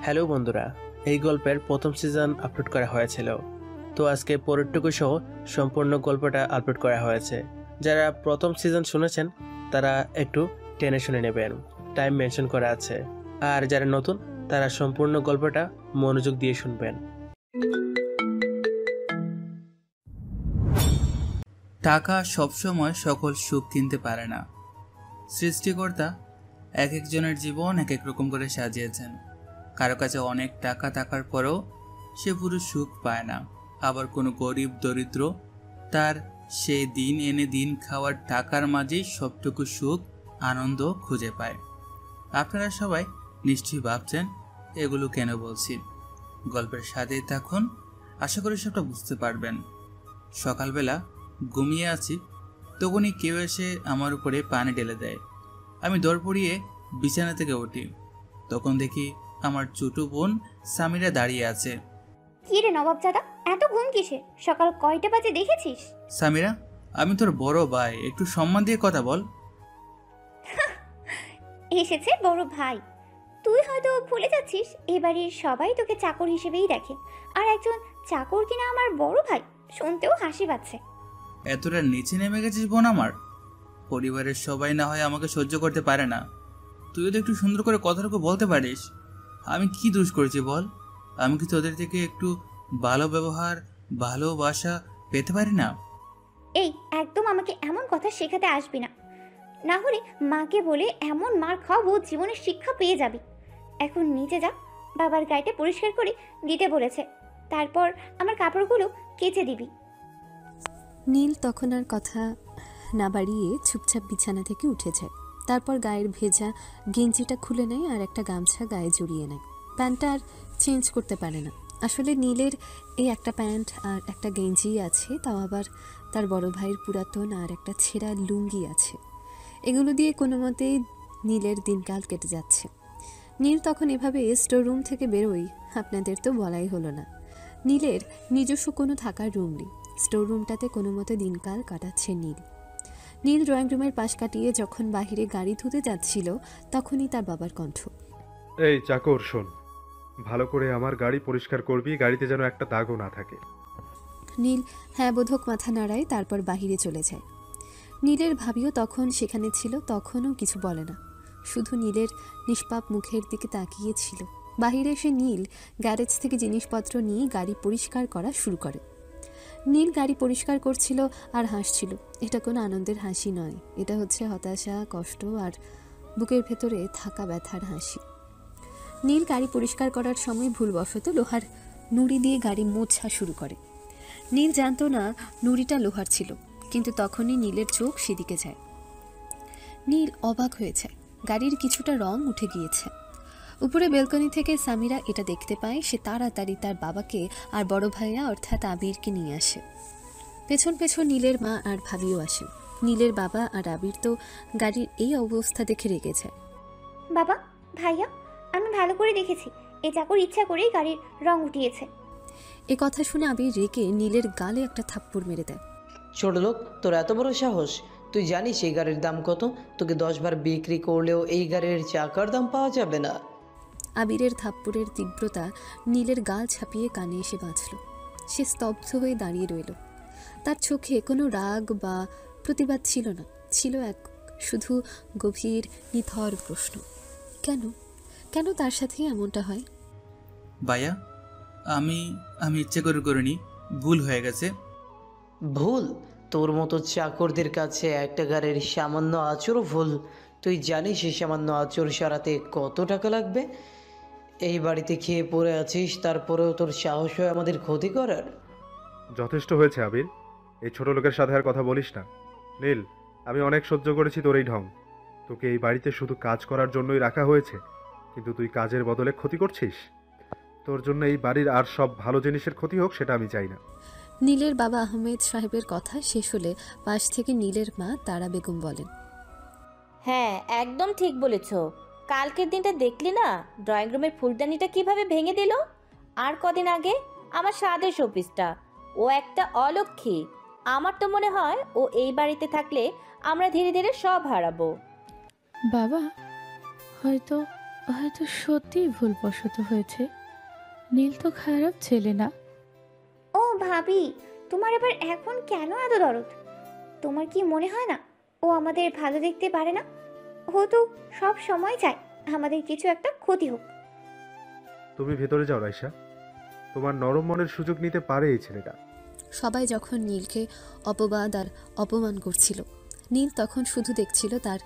Hello বন্ধুরা, এই গল্পের প্রথম সিজন আপলোড করা হয়েছিল। তো আজকে পরেরটুকু সহ সম্পূর্ণ গল্পটা আপলোড করা হয়েছে। যারা প্রথম সিজন শুনেছেন তারা একটু টেনে শুনে নেবেন, টাইম মেনশন করা আছে। আর যারা নতুন তারা সম্পূর্ণ গল্পটা মনোযোগ দিয়ে শুনবেন। টাকা সবসময় সকল সুখ কিনতে পারে না। সৃষ্টিকর্তা এক একজনের জীবন এক এক রকম করে সাজিয়েছেন। কারো কাছে অনেক টাকা থাকার পরেও সে পুরো সুখ পায় না। আবার কোনো গরিব দরিদ্র তার সে দিন এনে দিন খাওয়ার টাকার মাঝেই সবটুকু সুখ আনন্দ খুঁজে পায়। আপনারা সবাই নিশ্চয়ই ভাবছেন এগুলো কেন বলছি। গল্পের সাথেই থাকুন, আশা করি সবটা বুঝতে পারবেন। সকালবেলা ঘুমিয়ে আছি, তখনই কেউ এসে আমার উপরে পানি ঢেলে দেয়। আমি দৌড় পড়িয়ে বিছানা থেকে উঠি। তখন দেখি আমার ছোট বোন সামিরা দাঁড়িয়ে আছে। কি রে নবাবজাদা, এত ঘুম কিসে? সকাল কয়টা বাজে দেখেছিস? সামিরা, আমি তোর বড় ভাই, একটু সম্মান দিয়ে কথা বল। এসেছে বড় ভাই। তুই হয়তো ভুলে যাচ্ছিস, এ বাড়ির সবাই তোকে চাকর হিসেবেই দেখে, আর একজন চাকর কিনা আমার বড় ভাই, শুনতেও হাসি পাচ্ছে। এতটা নিচে নেমে গেছিস বোন আমার? পরিবারের সবাই না হয় আমাকে সহ্য করতে পারে না, তুইও তো একটু সুন্দর করে কথাটুকু বলতে পারিস। আমি কি দোষ করেছি বল? আমি কি তোদের থেকে একটু ভালো ব্যবহার ভালোবাসা পেতে পারি না? এই একদম আমাকে এমন কথা শেখাতে আসবি না, না হলে মাকে বলে এমন মার খাওয়াবো জীবনের শিক্ষা পেয়ে যাবি। এখন নিচে যা, বাবার গাড়িটা পরিষ্কার করে দিতে বলেছে, তারপর আমার কাপড়গুলো কেচে দিবি। নীল তখন আর কথা না বাড়িয়ে চুপচাপ বিছানা থেকে উঠে যায়। তারপর গায়ের ভেজা গেঞ্জিটা খুলে নেয় আর একটা গামছা গায়ে জড়িয়ে নেয়। প্যান্টটা আর চেঞ্জ করতে পারে না। আসলে নীলের এই একটা প্যান্ট আর একটা গেঞ্জি আছে, তাও আবার তার বড় ভাইয়ের পুরাতন আর একটা ছেঁড়া লুঙ্গি আছে। এগুলো দিয়ে কোনো মতেই নীলের দিনকাল কেটে যাচ্ছে। নীল তখন এভাবে স্টোর রুম থেকে বেরোই, আপনাদের তো বলাই হলো না। নীলের নিজস্ব কোনো থাকার রুম নেই। স্টোর রুমটাতে কোনো মতে দিনকাল কাটাচ্ছে নীল। নীল ড্রয়িং রুমের পাশ কাটিয়ে যখন বাহিরে গাড়ি ধুতে যাচ্ছিল, তখনই তার বাবার কণ্ঠ। এই চাকর শোন, ভালো করে আমার গাড়ি পরিষ্কার করবি, গাড়িতে যেন একটা দাগও না থাকে। নীল হ্যাঁ বোধক মাথা নাড়ায়, তারপর বাহিরে চলে যায়। নীলের ভাবিও তখন সেখানে ছিল, তখনও কিছু বলে না, শুধু নীলের নিষ্পাপ মুখের দিকে তাকিয়েছিল। বাহিরে এসে নীল গ্যারেজ থেকে জিনিসপত্র নিয়ে গাড়ি পরিষ্কার করা শুরু করে। নীল গাড়ি পরিষ্কার করছিল আর হাসছিল। এটা কোনো আনন্দের হাসি নয়, এটা হচ্ছে হতাশা, কষ্ট আর বুকের ভেতরে থাকা ব্যথার হাসি। নীল গাড়ি পরিষ্কার করার সময় ভুলবশত লোহার নুড়ি দিয়ে গাড়ি মোছা শুরু করে। নীল জানতো না নুড়িটা লোহার ছিল, কিন্তু তখনই নীলের চোখ সেদিকে যায়। নীল অবাক হয়ে যায়, গাড়ির কিছুটা রং উঠে গিয়েছে। উপরে বেলকনি থেকে সামিরা এটা দেখতে পায়। সে তাড়াতাড়ি তার বাবাকে আর বড় ভাইয়া অর্থাৎ আবিরকে নিয়ে আসে। পেছন পেছন নীলের মা আর ভাবিও আসে। নীলের বাবা আর আবির তো গাড়ির এই অবস্থা দেখে রেগে যায়। বাবা, ভাইয়া, আমি ভালো করে দেখেছি, এ চাকর ইচ্ছা করেই গাড়ির রং উঠিয়েছে। এ কথা শুনে আবির রেগে নীলের গালে একটা থাপ্পড় মেরে দেয়। ছোট লোক, তোর এত বড় সাহস! তুই জানিস এই গাড়ির দাম কত? তোকে 10 বার বিক্রি করলেও এই গাড়ির চাকার দাম পাওয়া যাবে না। আবিরের থাপ্পড়ের তীব্রতা নীলের গাল ছাপিয়ে কানে এসে বাঁচল। সে স্তব্ধ হয়ে দাঁড়িয়ে রইল। তার চোখে কোনো রাগ বা প্রতিবাদ ছিল না, ছিল এক শুধু গভীর নিথর প্রশ্ন। কেন কেন তার সাথে এমনটা হয়? ভাইয়া, আমি আমি ইচ্ছে করে করিনি, ভুল হয়ে গেছে। ভুল? তোর মতো চাকরদের কাছে একটা গাড়ির সামান্য আঁচড়ও ভুল। তুই জানিস এই সামান্য আঁচড় সারাতে কত টাকা লাগবে? এই বাড়িতে খেয়ে পড়ে আছিস, তারপরেও তোর সাহস হয় আমাদের ক্ষতি করার? যথেষ্ট হয়েছে আবির, এই ছোট লোকের সাথে আর কথা বলিস না। নীল, আমি অনেক সহ্য করেছি তোর এই ঢং। তোকে এই বাড়িতে শুধু কাজ করার জন্যই রাখা হয়েছে, কিন্তু তুই কাজের বদলে ক্ষতি করছিস। তোর জন্য এই বাড়ির আর সব ভালো জিনিসের ক্ষতি হোক, সেটা আমি চাই না। নীলের বাবা আহমেদ সাহেবের কথা শেষ হলে পাশ থেকে নীলের মা তারা বেগম বলেন, হ্যাঁ, একদম ঠিক বলেছ। কালকের দিনটা দেখলি না, ড্রয়িং রুমের ফুলদানিটা কিভাবে ভেঙে দিল? আর কদিন আগে আমার স্বাদের শোপিসটা। ও একটা অলক্ষী। আমার তো মনে হয় ও এই বাড়িতে থাকলে আমরা ধীরে ধীরে সব হারাবো। বাবা, হয়তো হয়তো সত্যিই ভুলবশত হয়েছে। নীল তো খারাপ ছেলে না। ও ভাবি, তোমার আবার এখন কেন এত দরদ? তোমার কি মনে হয় না ও আমাদের ভালো দেখতে পারে না? ও তো সব সময় চায় আমাদের কিছু একটা ক্ষতি হোক। তুমি ভেতরে যাও রাইসা, তোমার নরম মনের সুযোগ নিতে পারে এই ছেলেটা। সবাই যখন নীলকে অপবাদ আর অপমান করছিল, নীল তখন শুধু দেখছিল তার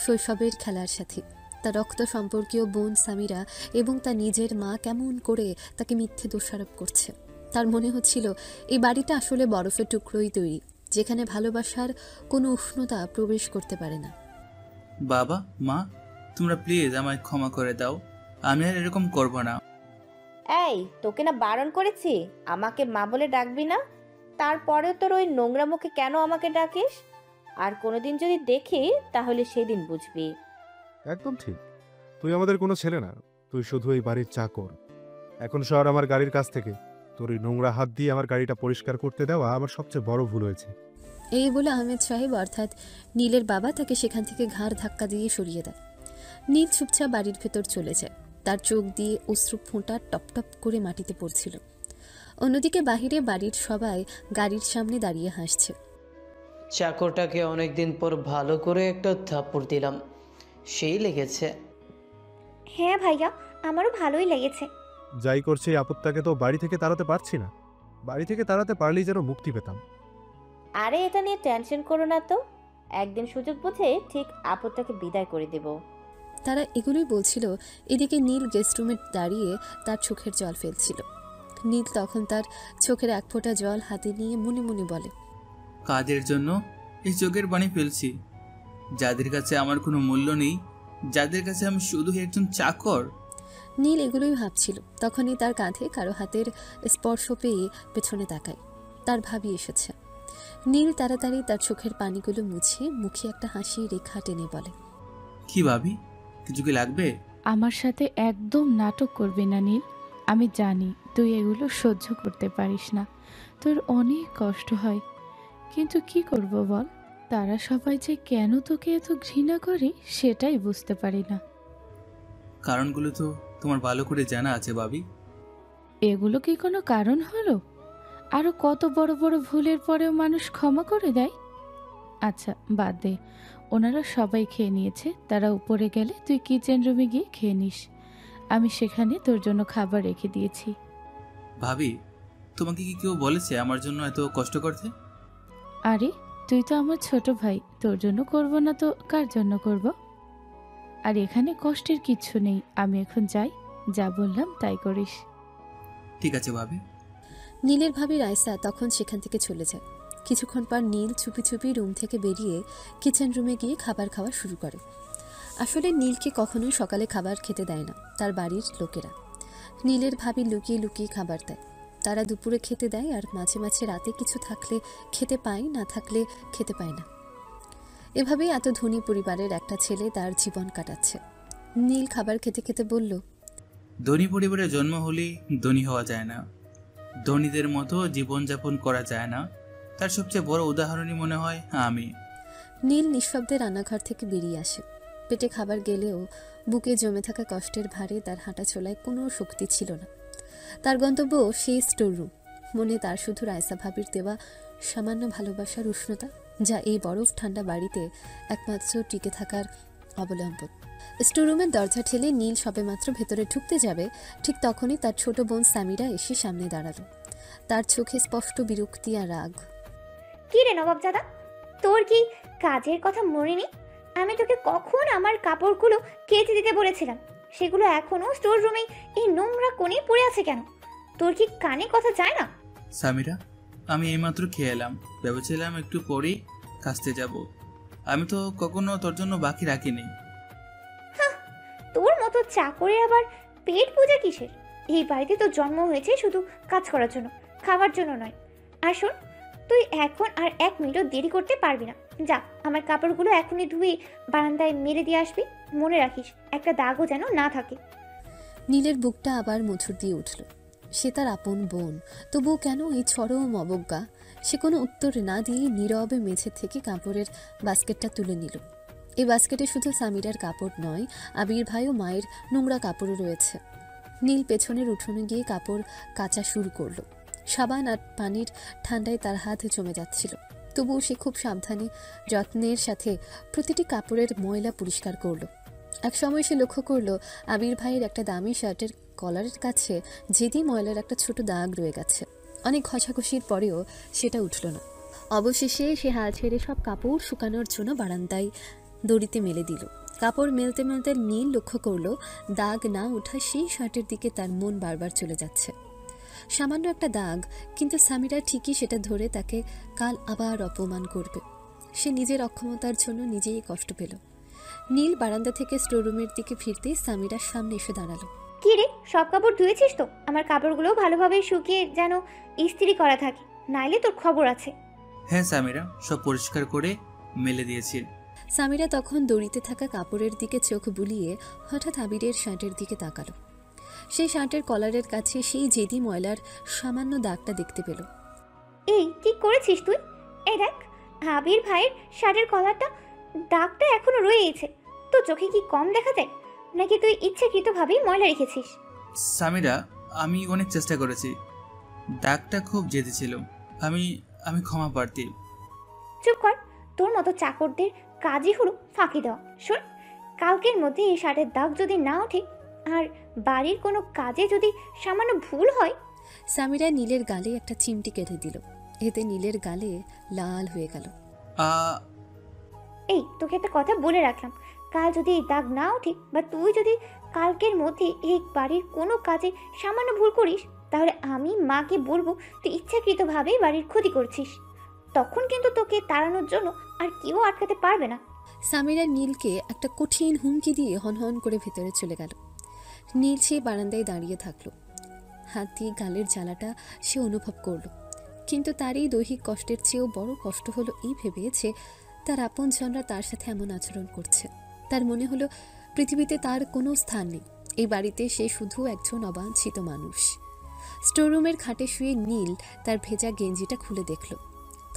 শৈশবের খেলার সাথী, তার রক্ত সম্পর্কীয় বোন সামিরা এবং তার নিজের মা কেমন করে তাকে মিথ্যে দোষারোপ করছে। তার মনে হচ্ছিল এই বাড়িটা আসলে বরফের টুকরোই তৈরি, যেখানে ভালোবাসার কোনো উষ্ণতা প্রবেশ করতে পারে না। বাবা, মা, তোমরা প্লিজ আমায় ক্ষমা করে দাও, আমি আর এরকম করব না। এই, তোকে না বারণ করেছি আমাকে মা বলে ডাকবি না? তারপরেও তোর ওই নোংরা মুখে কেন আমাকে ডাকিস? আর কোনোদিন যদি দেখি তাহলে সেদিন বুঝবি। একদম ঠিক, তুই আমাদের কোনো ছেলে না, তুই শুধু এই বাড়ির চাকর। এখন সর আমার গাড়ির কাছ থেকে। তোর এই নোংরা হাত দিয়ে আমার গাড়িটা পরিষ্কার করতে দেওয়া আমার সবচেয়ে বড় ভুল হয়েছে। এই বলে আহমেদ সাহেব অর্থাৎ নীলের বাবা তাকে সেখান থেকে ঘাড় ধাক্কা দিয়ে সরিয়ে দেয়। নীল চুপচাপ বাড়ির ভেতর চলে যায়, তার চোখ দিয়ে অশ্রু ফোঁটা টপ টপ করে মাটিতে পড়ছিল। অন্যদিকে বাহিরে বাড়ির সবাই গাড়ির সামনে দাঁড়িয়ে হাসছে। চাকরটাকে অনেকদিন পর ভালো করে একটা থাপ্পড় দিলাম, সেই লেগেছে। হ্যাঁ ভাইয়া, আমারও ভালোই লেগেছে। যাই করছে এই আপদটাকে তো বাড়ি থেকে তাড়াতে পারছি না। বাড়ি থেকে তাড়াতে পারলেই যেন মুক্তি পেতাম। আরে এটা নিয়ে টেনশন করো না তো, একদিন সুযোগ বুঝে ঠিক আপদটাকে বিদায় করে দেব। তারা এগুলোই বলছিল, এদিকে নীল গেস্ট রুমে দাঁড়িয়ে তার চোখের জল ফেলছিল। নীল তখন তার চোখের এক ফোঁটা জল হাতে নিয়ে মনে মনে বলে, কাদের জন্য এই চোখের পানি ফেলছি? যাদের কাছে আমার কোনো মূল্য নেই, যাদের কাছে আমি শুধু একজন চাকর। নীল এগুলোই ভাবছিল, তখনই তার কাঁধে কারো হাতের স্পর্শ পেয়ে পেছনে তাকায়। তার ভাবি এসেছে। নীল তাড়াতাড়ি তার চোখের পানিগুলো মুছিয়ে মুখে একটা হাসি রেখা টেনে বলে, কি ভাবি, কিছু কি লাগবে? আমার সাথে একদম নাটক করবি না নীল। আমি জানি তুই এগুলো সহ্য করতে পারিস না, তোর অনেক কষ্ট হয়। কিন্তু কি করব বল, তারা সবাই যে কেন তোকে এত ঘৃণা করে সেটাই বুঝতে পারি না। কারণগুলো তো তোমার ভালো করে জানা আছে ভাবি। এগুলো কি কোনো কারণ হলো? আরো কত বড় বড় ভুলের পরেও মানুষ ক্ষমা করে দেয়। আচ্ছা বাদ দে, ওনারা সবাই খেয়ে নিয়েছে, তারা উপরে গেলে তুই কিচেন রুমে গিয়ে খেয়ে নিস। আমি সেখানে তোর জন্য খাবার রেখে দিয়েছি। ভাবি, তোমাকে কি কেউ বলেছে আমার জন্য এত কষ্ট করতে? আরে তুই তো আমার ছোট ভাই, তোর জন্য করব না তো কার জন্য করব? আর এখানে কষ্টের কিচ্ছু নেই। আমি এখন যাই, যা বললাম তাই করিস। ঠিক আছে ভাবি। নীলের ভাবি রাইসা তখন সেখান থেকে চলে যায়। কিছুক্ষণ পর নীল চুপি চুপি রুম থেকে বেরিয়ে কিচেন রুমে গিয়ে খাবার খাওয়া শুরু করে। আসলে নীলকে কখনোই সকালে খাবার খেতে দেয় না তার বাড়ির লোকেরা। নীলের ভাবি লুকিয়ে লুকিয়ে খাবার দেয়। তারা দুপুরে খেতে দেয়, আর মাঝে মাঝে রাতে কিছু থাকলে খেতে পায়, না থাকলে খেতে পায় না। এভাবেই এত ধনী পরিবারের একটা ছেলে তার জীবন কাটাচ্ছে। নীল খাবার খেতে খেতে বলল, ধনী পরিবারে জন্ম হলে ধনী হওয়া যায় না, ধনীদের মতো জীবনযাপন করা যায় না। তার সবচেয়ে বড় উদাহরণই মনে হয় আমি। নীল নিঃশব্দে রান্নাঘর থেকে বেরিয়ে আসে। পেটে খাবার গেলেও বুকে জমে থাকা কষ্টের ভারে তার হাঁটা চলায় কোনো শক্তি ছিল না। তার গন্তব্য সেই স্টোর রুম। মনে তার শুধু রায়সা ভাবির দেওয়া সামান্য ভালোবাসার উষ্ণতা, যা এই বরফ ঠান্ডা বাড়িতে একমাত্র টিকে থাকার অবলম্বন। স্টোর রুমের দরজা ঠেলে নীল সবেমাত্র ভেতরে ঢুকতে যাবে, ঠিক তখনই তার ছোট বোন সামিরা এসে সামনে দাঁড়ালো। তার চোখে স্পষ্ট বিরক্তি আর রাগ। কি রে নবাবজাদা, তোর কি কাজের কথা মনে নেই? আমি তোকে কখন আমার কাপড়গুলো কেচে দিতে বলেছিলাম, সেগুলো এখনো স্টোর রুমে এই নোংরা কোণে পড়ে আছে কেন? তোর কি কানে কথা যায় না? সামিরা, আমি এইমাত্র খেয়ে এলাম, ভেবেছিলাম একটু পরেই কাজতে যাব। আমি তো কখনো তোর জন্য বাকি রাখিনি। তোর মতো চাকরের আবার পেট পূজা কিসের? এই বাড়িতে তো জন্ম হয়েছে শুধু কাজ করার জন্য, খাবার জন্য নয়। আর শোন, তুই এখন আর 1 মিনিটও দেরি করতে পারবি না। যা, আমার কাপড়গুলো এখনই ধুয়ে বারান্দায় মেরে দিয়ে আসবি। মনে রাখিস, একটা দাগও যেন না থাকে। নীলের বুকটা আবার মধুর দিয়ে উঠল। সে তার আপন বোন, তবুও কেন এই চরম অবজ্ঞা? সে কোনো উত্তর না দিয়ে নীরবে মেঝে থেকে কাপড়ের বাস্কেটটা তুলে নিল। এই বাস্কেটে শুধু সামিরার কাপড় নয়, আবির ভাই ও মায়ের নোংরা কাপড়ও রয়েছে। নীল পেছনের উঠোনে গিয়ে কাপড় কাচা শুরু করলো। সাবান আর পানির ঠান্ডায় তার হাত জমে যাচ্ছিল, তবুও সে খুব সাবধানে যত্নের সাথে প্রতিটি কাপড়ের ময়লা পরিষ্কার করলো। এক সময় সে লক্ষ্য করলো আবির ভাইয়ের একটা দামি শার্টের কলারের কাছে যেদি ময়লার একটা ছোট দাগ রয়ে গেছে। অনেক ঘষাঘষির পরেও সেটা উঠল না। অবশেষে সে হাত ছেড়ে সব কাপড় শুকানোর জন্য বারান্দায় দড়িতে মেলে দিল। কাপড় মেলতে মেলতে নীল লক্ষ্য করলো দাগ না ওঠা সেই শার্টের দিকে তার মন বারবার চলে যাচ্ছে। সামান্য একটা দাগ, কিন্তু সামিরা ঠিকই সেটা ধরে তাকে কাল আবার অপমান করবে। সে নিজের অক্ষমতার জন্য নিজেই কষ্ট পেল। নীল বারান্দা থেকে স্টোররুমের দিকে ফিরতেই সামিরার সামনে এসে দাঁড়ালো। কি রে, সব কাপড় ধুয়েছিস তো? আমার কাপড়গুলো ভালোভাবে শুকিয়ে যেন ইস্ত্রি করা থাকে, নাইলে তোর খবর আছে। হ্যাঁ সামিরা, সব পরিষ্কার করে মেলে দিয়েছি। সামিরা তখন দড়িতে থাকা কাপড়ের দিকে চোখ বুলিয়ে হঠাৎ আবিরের শার্টের দিকে তাকালো। সেই শার্টের কলারের কাছে সেই জেদি ময়লার সামান্য দাগটা দেখতে পেল। এই কি করেছিস তুই? এই দেখ, আবির ভাইয়ের শার্টের কলারটা দাগটা এখনো রয়েছে। তোর চোখে কি কম দেখা যায়, নাকি তুই ইচ্ছাকৃতভাবেই ময়লা রেখেছিস? সামিরা, আমি অনেক চেষ্টা করেছি, দাগটা খুব জেদি ছিল। আমি আমি ক্ষমা প্রার্থী। চুপ কর, তোর মতো চাকরদের কাজই হলো ফাঁকি দেওয়া। শোন, কালকের মধ্যে এই শার্টের দাগ যদি না ওঠে আর বাড়ির কোনো কাজে যদি সামান্য ভুল হয়। সামিরা নীলের গালে একটা চিমটি কেটে দিল। এতে নীলের গালে লাল হয়ে গেল। এই, তোকে একটা কথা বলে রাখলাম, কাল যদি এই দাগ না ওঠে বা তুই যদি কালকের মধ্যে এই বাড়ির কোনো কাজে সামান্য ভুল করিস, তাহলে আমি মাকে বলবো তুই ইচ্ছাকৃতভাবেই বাড়ির ক্ষতি করছিস। তখন কিন্তু তোকে তাড়ানোর জন্য আর কেউ আটকাতে পারবে না। সামিরা নীলকে একটা কঠিন হুমকি দিয়ে হনহন করে ভেতরে চলে গেল। নীল সেই বারান্দায় দাঁড়িয়ে থাকলো। হাত দিয়ে গালের জ্বালাটা সে অনুভব করলো, কিন্তু তার এই দৈহিক কষ্টের চেয়েও বড় কষ্ট হলো এই ভেবেছে তার আপনজনরা তার সাথে এমন আচরণ করছে। তার মনে হলো পৃথিবীতে তার কোনো স্থান নেই, এই বাড়িতে সে শুধু একজন অবাঞ্ছিত মানুষ। স্টোররুমের খাটে শুয়ে নীল তার ভেজা গেঞ্জিটা খুলে দেখল।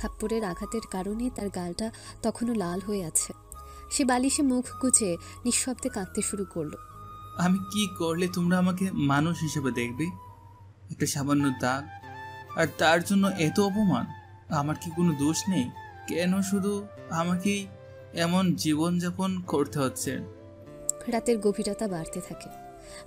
থাপ্পড়ের আঘাতের কারণে তার গালটা তখনও লাল হয়ে আছে। সে বালিশে মুখ গুজে নিঃশব্দে কাঁদতে শুরু করলো। আমি কি করলে তোমরা আমাকে মানুষ হিসেবে দেখবে? একটা সামান্য দাগ, আর তার জন্য এত অপমান? আমার কি কোনো দোষ নেই? কেন শুধু আমাকেই এমন জীবনযাপন করতে হচ্ছে? রাতের গভীরতা বাড়তে থাকে।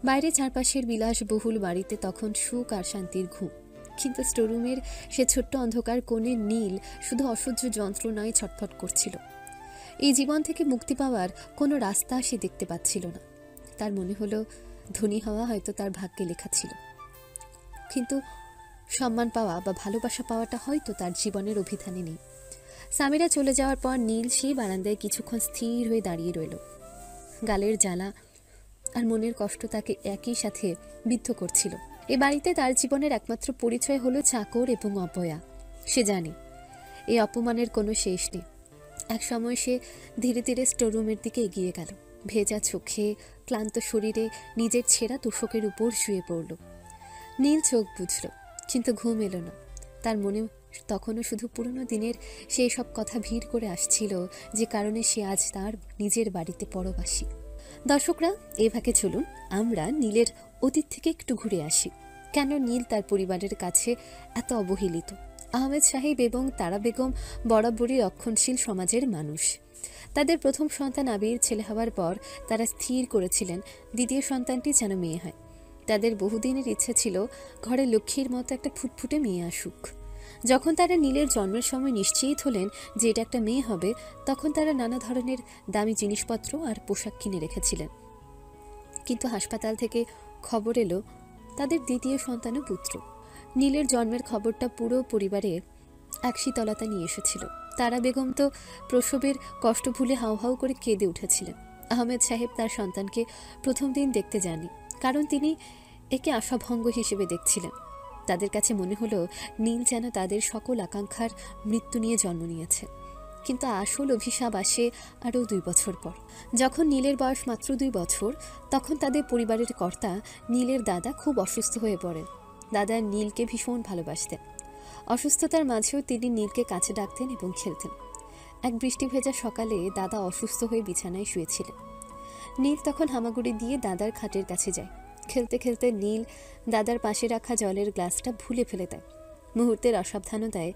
বাইরে চারপাশের বিলাসবহুল বাড়িতে তখন সুখ আর শান্তির ঘুম, কিন্তু স্টোররুমের সে ছোট্ট অন্ধকার কোণে নীল শুধু অসহ্য যন্ত্রণায় ছটফট করছিল। এই জীবন থেকে মুক্তি পাওয়ার কোনো রাস্তা সে দেখতে পাচ্ছিল না। তার মনে হলো ধনী হওয়া হয়তো তার ভাগ্যে লেখা ছিল, কিন্তু সম্মান পাওয়া বা ভালোবাসা পাওয়াটা হয়তো তার জীবনের অভিধানে নেই। সামিরা চলে যাওয়ার পর নীল সেই বারান্দায় কিছুক্ষণ স্থির হয়ে দাঁড়িয়ে রইল। গালের জ্বালা আর মনের কষ্ট তাকে একই সাথে বিদ্ধ করছিল। এ বাড়িতে তার জীবনের একমাত্র পরিচয় হলো চাকর এবং অপয়া। সে জানে এই অপমানের কোনো শেষ নেই। এক সময় সে ধীরে ধীরে স্টোররুমের দিকে এগিয়ে গেল। ভেজা চোখে, ক্লান্ত শরীরে নিজের ছেঁড়া তোষকের উপর শুয়ে পড়ল। নীল চোখ বুঝল, কিন্তু ঘুম এলো না। তার মনে তখনও শুধু পুরনো দিনের সেই সব কথা ভিড় করে আসছিল, যে কারণে সে আজ তার নিজের বাড়িতে পরবাসী। দর্শকরা, এই ভাগে চলুন আমরা নীলের অতীত থেকে একটু ঘুরে আসি। কেন নীল তার পরিবারের কাছে এত অবহেলিত? আহমেদ সাহেব এবং তারা বেগম বরাবরই রক্ষণশীল সমাজের মানুষ। তাদের প্রথম সন্তান আবির ছেলে হওয়ার পর তারা স্থির করেছিলেন দ্বিতীয় সন্তানটি যেন মেয়ে হয়। তাদের বহুদিনের ইচ্ছে ছিল ঘরে লক্ষ্মীর মতো একটা ফুটফুটে মেয়ে আসুক। যখন তারা নীলের জন্মের সময় নিশ্চিত হলেন যে এটা একটা মেয়ে হবে, তখন তারা নানা ধরনের দামি জিনিসপত্র আর পোশাক কিনে রেখেছিলেন। কিন্তু হাসপাতাল থেকে খবর এলো তাদের দ্বিতীয় সন্তানও পুত্র। নীলের জন্মের খবরটা পুরো পরিবারে এক শীতলতা নিয়ে এসেছিল। তারা বেগম তো প্রসবের কষ্ট ভুলে হাউ হাউ করে কেঁদে উঠেছিলেন। আহমেদ সাহেব তার সন্তানকে প্রথম দিন দেখতে যাননি, কারণ তিনি একে আশাভঙ্গ হিসেবে দেখছিলেন। তাদের কাছে মনে হলো নীল যেন তাদের সকল আকাঙ্ক্ষার মৃত্যু নিয়ে জন্ম নিয়েছে। কিন্তু আসল অভিশাপ আসে আরও 2 বছর পর। যখন নীলের বয়স মাত্র 2 বছর, তখন তাদের পরিবারের কর্তা নীলের দাদা খুব অসুস্থ হয়ে পড়েন। দাদা নীলকে ভীষণ ভালোবাসতেন। অসুস্থতার মাঝেও তিনি নীলকে কাছে ডাকতেন এবং খেলতেন। এক বৃষ্টি ভেজা সকালে দাদা অসুস্থ হয়ে বিছানায় শুয়েছিলেন। নীল তখন হামাগুড়ি দিয়ে দাদার খাটের কাছে যায়। খেলতে খেলতে নীল দাদার পাশে রাখা জলের গ্লাসটা ভুলে ফেলে দেয়। মুহূর্তের অসাবধানতায়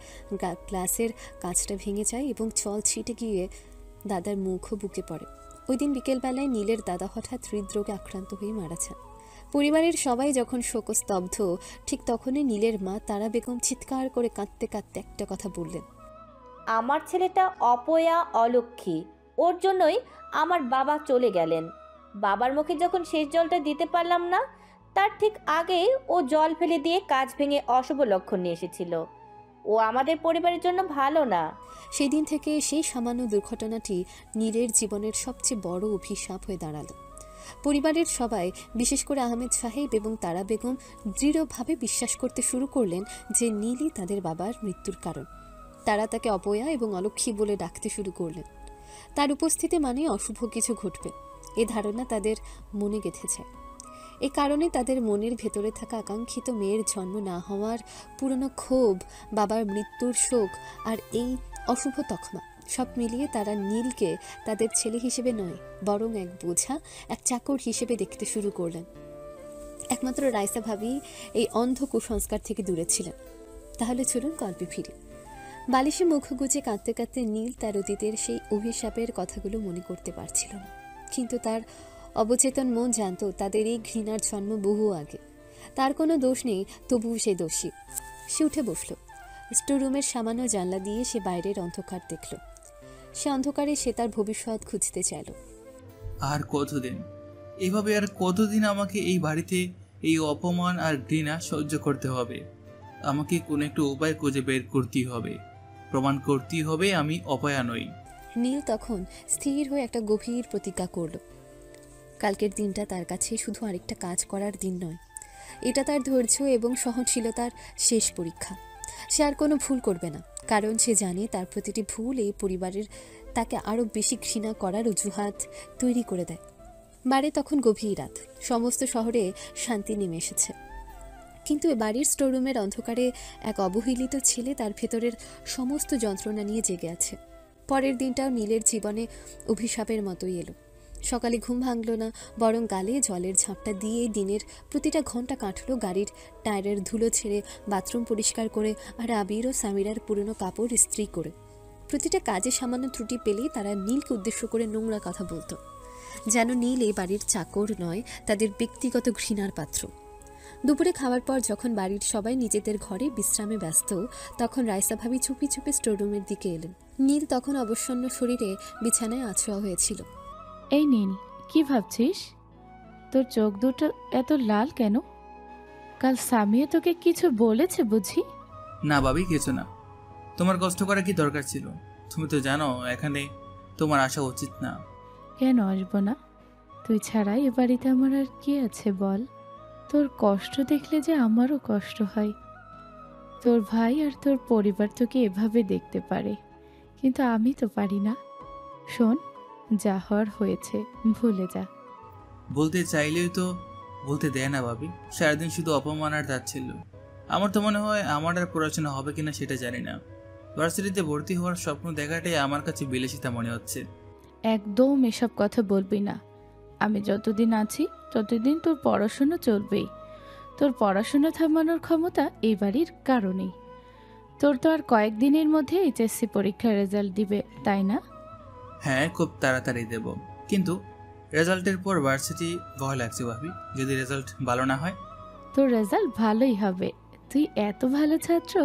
গ্লাসের কাঁচটা ভেঙে যায় এবং জল ছিটে গিয়ে দাদার মুখও বুকে পড়ে। ওই দিন বিকেলবেলায় নীলের দাদা হঠাৎ হৃদরোগে আক্রান্ত হয়ে মারা যান। পরিবারের সবাই যখন শোকস্তব্ধ, ঠিক তখনই নীলের মা তারা বেগম চিৎকার করে কাঁদতে কাঁদতে একটা কথা বললেন, আমার ছেলেটা অপয়া অলক্ষী, ওর জন্যই আমার বাবা চলে গেলেন। বাবার মুখে যখন শেষ জলটা দিতে পারলাম না, তার ঠিক আগেই ও জল ফেলে দিয়ে কাজ ভেঙে অশুভ লক্ষণ নিয়ে এসেছিল। ও আমাদের পরিবারের জন্য ভালো না। সেই দিন থেকে সেই সামান্য দুর্ঘটনাটি নীলের জীবনের সবচেয়ে বড় অভিশাপ হয়ে দাঁড়ালো। পরিবারের সবাই, বিশেষ করে আহমেদ সাহেব এবং তারা বেগম, দৃঢ়ভাবে বিশ্বাস করতে শুরু করলেন যে নীলই তাদের বাবার মৃত্যুর কারণ। তারা তাকে অপয়া এবং অলক্ষী বলে ডাকতে শুরু করলেন। তার উপস্থিতি মানে অশুভ কিছু ঘটবে, এ ধারণা তাদের মনে গেঁথেছে। এ কারণে তাদের মনের ভেতরে থাকা আকাঙ্ক্ষিত মেয়ের জন্ম না হওয়ার পুরনো ক্ষোভ, বাবার মৃত্যুর শোক আর এই অশুভ তকমা সব মিলিয়ে তারা নীলকে তাদের ছেলে হিসেবে নয়, বরং এক বোঝা, এক চাকর হিসেবে দেখতে শুরু করলেন। একমাত্র রাইসা ভাবি এই অন্ধ কুসংস্কার থেকে দূরে ছিলেন। তাহলে চলুন গল্পে ফিরি। বালিশে মুখ গুজে কাঁদতে কাঁদতে নীল তার অতীতের সেই অভিশাপের কথাগুলো মনে করতে পারছিল না, কিন্তু তার অবচেতন মন জানত তাদের এই ঘৃণার জন্ম বহু আগে। তার কোনো দোষ নেই, তবুও সে দোষী। সে উঠে বসল। স্টোররুমের সামান্য জানলা দিয়ে সে বাইরের অন্ধকার দেখল। সে অন্ধকারে সে তার ভবিষ্যৎ খুঁজতে চাইল। আর কতদিন এভাবে, আর কতদিন আমাকে এই বাড়িতে এই অপমান আর ঘৃণা সহ্য করতে হবে? আমাকে কোনো একটা উপায় খুঁজে বের করতেই হবে, প্রমাণ করতেই হবে আমি অপয়া নই। নীল তখন স্থির হয়ে একটা গভীর প্রতিজ্ঞা করল। কালকের দিনটা তার কাছে শুধু আরেকটা কাজ করার দিন নয়, এটা তার ধৈর্য এবং সহনশীলতার শেষ পরীক্ষা। সে আর কোনো ভুল করবে না, কারণ সে জানে তার প্রতিটি ভুল এই পরিবারের তাকে আরও বেশি ঘৃণা করার অজুহাত তৈরি করে দেয়। বাড়ি তখন গভীর রাত, সমস্ত শহরে শান্তি নেমে এসেছে, কিন্তু এ বাড়ির স্টোররুমের অন্ধকারে এক অবহেলিত ছেলে তার ভেতরের সমস্ত যন্ত্রণা নিয়ে জেগে আছে। পরের দিনটাও নীলের জীবনে অভিশাপের মতোই এলো। সকালে ঘুম ভাঙল না, বরং গালে জলের ঝাপটা দিয়ে দিনের প্রতিটা ঘন্টা কাটল গাড়ির টায়ারের ধুলো ছেড়ে, বাথরুম পরিষ্কার করে আর আবির ও সামিরার পুরনো কাপড় ইস্ত্রি করে। প্রতিটা কাজে সামান্য ত্রুটি পেলেই তারা নীলকে উদ্দেশ্য করে নোংরা কথা বলতো, যেন নীল এই বাড়ির চাকর নয়, তাদের ব্যক্তিগত ঘৃণার পাত্র। দুপুরে খাওয়ার পর যখন বাড়ির সবাই নিজেদের ঘরে বিশ্রামে ব্যস্ত, তখন রাইসা ভাবি চুপি চুপি স্টোররুমের দিকে এলেন। নীল তখন অবসন্ন শরীরে বিছানায় আছোয়া হয়েছিল। এই নীল, কি ভাবছিস? তোর চোখ দুটো এত লাল কেন? কাল সামিয়া তোকে কিছু বলেছে বুঝি? না ভাবি, কিছু না। তোমার কষ্ট করা কি দরকার ছিল? তুমি তো জানো এখানে তোমার আসা উচিত না। কেন আসবো না? তুই ছাড়া এ বাড়িতে আমার আর কি আছে বল? তোর কষ্ট দেখলে যে আমারও কষ্ট হয়। তোর ভাই আর তোর পরিবার তোকে এভাবে দেখতে পারে, কিন্তু আমি তো পারি না। শোন, যা হওয়ার হয়েছে, ভুলে যা। বলতে চাইলেই তো বলতে দেয় না ভাবি। সারাদিন শুধু অপমান আর তাচ্ছিল্য। আমার তো মনে হয় আমার আর পড়াশোনা হবে কিনা সেটা জানি না। ভার্সিটিতে ভর্তি হওয়ার স্বপ্ন দেখাটাই আমার কাছে বিলাসিতা মনে হচ্ছে। একদম এসব কথা বলবি না। আমি যতদিন আছি ততদিন তোর পড়াশোনা চলবেই। তোর পড়াশোনা থামানোর ক্ষমতা এই বাড়ির কারণেই। তোর তো আর কয়েকদিনের মধ্যে এইচএসসি পরীক্ষার রেজাল্ট দিবে, তাই না? হ্যাঁ, খুব তাড়াতাড়ি দেব, কিন্তু রেজাল্টের পর ভার্সিটি ভয় লাগছে ভাবি। যদি রেজাল্ট ভালো না হয়? তোর রেজাল্ট ভালোই হবে। তুই এত ভালো ছাত্র,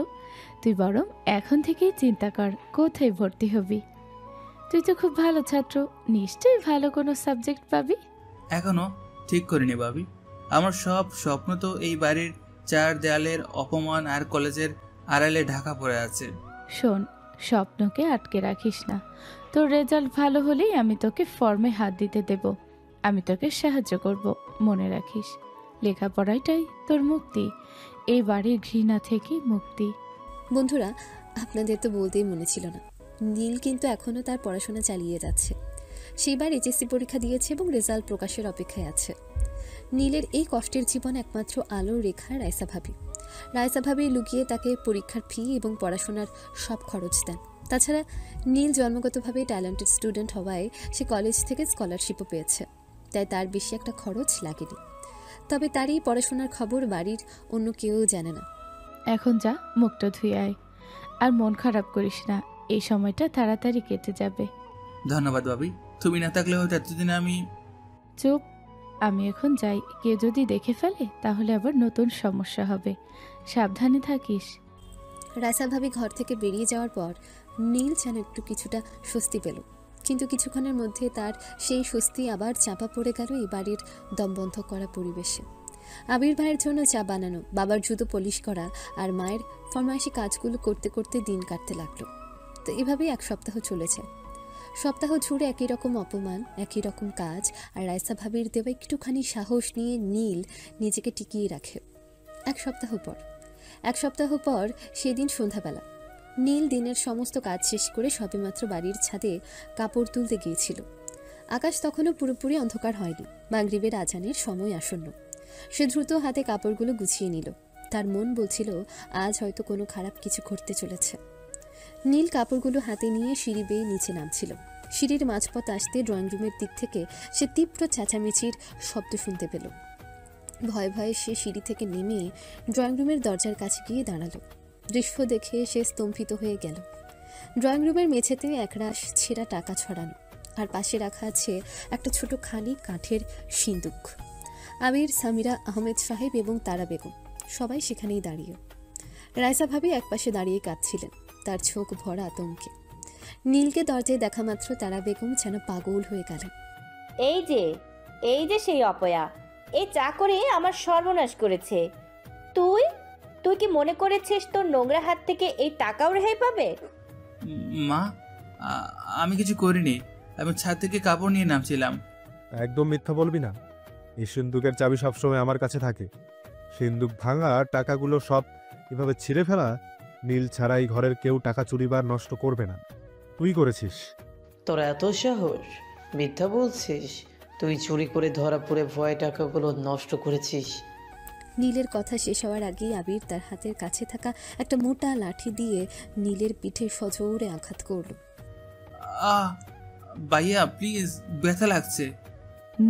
তুই বরং এখন থেকেই চিন্তা কর কোথায় ভর্তি হবি। তুই তো খুব ভালো ছাত্র, নিশ্চয়ই ভালো কোনো সাবজেক্ট পাবি। এখনো ঠিক করিনি ভাবি। আমার সব স্বপ্ন তো এই বাড়ির চার দেয়ালের অপমান আর কলেজের আড়ালে ঢাকা পড়ে আছে। শোন, স্বপ্নকে আটকে রাখিস না। তোর রেজাল্ট ভালো হলেই আমি তোকে ফর্মে হাত দিতে দেব। আমি তোকে সাহায্য করব। মনে রাখিস, লেখাপড়াটাই তোর মুক্তি, এই বাড়ির ঘৃণা থেকে মুক্তি। বন্ধুরা, আপনাদের তো বলতেই মনে ছিল না, নীল কিন্তু এখনও তার পড়াশোনা চালিয়ে যাচ্ছে। সেইবার এইচএসসি পরীক্ষা দিয়েছে এবং রেজাল্ট প্রকাশের অপেক্ষায় আছে। নীলের এই কষ্টের জীবন একমাত্র আলোর রেখা রাইসা ভাবি। রাইসা ভাবি লুকিয়ে তাকে পরীক্ষার ফি এবং পড়াশোনার সব খরচ দেন। তাছাড়া নীল জন্মগতভাবে ট্যালেন্টেড স্টুডেন্ট হওয়ায় সে কলেজ থেকে স্কলারশিপও পেয়েছে, তাই তার বেশি একটা খরচ লাগেনি। তবে তার এই পড়াশোনার খবর বাড়ির অন্য কেউ জানে না। এখন যা, মুখটা ধুয়ে আয়। আর মন খারাপ করিস না, এই সময়টা তাড়াতাড়ি কেটে যাবে। ধন্যবাদ ভাবি, তুমি না থাকলে হয়তো এতদিন আমি। চুপ, আমি এখন যাই। কেউ যদি দেখে ফেলে তাহলে আবার নতুন সমস্যা হবে। সাবধানে থাকিস। রাইসা ভাবি ঘর থেকে বেরিয়ে যাওয়ার পর নীল যেন একটু কিছুটা স্বস্তি পেল, কিন্তু কিছুক্ষণের মধ্যে তার সেই স্বস্তি আবার চাপা পড়ে গেল এই বাড়ির দমবন্ধ করা পরিবেশে। আবির ভাইয়ের জন্য চা বানানো, বাবার জুতো পলিশ করা আর মায়ের ফরমাইশি কাজগুলো করতে করতে দিন কাটতে লাগলো। তো এভাবেই এক সপ্তাহ চলেছে। সপ্তাহ জুড়ে একই রকম অপমান, একই রকম কাজ, আর রাইসা ভাবির দেওয়া একটুখানি সাহস নিয়ে নীল নিজেকে টিকিয়ে রাখে। এক সপ্তাহ পর সেদিন সন্ধ্যাবেলা নীল দিনের সমস্ত কাজ শেষ করে সবেমাত্র বাড়ির ছাদে কাপড় তুলতে গিয়েছিল। আকাশ তখনও পুরোপুরি অন্ধকার হয়নি, মাগরিবের আজানের সময় আসন্ন। সে দ্রুত হাতে কাপড়গুলো গুছিয়ে নিল। তার মন বলছিল আজ হয়তো কোনো খারাপ কিছু ঘটতে চলেছে। নীল কাপড়গুলো হাতে নিয়ে সিঁড়ি বেয়ে নিচে নামছিল। সিঁড়ির মাঝপথ আসতে ড্রয়িং রুমের দিক থেকে সে তীব্র চেঁচামেচির শব্দ শুনতে পেল। ভয়ে ভয়ে সে সিঁড়ি থেকে নেমে ড্রয়িং রুমের দরজার কাছে গিয়ে দাঁড়ালো। দৃশ্য দেখে সে স্তম্ভিত হয়ে গেল। ড্রয়িং রুমের মেঝেতে একরাশ ছেঁড়া টাকা ছড়ানো, আর পাশে রাখা আছে একটা ছোট খালি কাঠের সিন্দুক। আবির, সামিরা, আহমেদ সাহেব এবং তারা বেগম সবাই সেখানেই দাঁড়িয়ে। রাইসা ভাবি একপাশে দাঁড়িয়ে কাঁদছিলেন, তার চোখ ভরা আতঙ্কে। নীলকে দরজায় দেখা মাত্র তারা বেগম যেন পাগল হয়ে গেলেন। এই যে সেই অপয়া, এই চা করে আমার সর্বনাশ করেছে। তুই তুই কি মনে করেছিস তোর নোংরা হাত থেকে এই টাকাও রেহাই পাবে? মা, আমি কিছু করিনি। আমি ছাদ থেকে কাপড় নিয়ে নামছিলাম। একদম মিথ্যা বলবি না। এই সিন্দুকের চাবি সবসময় আমার কাছে থাকে। সিন্দুক ভাঙা, টাকাগুলো সব এভাবে ছিঁড়ে ফেলা, নীল ছাড়াই ঘরের কেউ টাকা চুরি বা নষ্ট করবে না। তুই করেছিস। তোর এত সাহস? মিথ্যা বলছিস? তুই চুরি করে ধরা পড়ে ভয়ে টাকাগুলো নষ্ট করেছিস। নীলের কথা শেষ হওয়ার আগেই আবির তার হাতের কাছে থাকা একটা মোটা লাঠি দিয়ে নীলের পিঠে সজোরে আঘাত করল। ভাইয়া প্লিজ, ব্যথা লাগছে।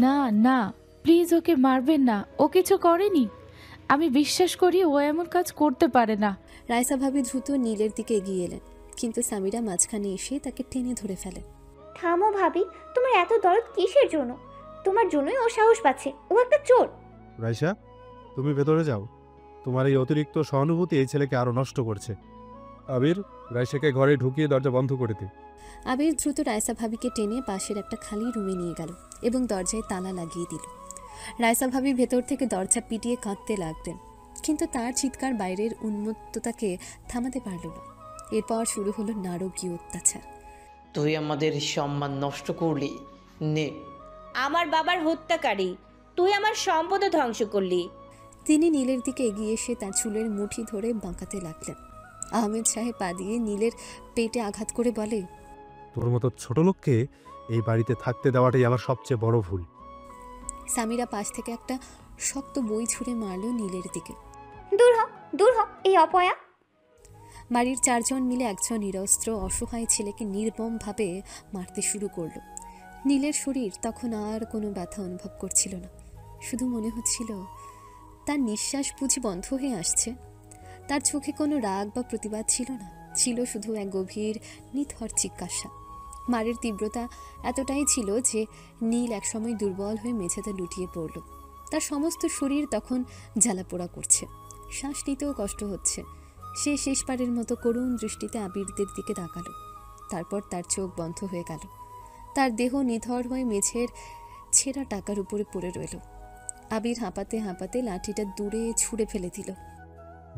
না না, প্লিজ ওকে মারবেন না, ও কিছু করেনি। আমি বিশ্বাস করি ও এমন কাজ করতে পারে না। রাইসা ভাবি দ্রুত নীলের দিকে এগিয়ে এলেন, কিন্তু সামিরা মাঝখানে এসে তাকে টেনে ধরে ফেলে। থামো ভাবি, তোমার এত দরদ কিসের জন্য? তোমার জন্যই ও সাহস পাচ্ছে, ও একটা চোর। রাইসা, তুমি ভেতরে যাও। তোমার এই অতিরিক্ত সহানুভূতি এই ছেলেকে আরো নষ্ট করছে। আবির, রাইসাকে ঘরে ঢুকিয়ে দরজা বন্ধ করে দে। আবির দ্রুত রাইসা ভাবিকে টেনে পাশের একটা খালি রুমে নিয়ে গেল এবং দরজায় তালা লাগিয়ে দিল। রাইসা ভাবি ভেতর থেকে দরজা পিটিয়ে কাঁদতে লাগলেন, কিন্তু তার চিৎকার বাইরের উন্মত্ততাকে থামাতে পারল না। এরপর শুরু হলো নারকীয় অত্যাচার। তুই আমাদের সম্মান নষ্ট করলি। নে, আমার বাবার হত্যাকারী, তুই আমার সম্পদ ধ্বংস করলি। তিনি নীলের দিকে এগিয়ে এসে তার চুলের মুঠি ধরে বাঁকাতে লাগলেন। আহমেদ সাহেব পা দিয়ে নীলের পেটে আঘাত করে বলে, তোর মতো ছোট লোককে এই বাড়িতে থাকতে দেওয়াটাই আমার সবচেয়ে বড় ভুল। সামিরা পাশ থেকে একটা শক্ত বই ছুঁড়ে মারল নীলের দিকে। দূর হ এই অপয়া। বাড়ির চারজন মিলে একজন নিরস্ত্র অসহায় ছেলেকে নির্মমভাবে মারতে শুরু করলো। নীলের শরীর তখন আর কোনো ব্যথা অনুভব করছিল না, শুধু মনে হচ্ছিল তার নিঃশ্বাস বুঝি বন্ধ হয়ে আসছে। তার চোখে কোনো রাগ বা প্রতিবাদ ছিল না, ছিল শুধু এক গভীর নিথর জিজ্ঞাসা। মারের তীব্রতা এতটাই ছিল যে নীল একসময় দুর্বল হয়ে মেঝেতে লুটিয়ে পড়ল। তার সমস্ত শরীর তখন জ্বালাপোড়া করছে, শ্বাস নিতেও কষ্ট হচ্ছে। সে শেষবারের মতো করুণ দৃষ্টিতে আবিরদের দিকে তাকালো, তারপর তার চোখ বন্ধ হয়ে গেল। তার দেহ নিথর হয়ে মেঝের ছেঁড়া টাকার উপরে পড়ে রইল। আবির হাঁপাতে হাঁপাতে লাঠিটা দূরে ছুঁড়ে ফেলে দিল।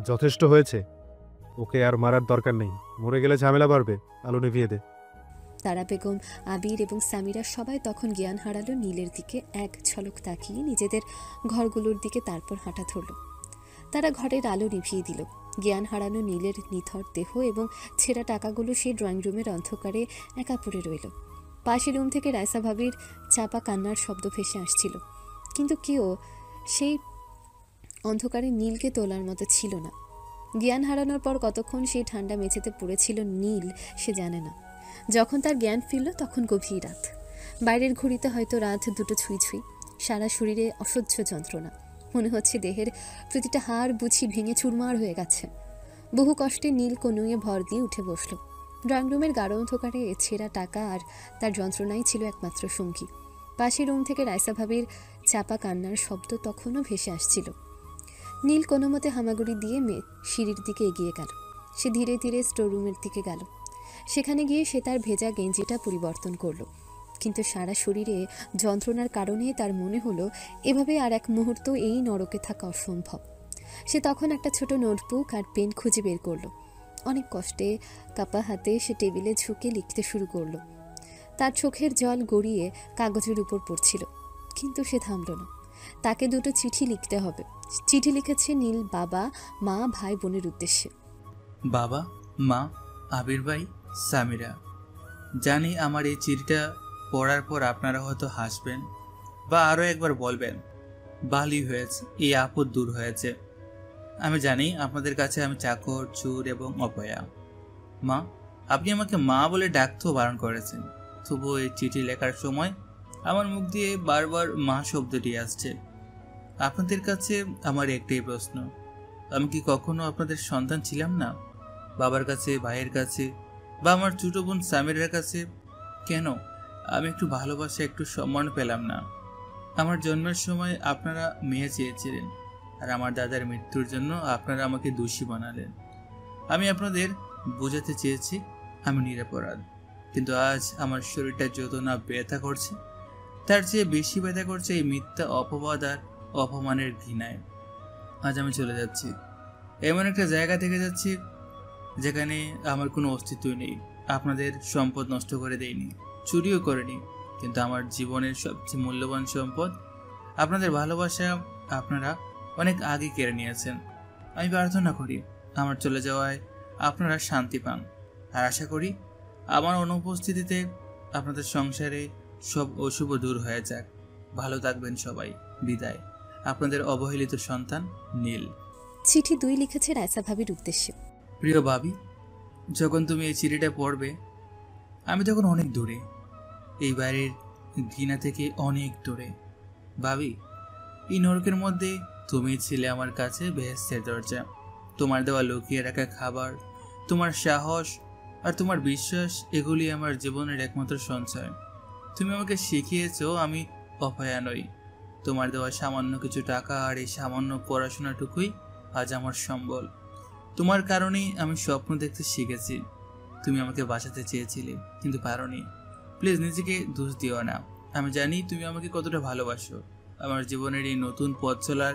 যথেষ্ট হয়েছে, ওকে আর মারার দরকার নেই। মরে গেলে ঝামেলা বাড়বে। আলো নিভিয়ে দে। তারা বেগম, আবির এবং সামিরা সবাই তখন জ্ঞান হারালো নীলের দিকে এক ঝলক তাকিয়ে নিজেদের ঘরগুলোর দিকে, তারপর হাঁটা ধরল। তারা ঘরের আলো নিভিয়ে দিল। জ্ঞান হারানো নীলের নিথর দেহ এবং ছেঁড়া টাকাগুলো সেই ড্রয়িং রুমের অন্ধকারে একা পড়ে রইল। পাশের রুম থেকে রাইসা ভাবির চাপা কান্নার শব্দ ভেসে আসছিল, কিন্তু কেউ সেই অন্ধকারে নীলকে তোলার মতো ছিল না। জ্ঞান হারানোর পর কতক্ষণ সেই ঠান্ডা মেঝেতে পড়েছিল নীল সে জানে না। যখন তার জ্ঞান ফিরল তখন গভীর রাত। বাইরের ঘড়িতে হয়তো রাত 2টো ছুঁই ছুঁই। সারা শরীরে অসহ্য যন্ত্রণা, মনে হচ্ছে দেহের প্রতিটা হাড় বুঝি ভেঙে চুরমার হয়ে গেছে। বহু কষ্টে নীল কনুয়ে ভর দিয়ে উঠে বসল। ড্রয়িং রুমের গাঢ় অন্ধকারে ছেঁড়া টাকা আর তার যন্ত্রণাই ছিল একমাত্র সঙ্গী। পাশের রুম থেকে রাইসা ভাবির চাপা কান্নার শব্দ তখনও ভেসে আসছিল। নীল কোনো মতে হামাগুড়ি দিয়ে সিঁড়ির দিকে এগিয়ে গেল। সে ধীরে ধীরে স্টোর রুমের দিকে গেল। সেখানে গিয়ে সে তার ভেজা গেঞ্জিটা পরিবর্তন করলো, কিন্তু সারা শরীরে যন্ত্রণার কারণে তার মনে হলো এভাবে আর এক মুহূর্ত এই নরকে থাকা অসম্ভব। সে তখন একটা ছোট নোটবুক আর পেন খুঁজে বের করলো। অনেক কষ্টে কাপা হাতে সে টেবিলে ঝুঁকে লিখতে শুরু করলো। তার চোখের জল গড়িয়ে কাগজের উপর পড়ছিল, কিন্তু সে থামল না। তাকে 2টো চিঠি লিখতে হবে। চিঠি লিখেছে নীল বাবা, মা, ভাই বোনের উদ্দেশ্যে। বাবা, মা, আবির ভাই, সামিরা, জানি আমার এই চিঠিটা পড়ার পর আপনারা হয়তো হাসবেন বা আরও একবার বলবেন ভালোই হয়েছে, এই আপদ দূর হয়েছে। আমি জানি আপনাদের কাছে আমি চাকর, চোর এবং অপয়া। মা, আপনি আমাকে মা বলে ডাকতেও বারণ করেছেন, তবুও এই চিঠি লেখার সময় আমার মুখ দিয়ে বারবার মা শব্দটি আসছে। আপনাদের কাছে আমার একটাই প্রশ্ন, আমি কি কখনো আপনাদের সন্তান ছিলাম না? বাবার কাছে, ভাইয়ের কাছে বা আমার ছোট বোন সামিরার কাছে কেন আমি একটু ভালোবাসা, একটু সম্মান পেলাম না? আমার জন্মের সময় আপনারা মেয়ে চেয়েছিলেন, আর আমার দাদার মৃত্যুর জন্য আপনারা আমাকে দোষী বানালেন। আমি আপনাদের বোঝাতে চেয়েছি আমি নিরপরাধ, কিন্তু আজ আমার শরীরটা যত না ব্যথা করছে, তার চেয়ে বেশি ব্যথা করছে এই মিথ্যা অপবাদ আর অপমানের ঘৃণায়। আজ আমি চলে যাচ্ছি, এমন একটা জায়গা থেকে যাচ্ছি যেখানে আমার কোনো অস্তিত্বই নেই। আপনাদের সম্পদ নষ্ট করে দেয়নি, চুরিও করেনি, কিন্তু আমার জীবনের সবচেয়ে মূল্যবান সম্পদ আপনাদের ভালোবাসা আপনারা অনেক আগে কেড়ে নিয়েছেন। আমি প্রার্থনা করি আমার চলে যাওয়ায় আপনারা শান্তি পান, আর আশা করি আমার অনুপস্থিতিতে আপনাদের সংসারে সব অশুভ দূর হয়ে যাক। ভালো থাকবেন সবাই। বিদায়, আপনাদের অবহেলিত সন্তান নীল। চিঠি 2 লিখেছে রাইসা ভাবির উদ্দেশ্যে। প্রিয় ভাবি, যখন তুমি এই চিঠিটা পড়বে আমি তখন অনেক দূরে, এই বাড়ির ঘৃণা থেকে অনেক দূরে। ভাবি, এই নরকের মধ্যে তুমি ছিলে আমার কাছে বেহেশতের দরজা। তোমার দেওয়া লুকিয়ে রাখা খাবার, তোমার সাহস আর তোমার বিশ্বাস, এগুলি আমার জীবনের একমাত্র সঞ্চয়। তুমি আমাকে শিখিয়েছো আমি অপয়া নই। তোমার দেওয়া সামান্য কিছু টাকা আর এই সামান্য পড়াশোনাটুকুই আজ আমার সম্বল। তোমার কারণেই আমি স্বপ্ন দেখতে শিখেছি। তুমি আমাকে বাঁচাতে চেয়েছিলে, কিন্তু পারোনি। প্লিজ নিজেকে দোষ দিও না। আমি জানি তুমি আমাকে কতটা ভালোবাসো। আমার জীবনের এই নতুন পথ চলার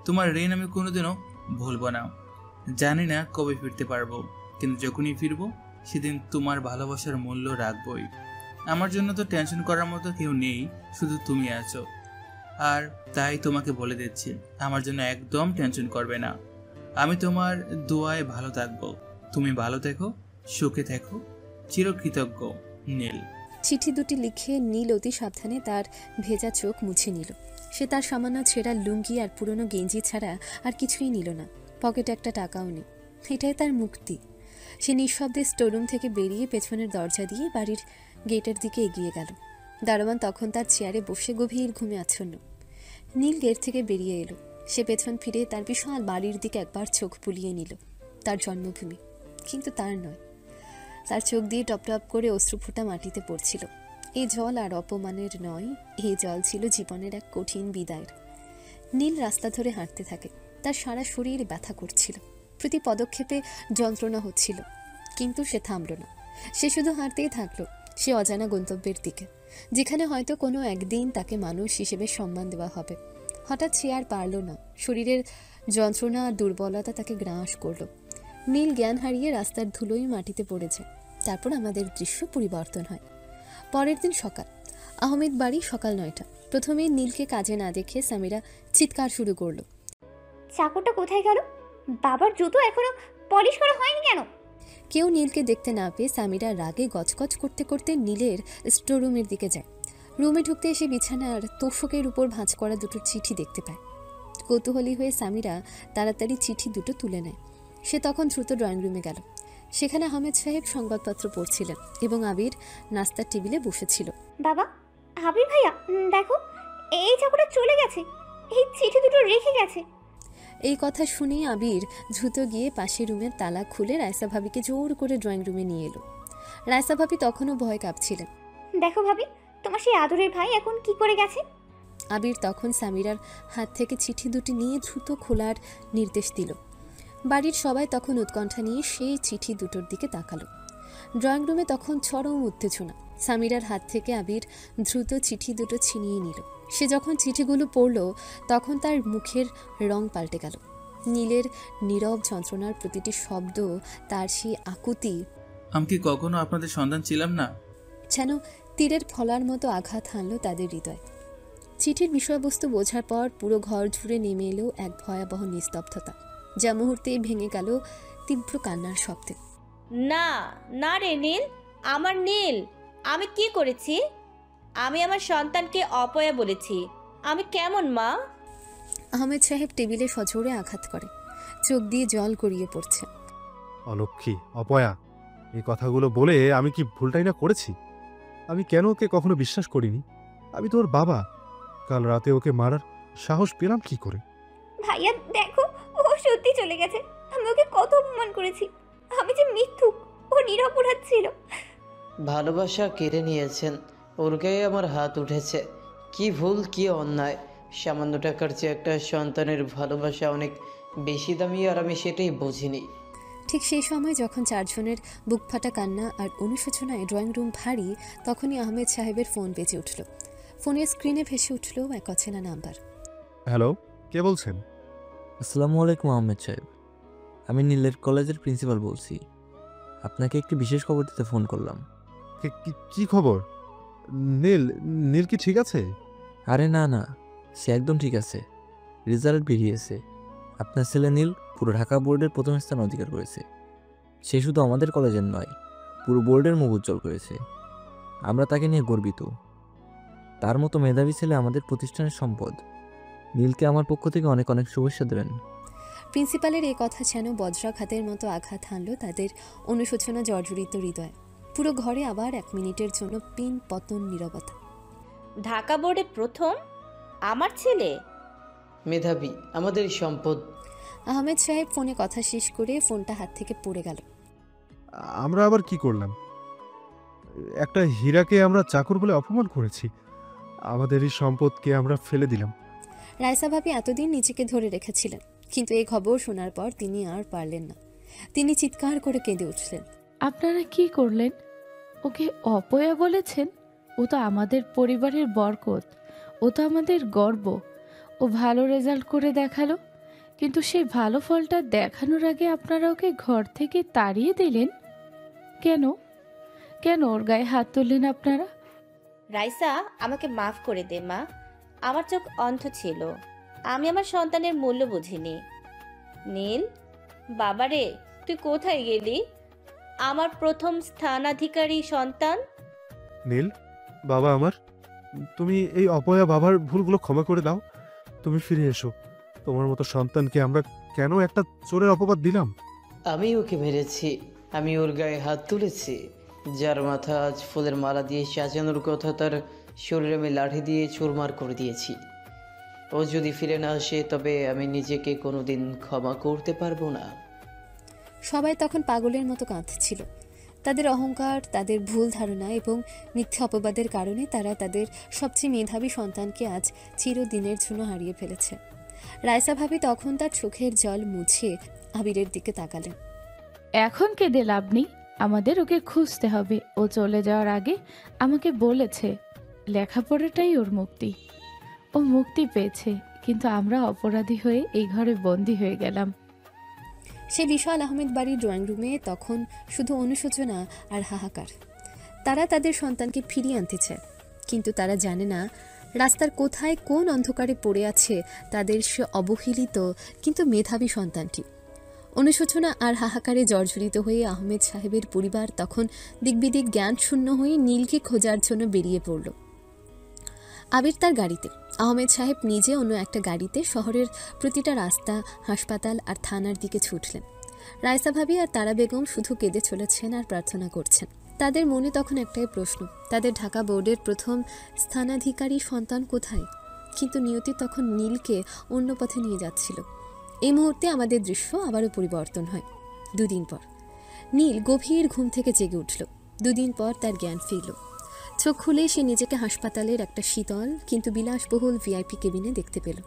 তোমার ঋণ আমি কোনোদিনও ভুলবো না। জানি না কবে ফিরতে পারবো, কিন্তু যখনই ফিরবো সেদিন তোমার ভালোবাসার মূল্য রাখবই। আমার জন্য তো টেনশন করার মতো কেউ নেই, শুধু তুমি আছো। আর তাই তোমাকে বলে দিচ্ছি, আমার জন্য একদম টেনশন করবে না। আমি তোমার দোয়ায় ভালো থাকবো। তুমি ভালো থেকো, সুখে থেকো। চিরকৃতজ্ঞ, নীল। চিঠি 2টি লিখে নীল অতি সাবধানে তার ভেজা চোখ মুছে নিল। সে তার সামান্য ছেঁড়া লুঙ্গি আর পুরনো গেঞ্জি ছাড়া আর কিছুই নিল না। পকেটে একটা টাকাও নেই। এটাই তার মুক্তি। সে নিঃশব্দে স্টোররুম থেকে বেরিয়ে পেছনের দরজা দিয়ে বাড়ির গেটের দিকে এগিয়ে গেল। দারোয়ান তখন তার চেয়ারে বসে গভীর ঘুমে আচ্ছন্ন। নীল গেট থেকে বেরিয়ে এলো। সে পেছন ফিরে তার বিশাল বাড়ির দিকে একবার চোখ বুলিয়ে নিল। তার জন্মভূমি, কিন্তু তার নয়। তার চোখ দিয়ে টপ টপ করে অশ্রুফোঁটা মাটিতে পড়ছিল। এই জল আর অপমানের নয়, এই জল ছিল জীবনের এক কঠিন বিদায়ের। নীল রাস্তা ধরে হাঁটতে থাকে। তার সারা শরীর ব্যথা করছিল, প্রতি পদক্ষেপে যন্ত্রণা হচ্ছিল, কিন্তু সে থামল না। সে শুধু হাঁটতেই থাকলো সে অজানা গন্তব্যের দিকে, যেখানে হয়তো কোনো একদিন তাকে মানুষ হিসেবে সম্মান দেওয়া হবে। হঠাৎ সে আর পারল না। শরীরের যন্ত্রণা আর দুর্বলতা তাকে গ্রাস করল। নীল জ্ঞান হারিয়ে রাস্তার ধুলোই মাটিতে পড়ে যায়। তারপর আমাদের দৃশ্য পরিবর্তন হয়। পরের দিন সকাল। আহমেদ বাড়ি সকাল 9টা। প্রথমে নীলকে কাজে না দেখে সামিরা চিৎকার শুরু করলো। চাকরটা কোথায় গেল? বাবার জুতো এখনো পলিশ করা হয়নি কেন? কেউ নীলকে দেখতে না পেয়ে সামিরা রাগে গজগজ করতে করতে নীলের স্টোররুমের দিকে যায়। রুমে ঢুকতে এসে বিছানার তোষকের উপর ভাঁজ করা 2টো চিঠি দেখতে পায়। কৌতূহলী হয়ে সামিরা তাড়াতাড়ি চিঠি 2টো তুলে নেয়। সে তখন দ্রুত ড্রয়িং রুমে গেল। সেখানে আহমেদ সাহেব সংবাদপত্র পড়ছিলেন এবং আবির নাস্তার টেবিলে বসেছিল। বাবা, আবির ভাইয়া, দেখো এই চাকুটা চলে গেছে, এই চিঠি দুটো রেখে গেছে। এই কথা শুনেই আবির দ্রুত গিয়ে পাশের রুমের তালা খুলে রায়সা ভাবিকে জোর করে ড্রয়িং রুমে নিয়ে এলো। রায়সা ভাবি তখনও ভয় কাঁপছিলেন। দেখো ভাবি, তোমার সেই আদরের ভাই এখন কি করে গেছে। আবির তখন সামিরার হাত থেকে চিঠি দুটি নিয়ে দ্রুত খোলার নির্দেশ দিল। বাড়ির সবাই তখন উৎকণ্ঠা নিয়ে সেই চিঠি দুটোর দিকে তাকালো। ড্রয়িং রুমে তখন চরম উত্তেজনা। সামিরার হাত থেকে আবির দ্রুত চিঠি দুটো ছিনিয়ে নিল। সে যখন চিঠিগুলো পড়ল তখন তার মুখের রং পাল্টে গেল। নীলের নীরব যন্ত্রণার প্রতিটি শব্দ, তার সেই আকুতি, আমি কি কখনো আপনাদের সন্তান ছিলাম না? যেন তীরের ফলার মতো আঘাত হানল তাদের হৃদয়। চিঠির বিষয়বস্তু বোঝার পর পুরো ঘর জুড়ে নেমে এলো এক ভয়াবহ নিস্তব্ধতা, যা মুহূর্তেই ভেঙে গেল তীব্র কান্নার শব্দে। না না রে নীল, আমার নীল, আমি কি করেছি? আমি আমার সন্তানকে অপয়া বলেছি। আমি কেমন মা? আহমেদ সাহেব টেবিলে সজোরে আঘাত করে, চোখ দিয়ে জল গড়িয়ে পড়ছে। অলক্ষী, অপয়া, এই কথাগুলো বলে আমি কি ভুলটাই না করেছি? আমি কেন ওকে কখনো বিশ্বাস করিনি? আমি তোর বাবা। কাল রাতে ওকে মারার সাহস পেলাম কি করে? ভাইয়া দেখো, ও সত্যি চলে গেছে। আমি ওকে কত অপমান করেছি। আমি যে মিথ্যুক, ও নিরপরাধ ছিল। ভালোবাসা কেড়ে নিয়েছেন, ওর গায়ে আমার হাত উঠেছে। কি ভুল, কি অন্যায়। সামান্য টাকার চেয়ে একটা সন্তানের ভালোবাসা অনেক বেশি দামি, আর আমি সেটাই বুঝিনি। ঠিক সেই সময় যখন চারজনের বুকফাটা কান্না আর অনুশোচনায় ড্রয়িং রুম ভারী, তখনই আহমেদ সাহেবের ফোন বেজে উঠল। ফোনের স্ক্রিনে ভেসে উঠল এক অচেনা নাম্বার। হ্যালো, কে বলছেন? আসসালামু আলাইকুম আহমেদ সাহেব, আমি নীলের কলেজের প্রিন্সিপাল বলছি। আপনাকে একটি বিশেষ খবর দিতে ফোন করলাম। কি খবর? নীল নীল কি ঠিক আছে? আরে না না, সে একদম ঠিক আছে। রেজাল্ট বেরিয়েছে। আপনার ছেলে নীল পুরো ঢাকা বোর্ডের প্রথম স্থান অধিকার করেছে। সে শুধু আমাদের কলেজের নয়, পুরো বোর্ডের মুখ উজ্জ্বল করেছে। আমরা তাকে নিয়ে গর্বিত। তার মতো মেধাবী ছেলে আমাদের প্রতিষ্ঠানের সম্পদ। নীলকে আমার পক্ষ থেকে অনেক অনেক শুভেচ্ছা দেবেন। প্রিন্সিপালের এই কথা যেন বজ্রাঘাতের মতো আঘাত হানল তাদের অনুশোচনা জর্জরিত হৃদয়। পুরো ঘরে আবার 1 মিনিটের জন্য পিন পতন নীরবতা। ঢাকা বোর্ডে প্রথম আমার ছেলে? মেধাবী, আমাদের সম্পদ। আহমেদ সাহেব ফোনে কথা শেষ করে ফোনটা হাত থেকে পড়ে গেল। আমরা আবার কি করলাম? একটা হীরাকে আমরা চাকর বলে অপমান করেছি। আমাদেরই সম্পদকে আমরা ফেলে দিলাম। রায়সা ভাবি এতদিন নিজেকে ধরে রেখেছিলেন, কিন্তু এই খবর শোনার পর তিনি আর পারলেন না। তিনি চিৎকার করে কেঁদে উঠলেন। আপনারা কি করলেন? ওকে অপয়া বলেছেন? ও তো আমাদের পরিবারের বরকত, ও তো আমাদের গর্ব। ও ভালো রেজাল্ট করে দেখালো, কিন্তু সেই ভালো ফলটা দেখানোর আগে আপনারা ওকে ঘর থেকে তাড়িয়ে দিলেন কেন? কেন ওর গায়ে হাত তুললেন আপনারা? রাইসা, আমাকে মাফ করে দে মা। আমার চোখ অন্ধ ছিল, আমি আমার সন্তানের মূল্য বুঝিনি। নীল, বাবারে, তুই কোথায় গেলি? আমার প্রথম স্থানাধিকারী সন্তান। নীল, বাবা আমার, তুমি এই অপয়া বাবার ভুলগুলো ক্ষমা করে দাও। তুমি ফিরে এসো। তোমার মতো সন্তানকে আমরা কেন একটা চোরের অপবাদ দিলাম? আমি ওকে মেরেছি, আমি ওর গায়ে হাত তুলেছি। যার মাথা আজ ফুলের মালা দিয়ে সাজানোর কথা, তার শরীরে আমি লাঠি দিয়ে চুরমার করে দিয়েছি। ও যদি ফিরে না আসে তবে আমি নিজেকে কোনোদিন ক্ষমা করতে পারবো না। সবাই তখন পাগলের মতো কাঁদছিল। তাদের অহংকার, তাদের ভুল ধারণা এবং মিথ্যা অপবাদের কারণে তারা তাদের সবচেয়ে মেধাবী সন্তানকে আজ চিরদিনের জন্য হারিয়ে ফেলেছে। রায়সা ভাবি তখন তার চোখের জল মুছে আবিরের দিকে তাকালেন। এখন কেঁদে লাভ নেই, আমাদের ওকে খুঁজতে হবে। ও চলে যাওয়ার আগে আমাকে বলেছে লেখাপড়াটাই ওর মুক্তি। ও মুক্তি পেয়েছে, কিন্তু আমরা অপরাধী হয়ে এই ঘরে বন্দি হয়ে গেলাম। সে বিশাল আহমেদ বাড়ির ড্রয়িং রুমে তখন শুধু অনুশোচনা আর হাহাকার। তারা তাদের সন্তানকে ফিরিয়ে আনতে চায়, কিন্তু তারা জানে না রাস্তার কোথায় কোন অন্ধকারে পড়ে আছে তাদের সে অবহেলিত কিন্তু মেধাবী সন্তানটি। অনুশোচনা আর হাহাকারে জর্জরিত হয়ে আহমেদ সাহেবের পরিবার তখন দিকবিদিক জ্ঞান শূন্য হয়ে নীলকে খোঁজার জন্য বেরিয়ে পড়ল। আবির তার গাড়িতে, আহমেদ সাহেব নিজে অন্য একটা গাড়িতে শহরের প্রতিটা রাস্তা, হাসপাতাল আর থানার দিকে ছুটলেন। রাইসা ভাবি আর তারা বেগম শুধু কেঁদে চলেছেন আর প্রার্থনা করছেন। তাদের মনে তখন একটাই প্রশ্ন, তাদের ঢাকা বোর্ডের প্রথম স্থানাধিকারী সন্তান কোথায়? কিন্তু নিয়তি তখন নীলকে অন্য পথে নিয়ে যাচ্ছিল। এই মুহূর্তে আমাদের দৃশ্য আবারও পরিবর্তন হয়। 2 দিন পর নীল গভীর ঘুম থেকে জেগে উঠল। 2 দিন পর তার জ্ঞান ফিরল। চোখ খুলে সে নিজেকে হাসপাতালের একটা শীতল কিন্তু বিলাসবহুল ভিআইপি কেবিনে দেখতে পেল।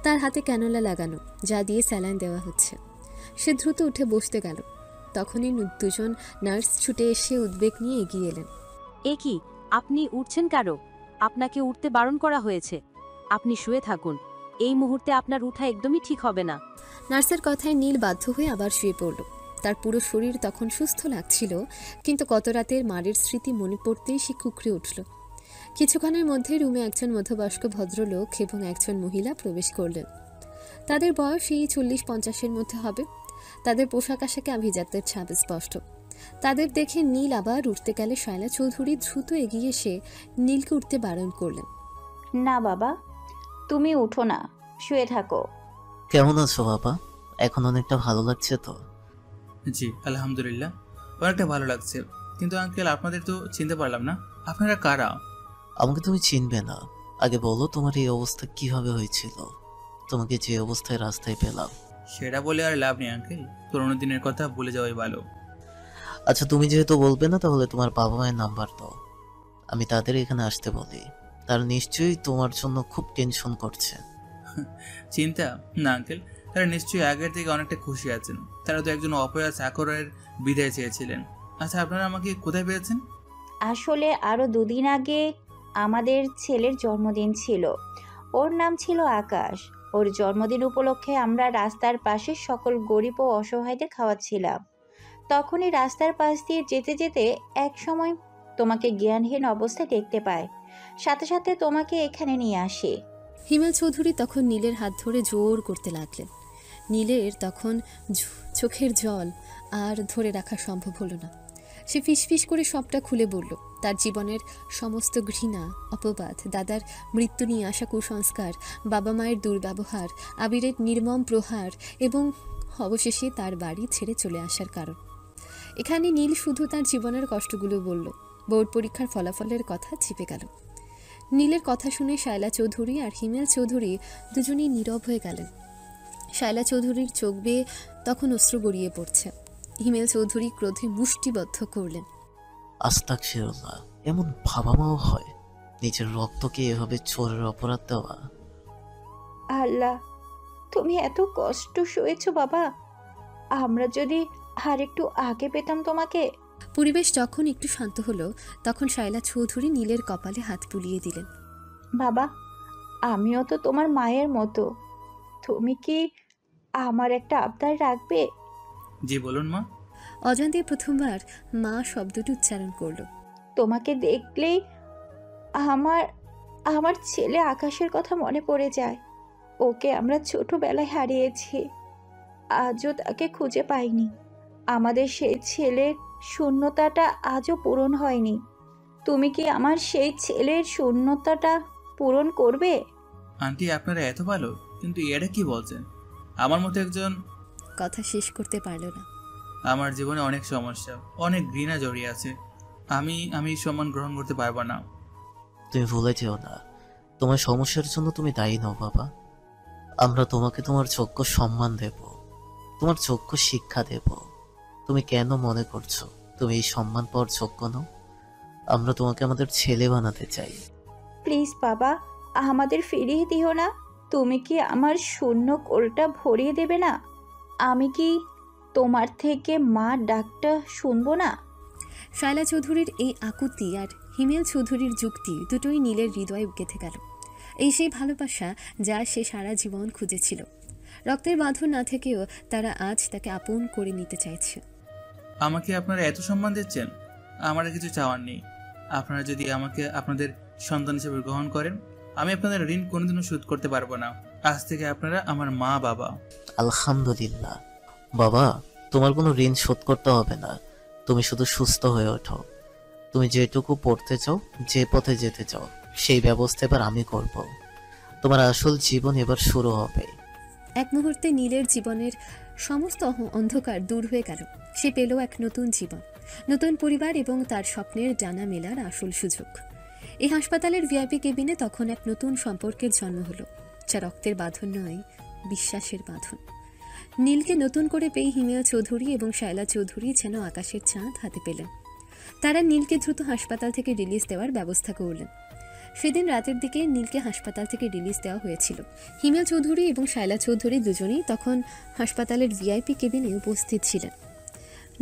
তার হাতে ক্যানোলা লাগানো, যা দিয়ে স্যালাইন দেওয়া হচ্ছে। সে দ্রুত উঠে বসতে গেল। তখনই 2জন নার্স ছুটে এসে উদ্বেগ নিয়ে এগিয়ে এলেন। এ কি, আপনি উঠছেন কেন? আপনাকে উঠতে বারণ করা হয়েছে। আপনি শুয়ে থাকুন। এই মুহূর্তে আপনার উঠা একদমই ঠিক হবে না। নার্সের কথায় নীল বাধ্য হয়ে আবার শুয়ে পড়ল। তার পুরো শরীর তখন সুস্থ লাগছিল, কিন্তু গত রাতের মারের স্মৃতি মনে পড়তেই সে কুঁকড়ে উঠল। কিছুক্ষণের মধ্যে রুমে একজন মধ্যবয়স্ক ভদ্রলোক এবং একজন মহিলা প্রবেশ করলেন। তাদের বয়স এই 40-50-এর মধ্যে হবে। তাদের পোশাক আশাকে আভিজাত্যের ছাপ স্পষ্ট। তাদের দেখে নীল আবার উঠতে গেলে শায়লা চৌধুরী দ্রুত এগিয়ে এসে নীলকে উঠতে বারণ করলেন। না বাবা, তুমি উঠো না, শুয়ে থাকো। কেমন আছো বাবা? এখন অনেকটা ভালো লাগছে তো? জি আলহামদুলিল্লাহ, অনেকটা ভালো লাগছে। কিন্তু আঙ্কেল, আপনাদের তো চিনতে পারলাম না, আপনারা কারা? আমাকে তুমি চিনবে না। আগে বলো, তোমার এই অবস্থা কিভাবে হয়েছিল? তোমাকে যে অবস্থায় রাস্তায় পেলাম। সেটা বলে আর লাভ নেই আঙ্কেল, পুরোনো দিনের কথা ভুলে যাওয়াই ভালো। আচ্ছা, তুমি যেহেতু বলবে না, তাহলে তোমার বাবা মায়ের নাম্বার দাও, আমি তাদের এখানে আসতে বলি। তারা নিশ্চয়ই তোমার জন্য খুব টেনশন করছে। চিন্তা না আঙ্কেল, তারা নিশ্চয়ই আগের থেকে অনেকটা খুশি আছেন। তারা তো একজন অপয়া চাকরের বিদায় চেয়েছিলেন। আচ্ছা, আপনারা আমাকে কোথায় পেয়েছেন? আসলে আরো 2 দিন আগে আমাদের ছেলের জন্মদিন ছিল। ওর নাম ছিল আকাশ। ওর জন্মদিন উপলক্ষে আমরা রাস্তার পাশে সকল গরিব ও অসহায়দের খাওয়াচ্ছিলাম। তখনই রাস্তার পাশ দিয়ে যেতে যেতে এক সময় তোমাকে জ্ঞানহীন অবস্থায় দেখতে পাই। সাথে সাথে তোমাকে এখানে নিয়ে আসি। হিমেল চৌধুরী তখন নীলের হাত ধরে জোর করতে লাগলেন। নীলের তখন চোখের জল আর ধরে রাখা সম্ভব হলো না। সে ফিসফিস করে সবটা খুলে বলল। তার জীবনের সমস্ত ঘৃণা, অপবাদ, দাদার মৃত্যু নিয়ে আসা কুসংস্কার, বাবা মায়ের দুর্ব্যবহার, আবিরের নির্মম প্রহার এবং অবশেষে তার বাড়ি ছেড়ে চলে আসার কারণ। এখানে নীল শুধু তার জীবনের কষ্টগুলো বলল। বোর্ড পরীক্ষার ফলাফলের কথা ছিপে গেল। নীলের কথা শুনে শায়লা চৌধুরী আর হিমেল চৌধুরী দুজনেই নীরব হয়ে গেলেন। শায়লা চৌধুরীর চোখ বেয়ে তখন অশ্রু গড়িয়ে পড়ছে। হিমেল চৌধুরী ক্রোধে মুষ্টিবদ্ধ করলেন। আস্তাগফিরুল্লাহ, এমন বাবা মাও হয়? নিজের রক্তকে এভাবে চোরের অপরাধ দেওয়া। আল্লাহ, তুমি এত কষ্ট সয়েছো বাবা। আমরা যদি আর একটু আগে পেতাম তোমাকে। পরিবেশ যখন একটু শান্ত হলো, তখন শায়লা চৌধুরী নীলের কপালে হাত বুলিয়ে দিলেন। বাবা, আমিও তো তোমার মায়ের মতো। তুমি কি আমার একটা আবদার রাখবে? জি বলুন মা। অজান্তে প্রথমবার মা শব্দটি উচ্চারণ করলো। তোমাকে দেখলেই আমার আমার ছেলে আকাশের কথা মনে পড়ে যায়। ওকে আমরা ছোটবেলায় হারিয়েছি, আজও তাকে খুঁজে পাইনি। আমাদের সেই ছেলের শূন্যতাটা আজও পূরণ হয়নি। তুমি কি আমার সেই ছেলের শূন্যতাটা পূরণ করবে? আন্টি, আপনারা এত ভালো, কিন্তু এটা কি বলছেন? আমার মতো একজন। কথা শেষ করতে পারল না। আমার জীবনে অনেক সমস্যা, অনেক ঘৃণা জড়িয়ে আছে। আমি সম্মান গ্রহণ করতে পারবো না। তুমি ভুলে যেও না, তোমার সমস্যার জন্য তুমি দায়ী নও বাবা। আমরা তোমাকে তোমার যোগ্য সম্মান দেব, তোমার যোগ্য শিক্ষা দেব। তুমি কেন মনে করছো তুমি এই সম্মান পাওয়ার যোগ্য নও? আমরা তোমাকে আমাদের ছেলে বানাতে চাই। প্লিজ বাবা, আমাদের ফিরিয়ে দিও না। তুমি কি আমার শূন্য কোলটা ভরিয়ে দেবে না? আমি কি তোমার থেকে মা ডাকটা শুনবো না? শায়লা চৌধুরীর এই আকুতি আর হিমেল চৌধুরীর যুক্তি দুটোই নীলের হৃদয়ে গেঁথে গেল। এই সেই ভালোবাসা যা সে সারা জীবন খুঁজেছিল। রক্তের বাঁধন না থেকেও তারা আজ তাকে আপন করে নিতে চাইছে। আমাকে আপনারা এত সম্মান দিচ্ছেন, আমার কিছু চাওয়ার নেই। আপনারা যদি আমাকে আপনাদের সন্তান হিসেবে গ্রহণ করেন, আমি আপনাদের ঋণ কোনোদিনও শোধ করতে পারবো না। আজ থেকে আপনারা আমার মা বাবা। আলহামদুলিল্লাহ বাবা, তোমার কোনো ঋণ শোধ করতে হবে না। তুমি শুধু সুস্থ হয়ে ওঠো। তুমি যেটুকু পড়তে চাও, যে পথে যেতে চাও, সেই ব্যবস্থা এবার আমি করব। তোমার আসল জীবন এবার শুরু হবে। এক মুহূর্তে নীলের জীবনের সমস্ত অন্ধকার দূর হয়ে গেল। সে পেল এক নতুন জীবন, নতুন পরিবার এবং তার স্বপ্নের ডানা মেলার আসল সুযোগ। এই হাসপাতালের ভিআইপি কেবিনে তখন এক নতুন সম্পর্কের জন্ম হলো, যা রক্তের বাঁধন নয়, বিশ্বাসের বাঁধন। নীলকে নতুন করে পেয়ে হিমেল চৌধুরী এবং শায়লা চৌধুরী যেন আকাশের চাঁদ হাতে পেলেন। তারা নীলকে দ্রুত হাসপাতাল থেকে রিলিজ দেওয়ার ব্যবস্থা করলেন। সেদিন রাতের দিকে নীলকে হাসপাতাল থেকে রিলিজ দেওয়া হয়েছিল। হিমেল চৌধুরী এবং শায়লা চৌধুরী দুজনেই তখন হাসপাতালের ভিআইপি কেবিনে উপস্থিত ছিলেন।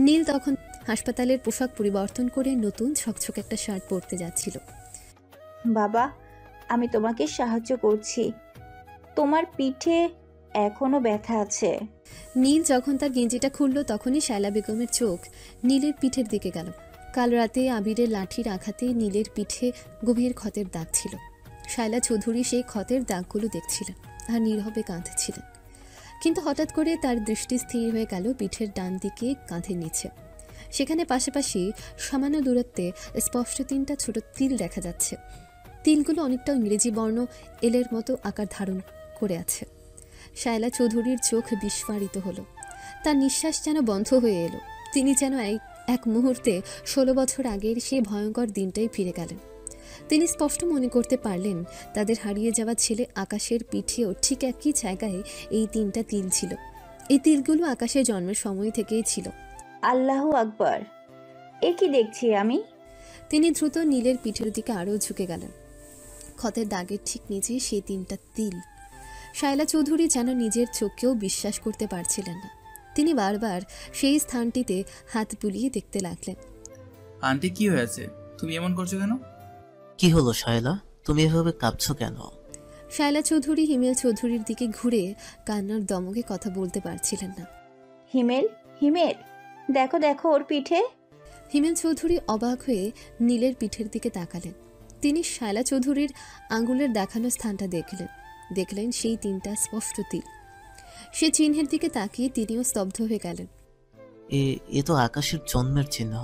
নীল তখন হাসপাতালের পোশাক পরিবর্তন করে নতুন ঝকঝক একটা শার্ট পরতে যাচ্ছিল। বাবা, আমি তোমাকে সাহায্য করছি। তোমার পিঠে এখনো ব্যথা আছে। নীল যখন তার গেঞ্জিটা খুলল তখনই শায়লা বেগমের চোখ নীলের পিঠের দিকে গেল। কাল রাতে আবিরের লাঠির আঘাতে নীলের পিঠে গভীর ক্ষতের দাগ ছিল। শায়লা চৌধুরী সেই ক্ষতের দাগগুলো দেখছিলেন আর নীরবে কাঁদছিলেন। কিন্তু হঠাৎ করে তার দৃষ্টি স্থির হয়ে গেল পিঠের ডান দিকে কাঁধের নিচে। সেখানে পাশাপাশি সামান্য দূরত্বে স্পষ্ট 3টা ছোট তিল দেখা যাচ্ছে। তিলগুলো অনেকটা ইংরেজি বর্ণ এলের মতো আকার ধারণ করে আছে। শায়লা চৌধুরীর চোখ বিস্ফারিত হলো। তার নিঃশ্বাস যেন বন্ধ হয়ে এলো। তিনি যেন এক মুহূর্তে 16 বছর আগের সেই ভয়ঙ্কর দিনটাই ফিরে গেলেন। তিনি স্পষ্ট মনে করতে পারলেন তাদের হারিয়ে যাওয়া ছেলে আকাশের পিঠেও ঠিক একই জায়গায় এই 3টা তিল ছিল। এই তিলগুলো আকাশের জন্মের সময় থেকেই ছিল। আল্লাহু আকবার, এ কি দেখছি আমি? তিনি দ্রুত নীলের পিঠের দিকে আরও ঝুঁকে গেলেন। ক্ষতের দাগের ঠিক নিচে সেই 3টা তিল। শায়লা চৌধুরী যেন নিজের চোখকেও বিশ্বাস করতে পারছিলেন না। তিনি বারবার সেই স্থানটিতে হাত বুলিয়ে দেখতে লাগলেন। আন্টি, কি হয়েছে? তুমি এমন করছো কেন? কি হলো শায়লা, তুমি এভাবে কাঁপছো কেন? শায়লা চৌধুরী হিমেল চৌধুরীর দিকে ঘুরে কান্নার দমকে কথা বলতে পারছিলেন না। হিমেল, হিমেল, দেখো দেখো ওর পিঠে। হিমেল চৌধুরী অবাক হয়ে নীলের পিঠের দিকে তাকালেন। তিনি শায়লা চৌধুরীর আঙুলের দেখানো স্থানটা দেখলেন সেই 3টা স্পষ্ট তিল। সে চিহ্নের দিকে তাকিয়ে তিনিও স্তব্ধ হয়ে গেলেন। এ তো আকাশের জন্মের চিহ্ন।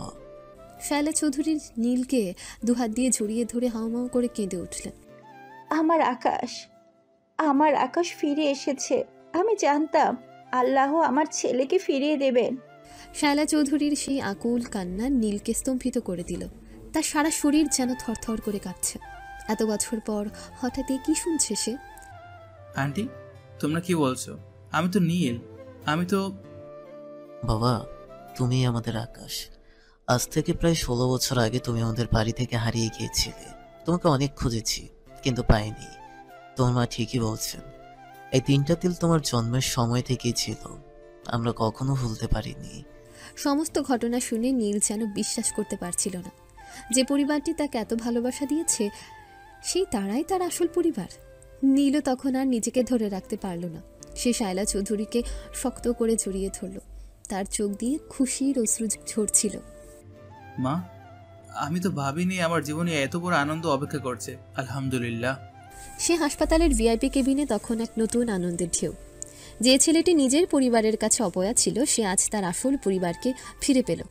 শায়লা চৌধুরী নীলকে দুহাত দিয়ে জড়িয়ে ধরে হাউমাউ করে কেঁদে উঠলেন। আমার আকাশ ফিরে এসেছে। আমি জানতাম আল্লাহ আমার ছেলেকে ফিরিয়ে দেবেন। শায়লা চৌধুরীর সেই আকুল কান্না নীলকে স্তম্ভিত করে দিল। তার সারা শরীর যেন থরথর করে কাঁপছে। এত বছর পর হঠাৎ কি শুনছে সে? আন্টি, তোমরা কি বলছো? আমি তো নীল, আমি তো... বাবা, তুমি আমাদের আকাশ। আজ থেকে প্রায় 16 বছর আগে তুমি আমাদের বাড়ি থেকে হারিয়ে গিয়েছিলে। তোমাকে অনেক খুঁজেছি কিন্তু পাইনি। তোমার মা ঠিকই বলছেন, এই 3টা তিল তোমার জন্মের সময় থেকেই ছিল। আমরা কখনো ভুলতে পারিনি। সমস্ত ঘটনা শুনে নীল যেন বিশ্বাস করতে পারছিল না যে পরিবারটি তাকে এত ভালোবাসা দিয়েছে সেই তারাই তার আসল পরিবার। নীলও তখন আর নিজেকে ধরে রাখতে পারল না। সে শায়লা চৌধুরীকে শক্ত করে জড়িয়ে ধরল। তার চোখ দিয়ে খুশির অশ্রু ঝরছিল। মা, আমি তো ভাবিনি আমার জীবনে এত বড় আনন্দ অপেক্ষা করছে। আলহামদুলিল্লাহ। সে হাসপাতালের ভিআইপি কেবিনে তখন এক নতুন আনন্দের ঢেউ। যে ছেলেটি নিজের পরিবারের কাছে অপয়া ছিল সে আজ তার আসল পরিবারকে ফিরে পেল।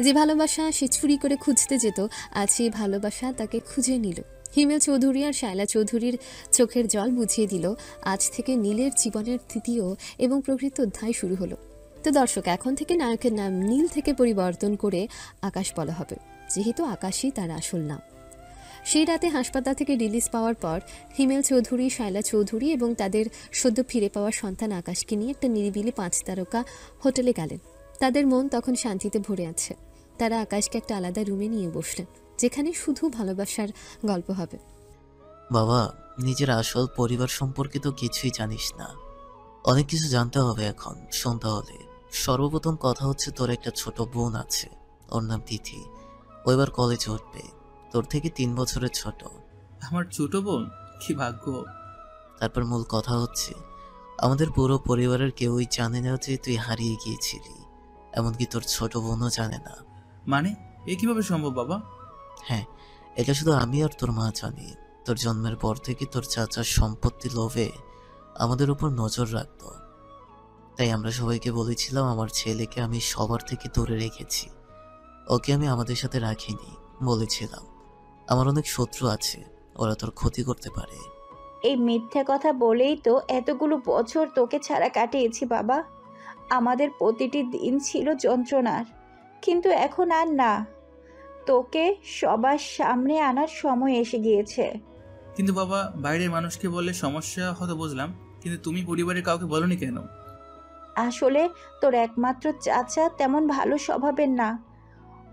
যে ভালোবাসা সে চুরি করে খুঁজতে যেত, আজ সেই ভালোবাসা তাকে খুঁজে নিল। হিমেল চৌধুরী আর শায়লা চৌধুরীর চোখের জল বুঝিয়ে দিল আজ থেকে নীলের জীবনের তৃতীয় এবং প্রকৃত অধ্যায় শুরু হলো। তো দর্শক, এখন থেকে নায়কের নাম নীল থেকে পরিবর্তন করে আকাশ বলা হবে, যেহেতু আকাশই তার আসল নাম। সেই রাতে হাসপাতাল থেকে রিলিজ পাওয়ার পর হিমেল চৌধুরী, শায়লা চৌধুরী এবং তাদের সদ্য ফিরে পাওয়া সন্তান আকাশকে নিয়ে একটা নিরিবিলি 5 তারকা হোটেলে গেলেন। তাদের মন তখন শান্তিতে ভরে আছে। তারা আকাশকে একটা আলাদা রুমে নিয়ে বসলেন, যেখানে শুধু ভালোবাসার গল্প হবে। বাবা, নিজের আসল পরিবার সম্পর্কে তো কিছুই জানিস না। অনেক কিছু জানতে হবে এখন। শুনতে হলে সর্বপ্রথম কথা হচ্ছে, তোর একটা ছোট বোন আছে, ওর নাম তিথি। ও এবার কলেজে উঠবে, তোর থেকে 3 বছরের ছোট। আমার ছোট বোন? কি ভাগ্য। তারপর মূল কথা হচ্ছে, আমাদের পুরো পরিবারের কেউই জানে না যে তুই হারিয়ে গিয়েছিলি। এমনকি তোর ছোট বোনও জানে না। মানে এ কিভাবে সম্ভব বাবা? হ্যাঁ, এটা শুধু আমি আর তোর মা জানি। তোর জন্মের পর থেকে তোর চাচার সম্পত্তি লোভে আমাদের উপর নজর রাখতো। তাই আমরা সবাইকে বলেছিলাম আমার ছেলেকে আমি সবার থেকে দূরে রেখেছি। ওকে আমি আমাদের সাথে রাখিনি। বলেছিলাম আমার অনেক শত্রু আছে, ওরা তোর ক্ষতি করতে পারে। এই মিথ্যে কথা বলেই তো এতগুলো বছর তোকে ছাড়া কাটিয়েছি বাবা। আমাদের প্রতিটি দিন ছিল যন্ত্রণার, কিন্তু এখন আর না। তোকে সবার সামনে আনার সময় এসে গিয়েছে। কিন্তু বাবা, বাইরের মানুষকে বললে সমস্যা হতো বুঝলাম, কিন্তু তুমি পরিবারের কাউকে বলনি কেন? আসলে তোর একমাত্র চাচা তেমন ভালো স্বভাবের না।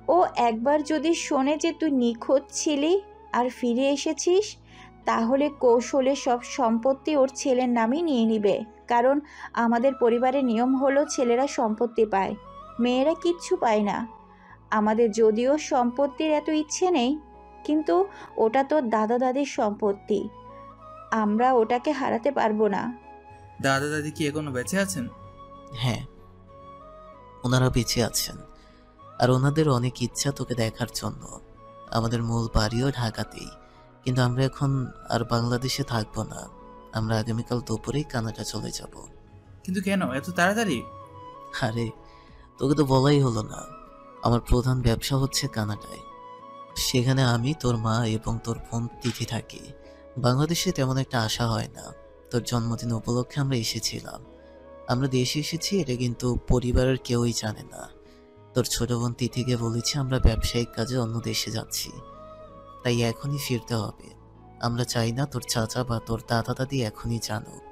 ও একবার যদি শোনে যে তুই নিখোঁজ ছিলি আর ফিরে এসেছিস, তাহলে কৌশলে সব সম্পত্তি ওর ছেলের নামই নিয়ে নিবে। কারণ আমাদের পরিবারের নিয়ম হলো ছেলেরা সম্পত্তি পায়, মেয়েরা কিচ্ছু পায় না। আমাদের যদিও সম্পত্তির এত ইচ্ছে নেই, কিন্তু ওটা তো দাদা দাদির সম্পত্তি, আমরা ওটাকে হারাতে পারবো না। দাদা দাদি কি এখনো বেঁচে আছেন? হ্যাঁ, ওনারা বেঁচে আছেন, আর ওনাদের অনেক ইচ্ছা তোকে দেখার জন্য। আমাদের মূল বাড়িও ঢাকাতেই, কিন্তু আমরা এখন আর বাংলাদেশে থাকবো না। আমরা আগামীকাল দুপুরেই কানাডা চলে যাব। কিন্তু কেন এত তাড়াতাড়ি? আরে, তোকে তো বলাই হলো না, আমার প্রধান ব্যবসা হচ্ছে কানাডায়। সেখানে আমি, তোর মা এবং তোর বোন তিথি থাকি। বাংলাদেশে তেমন একটা আশা হয় না। তোর জন্মদিন উপলক্ষে আমরা এসেছিলাম। আমরা দেশে এসেছি এটা কিন্তু পরিবারের কেউই জানে না। তোর ছোট বোন তিথিকে বলেছি আমরা ব্যবসায়িক কাজে অন্য দেশে যাচ্ছি, তাই এখনই ফিরতে হবে। আমরা চাই না তোর চাচা বা তোর দাদা দাদি এখনই জানুক।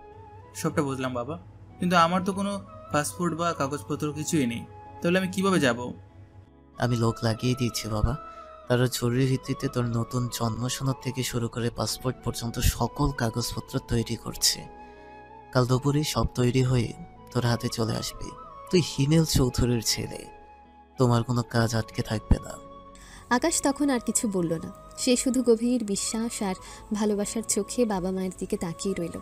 সবটা বুঝলাম বাবা, কিন্তু আমার তো কোনো পাসপোর্ট বা কাগজপত্র কিছুই নেই, তাহলে আমি কিভাবে যাব? আমি লোক লাগিয়ে দিচ্ছি বাবা, তারা জরুরি ভিত্তিতে তোর নতুন জন্ম সনদ থেকে শুরু করে পাসপোর্ট পর্যন্ত সকল কাগজপত্র তৈরি করছে। কাল দুপুরে সব তৈরি হয়ে তোর হাতে চলে আসবে। তুই হিমেল চৌধুরীর ছেলে, তোমার কোনো কাজ আটকে থাকবে না। আকাশ তখন আর কিছু বলল না। সে শুধু গভীর বিশ্বাস আর ভালোবাসার চোখে বাবা মায়ের দিকে তাকিয়ে রইল।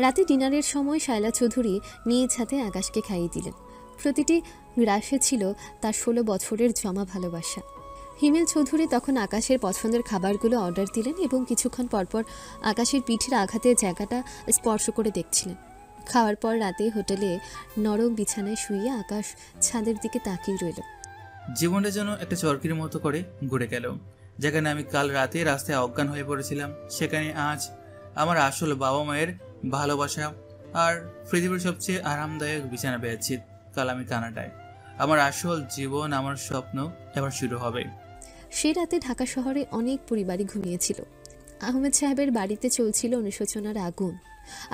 রাতে ডিনারের সময় শায়লা চৌধুরী নিজ হাতে আকাশকে খাইয়ে দিলেন। প্রতিটি গ্রাসে ছিল তার 16 বছরের জমা ভালোবাসা। হিমেল চৌধুরী তখন আকাশের পছন্দের খাবারগুলো অর্ডার দিলেন এবং কিছুক্ষণ পরপর আকাশের পিঠের আঘাতের জায়গাটা স্পর্শ করে দেখছিলেন। খাওয়ার পর রাতে হোটেলে নরম বিছানায় শুয়ে আকাশ ছাদের দিকে তাকিয়ে রইল। জীবনটা যেন একটা চরকির মতো করে ঘুরে গেল। যেখানে আমি কাল রাতে রাস্তায় অজ্ঞান হয়ে পড়েছিলাম, সেখানে আজ আমার আসল বাবা মায়ের ভালোবাসা আর পৃথিবীর সবচেয়ে আরামদায়ক বিছানা পেয়েছি। কাল আমি কানাডায়, আমার আসল জীবন, আমার স্বপ্ন এবার শুরু হবে। সে রাতে ঢাকা শহরে অনেক পরিবারই ঘুমিয়েছিল। আহমেদ সাহেবের বাড়িতে চলছিল অনুশোচনার আগুন,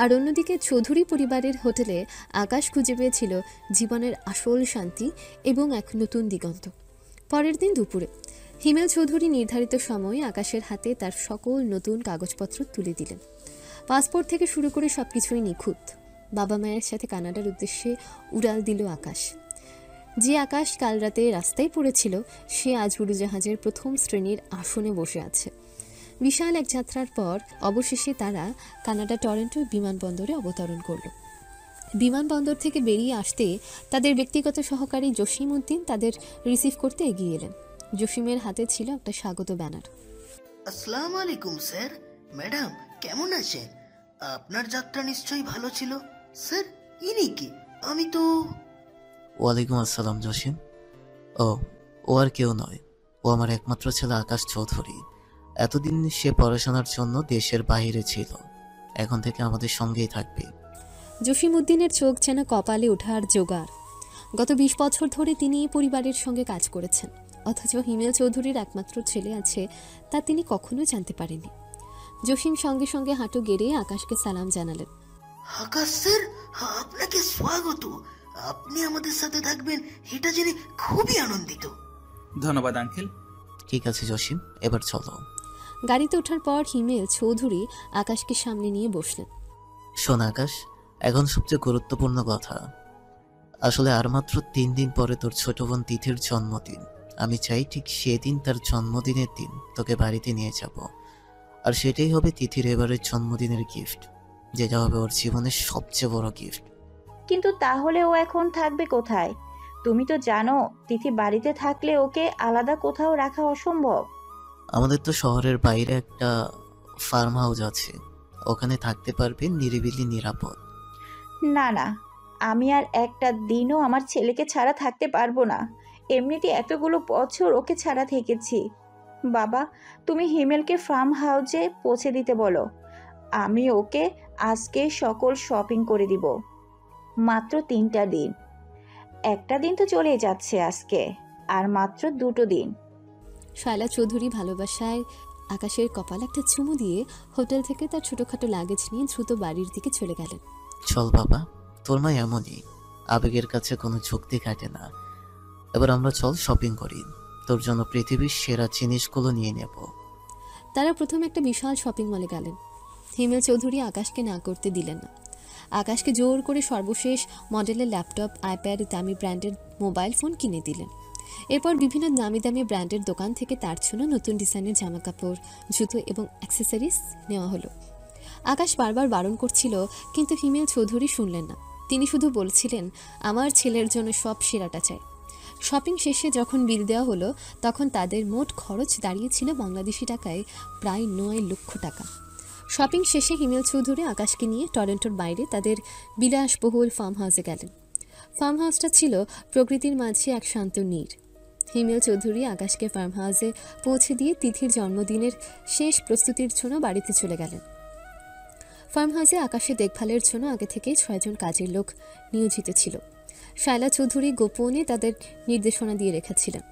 আর অন্যদিকে চৌধুরী পরিবারের হোটেলে আকাশ খুঁজে পেয়েছিল জীবনের আসল শান্তি এবং এক নতুন দিগন্ত। পরের দিন দুপুরে হিমেল চৌধুরী নির্ধারিত সময়ে আকাশের হাতে তার সকল নতুন কাগজপত্র তুলে দিলেন। পাসপোর্ট থেকে শুরু করে সবকিছুই নিখুঁত। বাবা মায়ের সাথে কানাডার উদ্দেশ্যে উড়াল দিল আকাশ। যে আকাশ কাল রাতে রাস্তায় পড়েছিল, সে আজ উড়োজাহাজের প্রথম শ্রেণীর আসনে বসে আছে। বিশাল এক যাত্রার পর অবশেষে তারা কানাডা টরন্টো বিমানবন্দরে অবতরণ করল। বিমানবন্দর থেকে বেরিয়ে আসতে তাদের ব্যক্তিগত সহকারী জসিম উদ্দিন তাদের রিসিভ করতে এগিয়ে এলেন। জসিমের হাতে ছিল একটা স্বাগত ব্যানার। আসসালামু আলাইকুম স্যার। ম্যাডাম কেমন আছেন? আপনার যাত্রা নিশ্চয়ই ভালো ছিল। স্যার ইনি কি? আমি তো... ওয়ালাইকুম আসসালাম জসিম। ও আর কেউ নয়, ও আমার একমাত্র ছেলে আকাশ চৌধুরী। এতদিন সে পড়াশোনার জন্য দেশের বাইরে ছিল, এখন থেকে আমাদের সঙ্গেই থাকবে। জসিম উদ্দিনের চোখ যেন কপালে ওঠার জোগাড়। গত 20 বছর ধরে তিনি এই পরিবারের সঙ্গে কাজ করেছেন, অথচ হিমেল চৌধুরীর একমাত্র ছেলে আছে তা তিনি কখনো জানতে পারেননি। জসিম সঙ্গে সঙ্গে হাঁটু গেড়ে আকাশকে সালাম জানালেন। আকাশ স্যার, আপনাকে স্বাগত। আপনি আমাদের সাথে থাকবেন এটা জেনে খুবই আনন্দিত। ধন্যবাদ আঙ্কেল। ঠিক আছে জসিম, এবার চলো। গাড়িতে ওঠার পর হিমেল চৌধুরী আকাশকে সামনে নিয়ে বসলেন। শোন আকাশ, এখন সবচেয়ে গুরুত্বপূর্ণ কথা। আসলে আর মাত্র 3 দিন পরে তোর ছোট বোন তিথির জন্মদিন। আমি চাই ঠিক সেদিন, তার জন্মদিনের দিন, তোকে বাড়িতে নিয়ে যাব। আর সেটাই হবে তিথির এবারের জন্মদিনের গিফট, যেটা হবে ওর জীবনের সবচেয়ে বড় গিফট। কিন্তু তাহলে ও এখন থাকবে কোথায়? তুমি তো জানো তিথি বাড়িতে থাকলে ওকে আলাদা কোথাও রাখা অসম্ভব। আমাদের তো শহরের বাইরে একটা ফার্ম হাউস আছে, ওখানে থাকতে পারবে, নিরিবিলি, নিরাপদ। না না, আমি আর একটা দিনও আমার ছেলেকে ছাড়া থাকতে পারবো না। এমনিতে এতগুলো বছর ওকে ছাড়া থেকেছি। বাবা, তুমি হিমেলকে ফার্ম হাউসে পৌঁছে দিতে বলো। আমি ওকে আজকে সকল শপিং করে দিব। মাত্র 3টা দিন। একটা দিন তো চলেই যাচ্ছে আজকে, আর মাত্র 2টো দিন। শায়লা চৌধুরী ভালোবাসায় আকাশের কপাল একটা চুমু দিয়ে হোটেল থেকে তার ছোটখাটো লাগেজ নিয়ে দ্রুত বাড়ির দিকে চলে গেলেন। চল বাবা, তোর মা এমনই, আবেগের কাছে কোনো যুক্তি কাটে না। এবার আমরা চল শপিং করি, তোর জন্য পৃথিবীর সেরা জিনিসগুলো নিয়ে নেব। তারা প্রথমে একটা বিশাল শপিং মলে গেলেন। হিমেল চৌধুরী আকাশকে না করতে দিলেন না। আকাশকে জোর করে সর্বশেষ মডেলের ল্যাপটপ, আইপ্যাড, দামি ব্র্যান্ডের মোবাইল ফোন কিনে দিলেন। এরপর বিভিন্ন দামি দামি ব্র্যান্ডের দোকান থেকে তার জন্য নতুন ডিজাইনের জামাকাপড়, জুতো এবং অ্যাক্সেসরিজ নেওয়া হলো। আকাশ বারবার বারণ করছিল, কিন্তু হিমেল চৌধুরী শুনলেন না। তিনি শুধু বলছিলেন, আমার ছেলের জন্য সব সেরাটা চাই। শপিং শেষে যখন বিল দেওয়া হলো, তখন তাদের মোট খরচ দাঁড়িয়েছিল বাংলাদেশি টাকায় প্রায় 9 লক্ষ টাকা। শপিং শেষে হিমেল চৌধুরী আকাশকে নিয়ে টরন্টোর বাইরে তাদের বিলাসবহুল ফার্ম হাউসে গেলেন। ফার্ম হাউসটা ছিল প্রকৃতির মাঝে এক শান্ত নীড়। হিমেল চৌধুরী আকাশকে ফার্ম হাউসে পৌঁছে দিয়ে তিথির জন্মদিনের শেষ প্রস্তুতির জন্য বাড়িতে চলে গেলেন। ফার্ম হাউসে আকাশের দেখভালের জন্য আগে থেকেই 6 জন কাজের লোক নিয়োজিত ছিল। শায়লা চৌধুরী গোপনে তাদের নির্দেশনা দিয়ে রেখেছিলেন।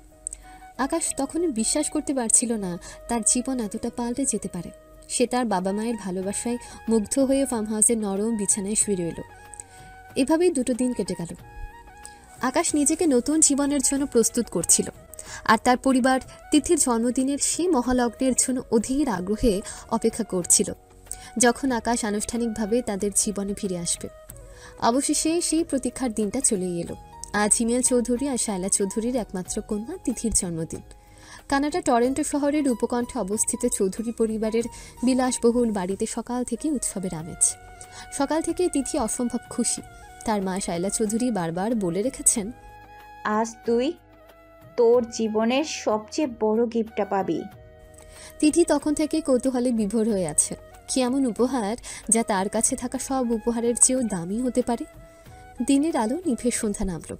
আকাশ তখনই বিশ্বাস করতে পারছিল না তার জীবন এতটা পাল্টে যেতে পারে। সে তার বাবা মায়ের ভালোবাসায় মুগ্ধ হয়ে ফার্ম হাউসের নরম বিছানায় শুয়ে রইল। এভাবেই 2টো দিন কেটে গেল। আকাশ নিজেকে নতুন জীবনের জন্য প্রস্তুত করছিল, আর তার পরিবার তিথির জন্মদিনের সেই মহালগ্নের জন্য অধীর আগ্রহে অপেক্ষা করছিল, যখন আকাশ আনুষ্ঠানিকভাবে তাদের জীবনে ফিরে আসবে। অবশেষে সেই প্রতীক্ষার দিনটা চলেই এলো। আজ হিমেল চৌধুরী আর শায়লা চৌধুরীর একমাত্র কন্যা তিথির জন্মদিন। কানাডা টরন্টো শহরের উপকণ্ঠে অবস্থিত চৌধুরী পরিবারের বিলাসবহুল বাড়িতে সকাল থেকে উৎসবের আমেজ। সকাল থেকে তিথি অসম্ভব খুশি। তার মা শায়লা চৌধুরী বারবার বলে রেখেছেন, আজ তুই তোর জীবনের সবচেয়ে বড় গিফটটা পাবি। তিথি তখন থেকে কৌতূহলে বিভোর হয়ে আছে। কি এমন উপহার যা তার কাছে থাকা সব উপহারের চেয়েও দামি হতে পারে? দিনের আলো নিভে সন্ধ্যা নামল।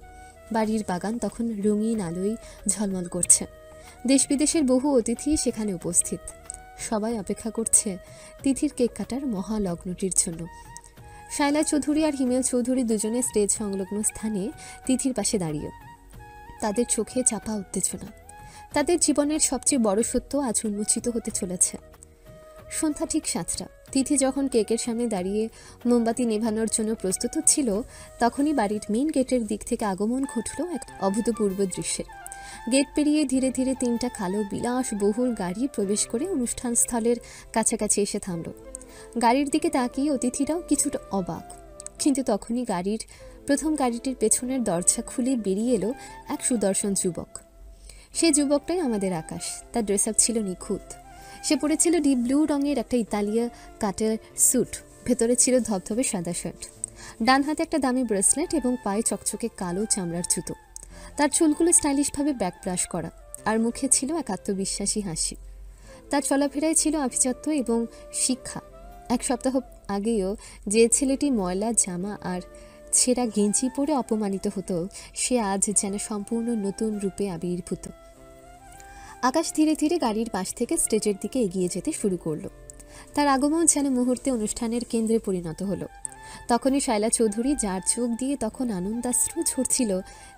বাড়ির বাগান তখন রঙিন আলোয় ঝলমল করছে। দেশ বিদেশের বহু অতিথি সেখানে উপস্থিত। সবাই অপেক্ষা করছে তিথির কেক কাটার মহালগ্নটির জন্য। শায়লা চৌধুরী আর হিমেল চৌধুরী দুজনে স্টেজ সংলগ্ন স্থানে তিথির পাশে দাঁড়িয়ে। তাদের চোখে চাপা উত্তেজনা। তাদের জীবনের সবচেয়ে বড় সত্য আজ উন্মোচিত হতে চলেছে। সন্ধ্যা ঠিক 7টা। তিথি যখন কেকের সামনে দাঁড়িয়ে মোমবাতি নেভানোর জন্য প্রস্তুত হচ্ছিল, তখনই বাড়ির মেইন গেটের দিক থেকে আগমন ঘটল এক অভূতপূর্ব দৃশ্যের। গেট পেরিয়ে ধীরে ধীরে 3টা কালো বিলাসবহুল গাড়ি প্রবেশ করে অনুষ্ঠান স্থলের কাছাকাছি এসে থামল। গাড়ির দিকে তাকিয়ে অতিথিরাও কিছুটা অবাক। কিন্তু তখনই প্রথম গাড়িটির পেছনের দরজা খুলে বেরিয়ে এলো এক সুদর্শন যুবক। সেই যুবকটাই আমাদের আকাশ। তার ড্রেস আপ ছিল নিখুঁত। সে পরেছিল ডিপ ব্লু রঙের একটা ইতালিয়া কাটের স্যুট, ভেতরে ছিল ধবধবে সাদা শার্ট, ডান হাতে একটা দামি ব্রেসলেট এবং পায়ে চকচকে কালো চামড়ার জুতো। তার চুলগুলো স্টাইলিশভাবে ব্যাক ব্রাশ করা, আর মুখে ছিল এক আত্মবিশ্বাসী হাসি। তার চলাফেরায় ছিল আভিজাত্য এবং শিক্ষা। 1 সপ্তাহ আগেও যে ছেলেটি ময়লা জামা আর ছেঁড়া গেঞ্জি পরে অপমানিত হতো, সে আজ যেন সম্পূর্ণ নতুন রূপে আবির্ভূত। আকাশ ধীরে ধীরে গাড়ির পাশ থেকে স্টেজের দিকে এগিয়ে যেতে শুরু করলো। তার আগমন যেন মুহূর্তে অনুষ্ঠানের কেন্দ্রে পরিণত হলো। তখনই শায়লা চৌধুরী, যার চোখ দিয়ে তখন আনন্দাশ্রু ঝরছিল,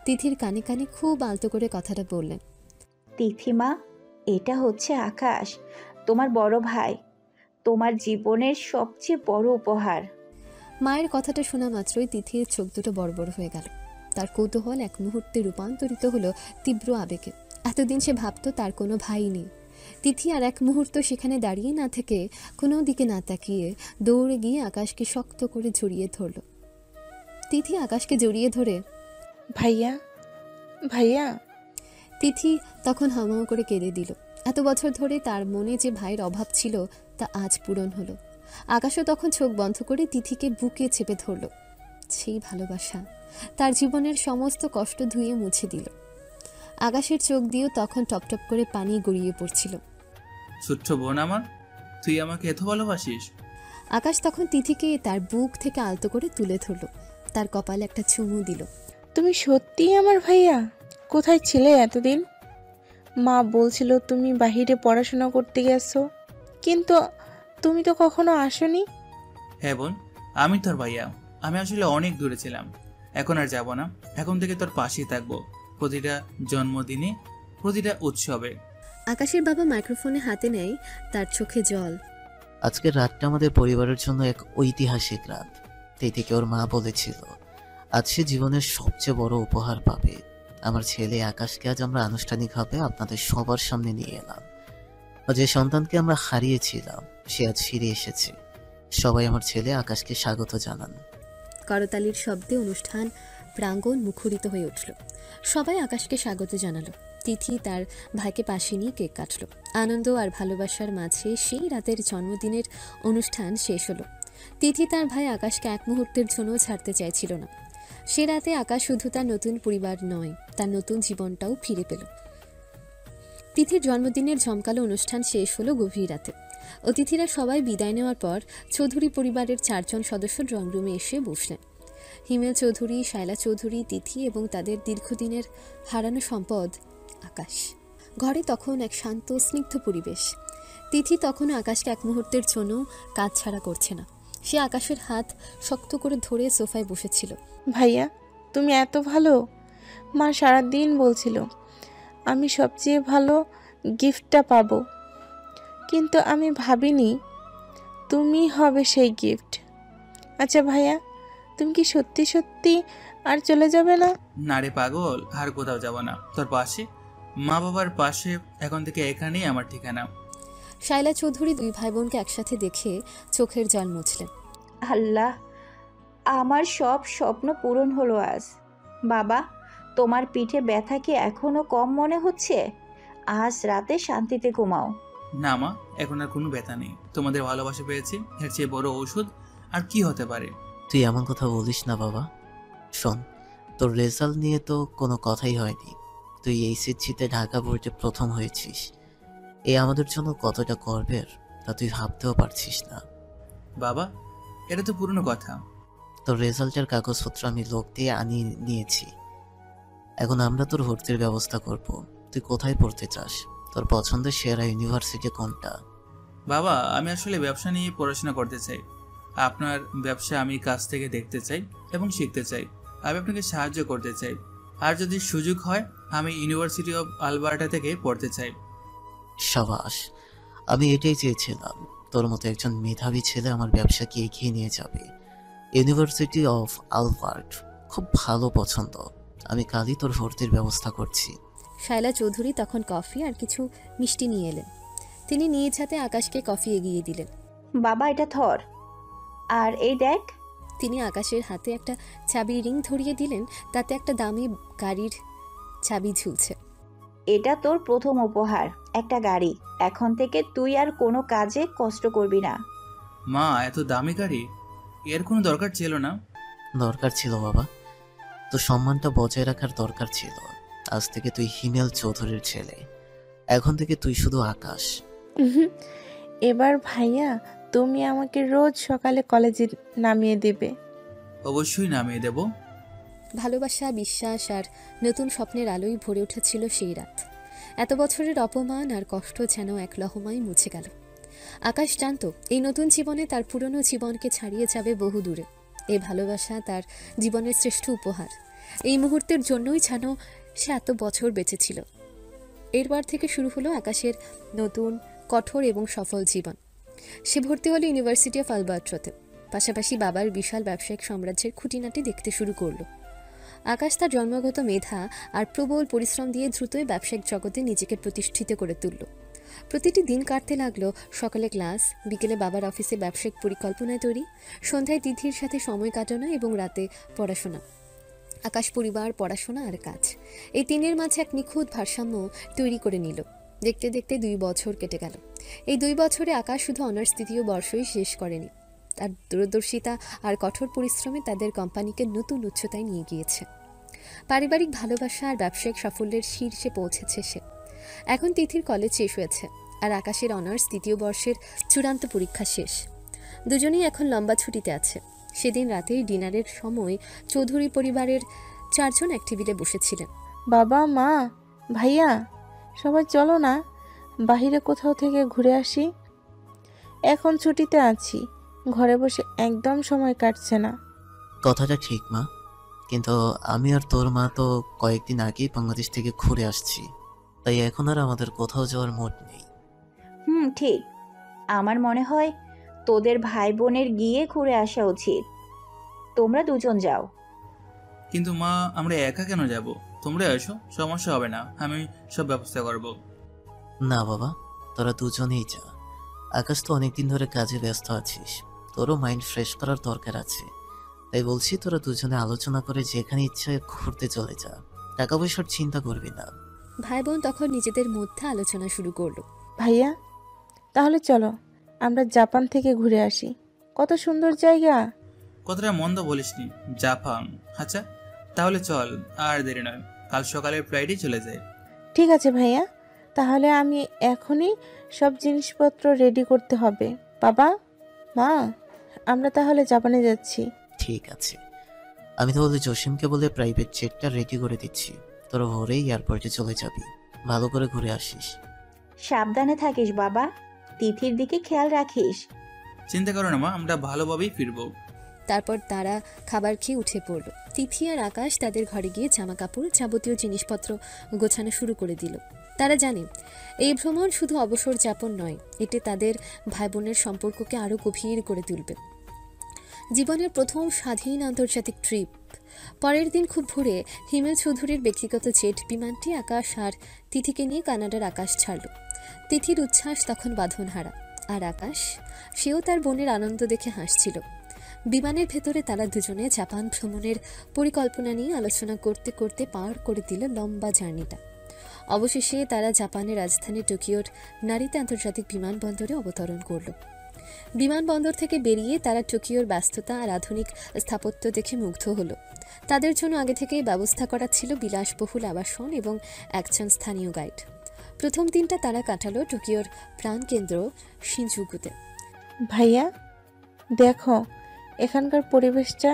তিথির কানে কানে খুব আলতো করে কথাটা বললেন, তিথিমা, এটা হচ্ছে আকাশ, তোমার বড় ভাই, তোমার জীবনের সবচেয়ে বড় উপহার। মায়ের কথাটা শোনা মাত্রই তিথির চোখ দুটো বড় বড় হয়ে গেল। তার কৌতূহল এক মুহূর্তে রূপান্তরিত হলো তীব্র আবেগে। এতদিন সে ভাবত তার কোনো ভাই নেই। তিথি আর এক মুহূর্ত সেখানে দাঁড়িয়ে না থেকে, কোনো দিকে না তাকিয়ে দৌড়ে গিয়ে আকাশকে শক্ত করে জড়িয়ে ধরল। তিথি আকাশকে জড়িয়ে ধরে, ভাইয়া ভাইয়া। তিথি তখন হামাও করে কেঁদে দিল। এত বছর ধরে তার মনে যে ভাইয়ের অভাব ছিল, তা আজ পূরণ হলো। আকাশও তখন চোখ বন্ধ করে তিথিকে বুকে চেপে ধরল। সেই ভালোবাসা তার জীবনের সমস্ত কষ্ট ধুয়ে মুছে দিল। আকাশের চোখ দিয়েও তখন টপটপ করে পানি গড়িয়ে পড়ছিল। ছোট্ট বোন আমার, তুই আমাকে এত ভালোবাসিস? আকাশ তখন তিথিকে তার বুক থেকে আলতো করে তুলে ধরল, তার কপালে একটা চুমু দিল। তুমি সত্যিই আমার ভাইয়া? কোথায় ছিলে এতদিন? মা বলছিল তুমি বাহিরে পড়াশোনা করতে গেছো, কিন্তু তুমি তো কখনো আসোনি। হ্যাঁ বোন, আমি তোর ভাইয়া। আমি আসলে অনেক দূরে ছিলাম, এখন আর যাব না। এখন থেকে তোর পাশেই থাকবো, প্রতিটা জন্মদিনে, প্রতিটা উৎসবে। আকাশের বাবা মাইক্রোফোনে হাতে নেয়, তার চোখে জল। আজকের রাতটা আমাদের পরিবারের জন্য এক ঐতিহাসিক রাত। থেকে ওর মা বলেছিল আজ সে জীবনের সবচেয়ে বড় উপহার পাবে। আমার ছেলে আকাশকে আজ আমরা আনুষ্ঠানিকভাবে আপনাদের সবার সামনে নিয়ে এলাম। যে সন্তানকে আমরা হারিয়েছিলাম সে আজ ফিরে এসেছে। সবাই আমার ছেলে আকাশকে স্বাগত জানান। করতালির শব্দে অনুষ্ঠান প্রাঙ্গণ মুখরিত হয়ে উঠল। সবাই আকাশকে স্বাগত জানালো। তিথি তার ভাইকে পাশে নিয়ে কেক কাটল। আনন্দ আর ভালোবাসার মাঝে সেই রাতের জন্মদিনের অনুষ্ঠান শেষ হলো। তিথি তার ভাই আকাশকে এক মুহূর্তের জন্য ছাড়তে চাইছিল না। সে রাতে আকাশ শুধু তার নতুন পরিবার নয়, তার নতুন জীবনটাও ফিরে পেল। তিথির জন্মদিনের জমকালো অনুষ্ঠান শেষ হলো গভীর রাতে। অতিথিরা সবাই বিদায় নেওয়ার পর চৌধুরী পরিবারের 4 জন সদস্য ড্রয়িং রুমে এসে বসলেন। হিমেল চৌধুরী, শায়লা চৌধুরী, তিথি এবং তাদের দীর্ঘদিনের হারানো সম্পদ আকাশ। ঘরে তখন এক শান্ত স্নিগ্ধ পরিবেশ। তিথি তখনও আকাশকে এক মুহূর্তের জন্য কাজ ছাড়া করছে না। সে আকাশের হাত শক্ত করে ধরে সোফায় বসেছিল। ভাইয়া তুমি এত ভালো। মা সারাদিন বলছিল আমি সবচেয়ে ভালো গিফটটা পাবো, কিন্তু আমি ভাবিনি তুমি হবে সেই গিফট। আচ্ছা ভাইয়া, তুমি কি সত্যি সত্যি আর চলে যাবে না? না রে পাগল, আর কোথাও যাব না। তোর পাশে, মা বাবার পাশে, এখন থেকে এখানেই আমার ঠিকানা। শায়লা চৌধুরী 2 ভাই বোনকে একসাথে দেখে চোখের জল মুছলেন। আল্লাহ, আমার সব স্বপ্ন পূরণ হলো আজ। বাবা, তোমার পিঠে ব্যথা কি এখনো কম মনে হচ্ছে? আজ রাতে শান্তিতে ঘুমাও। না মা, এখন আর কোনো ব্যথা নেই। তোমাদের ভালোবাসা পেয়েছি, এর চেয়ে বড় ঔষধ আর কি হতে পারে? তুই এমন কথা বলিস না বাবা। শোন, তোর রেজাল্ট নিয়ে তো কোনো কথাই হয়নি। তুই এইচএসসিতে ঢাকা বোর্ডে প্রথম হয়েছিস। এ আমাদের জন্য কতটা গর্বের তা তুই ভাবতেও পারছিস না। বাবা, এটা তো পুরনো কথা। তোর রেজাল্টের কাগজপত্র আমি লোক দিয়ে আনিয়ে নিয়েছি। এখন আমরা তোর ভর্তির ব্যবস্থা করব। তুই কোথায় পড়তে চাস? তোর পছন্দের সেরা ইউনিভার্সিটি কোনটা? বাবা, আমি আসলে ব্যবসা নিয়ে পড়াশোনা করতে চাই। আপনার ব্যবসা আমি কাছ থেকে দেখতে চাই এবং শিখতে চাই। আমি আপনাকে সাহায্য করতে চাই। আর যদি সুযোগ হয়, আমি ইউনিভার্সিটি অফ আলবার্টা থেকে পড়তে চাই। সাবাস, আমি এটাই চেয়েছিলাম। তোর মতো একজন মেধাবী ছেলে আমার ব্যবসাকে এগিয়ে নিয়ে যাবে। ইউনিভার্সিটি অফ আলবার্ট খুব ভালো পছন্দ। আমি কালই তোর ভর্তির ব্যবস্থা করছি। শায়লা চৌধুরী তখন কফি আর কিছু মিষ্টি নিয়ে এলেন। তিনি নিজ হাতে আকাশকে কফি এগিয়ে দিলেন। বাবা, এটা ধর, আর এই দেখ। তিনি আকাশের হাতে একটা চাবির রিং ধরিয়ে দিলেন, তাতে একটা দামি গাড়ির চাবি ঝুলছে। এটা তোর প্রথম উপহার, একটা গাড়ি। এখন থেকে তুই আর কোনো কাজে কষ্ট করবি না। মা, এত দামি গাড়ি, এর কোনো দরকার ছিল না। দরকার ছিল বাবা, তো সম্মানটা বজায় রাখার দরকার ছিল। আজ থেকে তুই হিমেল চৌধুরীর ছেলে। এখন থেকে তুই শুধু আকাশ। এবার ভাইয়া তুমি আমাকে রোজ সকালে কলেজে নামিয়ে দেবে। অবশ্যই নামিয়ে দেব। ভালোবাসা, বিশ্বাস আর নতুন স্বপ্নের আলোয় ভরে উঠেছিল সেই রাত। এত বছরের অপমান আর কষ্ট যেন এক লহমায় মুছে গেল। আকাশ জানত এই নতুন জীবনে তার পুরনো জীবনকে ছাড়িয়ে যাবে বহু দূরে। এই ভালোবাসা তার জীবনের শ্রেষ্ঠ উপহার। এই মুহূর্তের জন্যই যেন সে এত বছর বেঁচেছিল। এরপর থেকে শুরু হলো আকাশের নতুন, কঠোর এবং সফল জীবন। সে ভর্তি হলো ইউনিভার্সিটি অফ আলবার্ট্রাতে। পাশাপাশি বাবার বিশাল ব্যবসায়িক সাম্রাজ্যের খুঁটিনাটি দেখতে শুরু করলো। আকাশ তার জন্মগত মেধা আর প্রবল পরিশ্রম দিয়ে দ্রুতই ব্যবসায়িক জগতে নিজেকে প্রতিষ্ঠিত করে তুলল। প্রতিটি দিন কাটতে লাগলো সকালে ক্লাস, বিকেলে বাবার অফিসে ব্যবসায়িক পরিকল্পনায় তৈরি, সন্ধ্যায় তিথির সাথে সময় কাটানো এবং রাতে পড়াশোনা। আকাশ পরিবার, পড়াশোনা আর কাজ, এই তিনের মাঝে এক নিখুঁত ভারসাম্য তৈরি করে নিল। দেখতে দেখতে 2 বছর কেটে গেল। এই 2 বছরে আকাশ শুধু অনার্স 3য় বর্ষই শেষ করেনি, তার দূরদর্শিতা আর কঠোর পরিশ্রমে তাদের কোম্পানিকে নতুন উচ্চতায় নিয়ে গিয়েছে। পারিবারিক ভালোবাসা আর ব্যবসায়িক সাফল্যের শীর্ষে পৌঁছেছে সে। এখন তিথির কলেজ শেষ হয়েছে আর আকাশের অনার্স 3য় বর্ষের চূড়ান্ত পরীক্ষা শেষ। দুজনেই এখন লম্বা ছুটিতে আছে। সেদিন রাতেই ডিনারের সময় চৌধুরী পরিবারের 4 জন এক টেবিলে বসেছিলেন। বাবা, মা, ভাইয়া, সবাই চলো না, বাহিরে কোথাও থেকে ঘুরে আসি। এখন ছুটিতে আছি, ঘরে বসে একদম সময় কাটছে না। কথাটা ঠিক মা, কিন্তু আমি আর তোর মা তো কয়েকদিন আগেই বাংলাদেশ থেকে ঘুরে আসছি, তাই এখন আর আমাদের কোথাও যাওয়ার মুড নেই। ঠিক। আমার মনে হয় তোদের ভাই বোনের গিয়ে ঘুরে আসা উচিত। তোমরা দুজন যাও। কিন্তু মা, আমরা একা কেন যাব? তোমরা এসো, সমস্যা হবে না, আমি সব ব্যবস্থা করব। না বাবা, তোরা দুজনেই যা। আকাশ তো অনেকদিন ধরে কাজে ব্যস্ত আছিস, তোরও মাইন্ড ফ্রেশ করার দরকার আছে। তাই বলছি তোরা দুজনে আলোচনা করে যেখানে ইচ্ছে ঘুরতে চলে যা, টাকা পয়সার চিন্তা করবি না। ভাই বোন তখন নিজেদের মধ্যে আলোচনা শুরু করলো। ভাইয়া, তাহলে চলো আমরা জাপান থেকে ঘুরে আসি, কত সুন্দর জায়গা। কথাটা মন্দ বলিসনি, জাপান। আচ্ছা তাহলে চল, আর দেরি নয়, কাল সকালের ফ্লাইটে চলে যায়। ঠিক আছে ভাইয়া, তাহলে আমি এখনই সব জিনিসপত্র রেডি করতে হবে। বাবা, মা, আমরা তাহলে জাপানে যাচ্ছি। ঠিক আছে, আমি তাহলে জসিমকে বলে প্রাইভেট জেটটা রেডি করে দিচ্ছি, তোরা ভোরেই এয়ারপোর্টে চলে যাবি। ভালো করে ঘুরে আসিস। সাবধানে থাকিস বাবা, তিথির দিকে খেয়াল রাখিস। চিন্তা করো না মা, আমরা ভালোভাবেই ফিরবো। তারপর তারা খাবার খেয়ে উঠে পড়ল। তিথি আর আকাশ তাদের ঘরে গিয়ে জামা কাপড় যাবতীয় জিনিসপত্র গোছানো শুরু করে দিল। তারা জানে এই ভ্রমণ শুধু অবসর যাপন নয়, এটি তাদের ভাই বোনের সম্পর্ককে আরও গভীর করে তুলবে। জীবনের প্রথম স্বাধীন আন্তর্জাতিক ট্রিপ। পরের দিন খুব ভোরে হিমেল চৌধুরীর ব্যক্তিগত জেট বিমানটি আকাশ আর তিথিকে নিয়ে কানাডার আকাশ ছাড়ল। তিথির উচ্ছ্বাস তখন বাঁধনহারা, আর আকাশ, সেও তার বোনের আনন্দ দেখে হাসছিল। বিমানের ভেতরে তারা দুজনে জাপান ভ্রমণের পরিকল্পনা নিয়ে আলোচনা করতে করতে পার করে দিল লম্বা জার্নিটা। অবশেষে তারা জাপানের রাজধানী টোকিওর নারিতা আন্তর্জাতিক বিমানবন্দরে অবতরণ করল। বিমানবন্দর থেকে বেরিয়ে তারা টোকিওর ব্যস্ততা আর আধুনিক স্থাপত্য দেখে মুগ্ধ হলো। তাদের জন্য আগে থেকেই ব্যবস্থা করা ছিল বিলাসবহুল আবাসন এবং একজন স্থানীয় গাইড। প্রথম দিনটা তারা কাটালো টোকিওর প্রাণকেন্দ্র শিনজুকুতে। ভাইয়া দেখো, এখানকার পরিবেশটা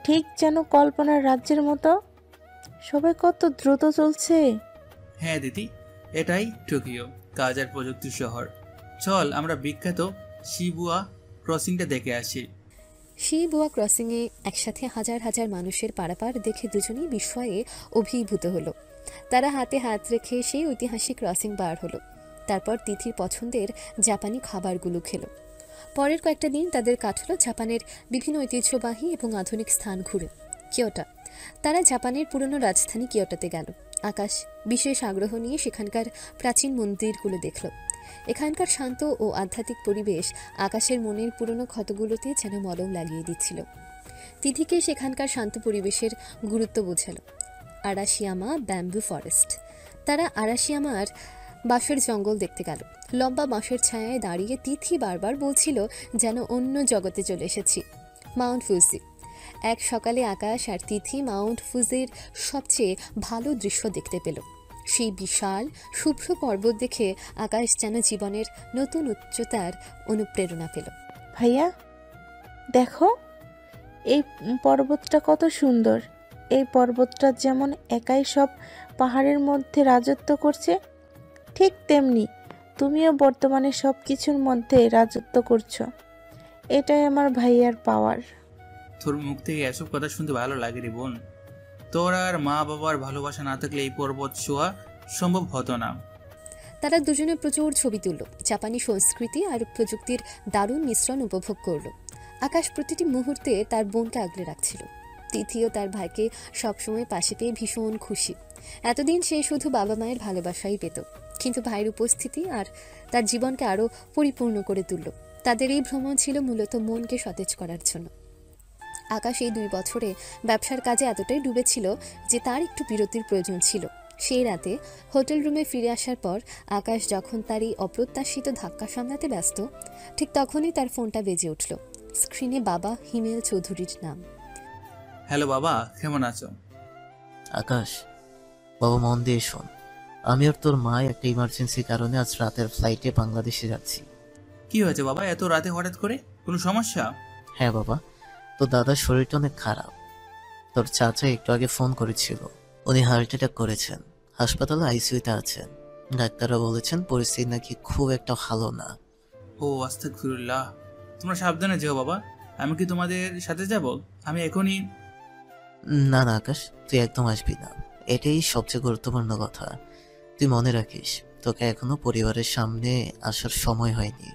ঠিক যেন কল্পনার রাজ্যের মতো, সবাই কত দ্রুত চলছে। হ্যাঁ দিদি, এটাই টোকিও, কাজ আর প্রযুক্তির শহর। চল আমরা বিখ্যাত শিবুয়া ক্রসিংটা দেখে আসি। শিবুয়া ক্রসিংয়ে একসাথে হাজার হাজার মানুষের পারাপার দেখে দুজনেই বিস্ময়ে অভিভূত হলো। তারা হাতে হাত রেখে সেই ঐতিহাসিক ক্রসিং পার হলো। তারপর তিথির পছন্দের জাপানি খাবারগুলো খেলো। পরের কয়েকটা দিন তাদের কাটলো জাপানের বিভিন্ন ঐতিহ্যবাহী এবং আধুনিক স্থান ঘুরে। কিয়োটো, তারা জাপানের পুরনো রাজধানী কিয়োটোতে গেল। আকাশ বিশেষ আগ্রহ নিয়ে সেখানকার প্রাচীন মন্দিরগুলো দেখল। এখানকার শান্ত ও আধ্যাত্মিক পরিবেশ আকাশের মনের পুরনো ক্ষতগুলোতে যেন মলম লাগিয়ে দিচ্ছিল। তিথিকে সেখানকার শান্ত পরিবেশের গুরুত্ব বোঝালো। আরাশিয়ামা ব্যাম্বু ফরেস্ট, তারা আরাশিয়ামার বাঁশের জঙ্গল দেখতে গেল। লম্বা বাঁশের ছায়ায় দাঁড়িয়ে তিথি বারবার বলছিল যেন অন্য জগতে চলে এসেছি। মাউন্ট ফুজি, এক সকালে আকাশ আর তিথি মাউন্ট ফুজির সবচেয়ে ভালো দৃশ্য দেখতে পেল। সেই বিশাল শুভ্র পর্বত দেখে আকাশ যেন জীবনের নতুন উচ্চতার অনুপ্রেরণা পেল। ভাইয়া দেখো, এই পর্বতটা কত সুন্দর। এই পর্বতটা যেমন একাই সব পাহাড়ের মধ্যে রাজত্ব করছে, ঠিক তেমনি তুমিও বর্তমানে সব কিছুর মধ্যে রাজত্ব করছো। এটাই আমার ভাইয়ার পাওয়ার। তোর মুখ থেকে এসব কথা শুনতে ভালো লাগে রে বোন। তোর আর মা বাবার ভালোবাসা না থাকলে এই পর্বত ছোঁয়া সম্ভব হতো না। তারা দুজনে প্রচুর ছবি তুলল, জাপানি সংস্কৃতি আর প্রযুক্তির দারুণ মিশ্রণ উপভোগ করল। আকাশ প্রতিটি মুহূর্তে তার বোনকে আগলে রাখছিল। তিথিও তার ভাইকে সবসময় পাশে পেয়ে ভীষণ খুশি। এতদিন সে শুধু বাবা মায়ের ভালোবাসাই পেত, কিন্তু ভাইয়ের উপস্থিতি আর তার জীবনকে আরও পরিপূর্ণ করে তুলল। তাদের এই ভ্রমণ ছিল মূলত মনকে সতেজ করার জন্য। আকাশ এই 2 বছরে ব্যবসার কাজে এতটাই ডুবেছিল যে তার একটু বিরতির প্রয়োজন ছিল। সেই রাতে হোটেল রুমে ফিরে আসার পর আকাশ যখন তার এই অপ্রত্যাশিত ধাক্কা সামলাতে ব্যস্ত, ঠিক তখনই তার ফোনটা বেজে উঠল। স্ক্রিনে বাবা হিমেল চৌধুরীর নাম। হ্যালো বাবা, কেমন আছো? আকাশ, বাবা মন দিয়ে শোন, আমি আর তোর মা একটা ইমার্জেন্সি কারণে আজ রাতের ফ্লাইটে বাংলাদেশে যাচ্ছি। কি হয়েছে বাবা, এত রাতে হঠাৎ করে? কোনো সমস্যা? হ্যাঁ বাবা, তোর দাদার শরীরটা অনেক খারাপ। তোর চাচা একটু আগে ফোন করেছিল, উনি হার্ট অ্যাটাক করেছেন, হাসপাতালে আইসিইউতে আছেন। ডাক্তাররা বলেছেন পরিস্থিতি নাকি খুব একটা ভালো না। ও ও আস্তাগফিরুল্লাহ। তোমরা সাবধানে যেও বাবা। আমি কি তোমাদের সাথে যাব? আমি এখনই। না না আকাশ, তুই একদম আসবি না। এটাই সবচেয়ে গুরুত্বপূর্ণ কথা। তুই মনে রাখিস, তোকে এখনো পরিবারের সামনে আসার সময় হয়নি।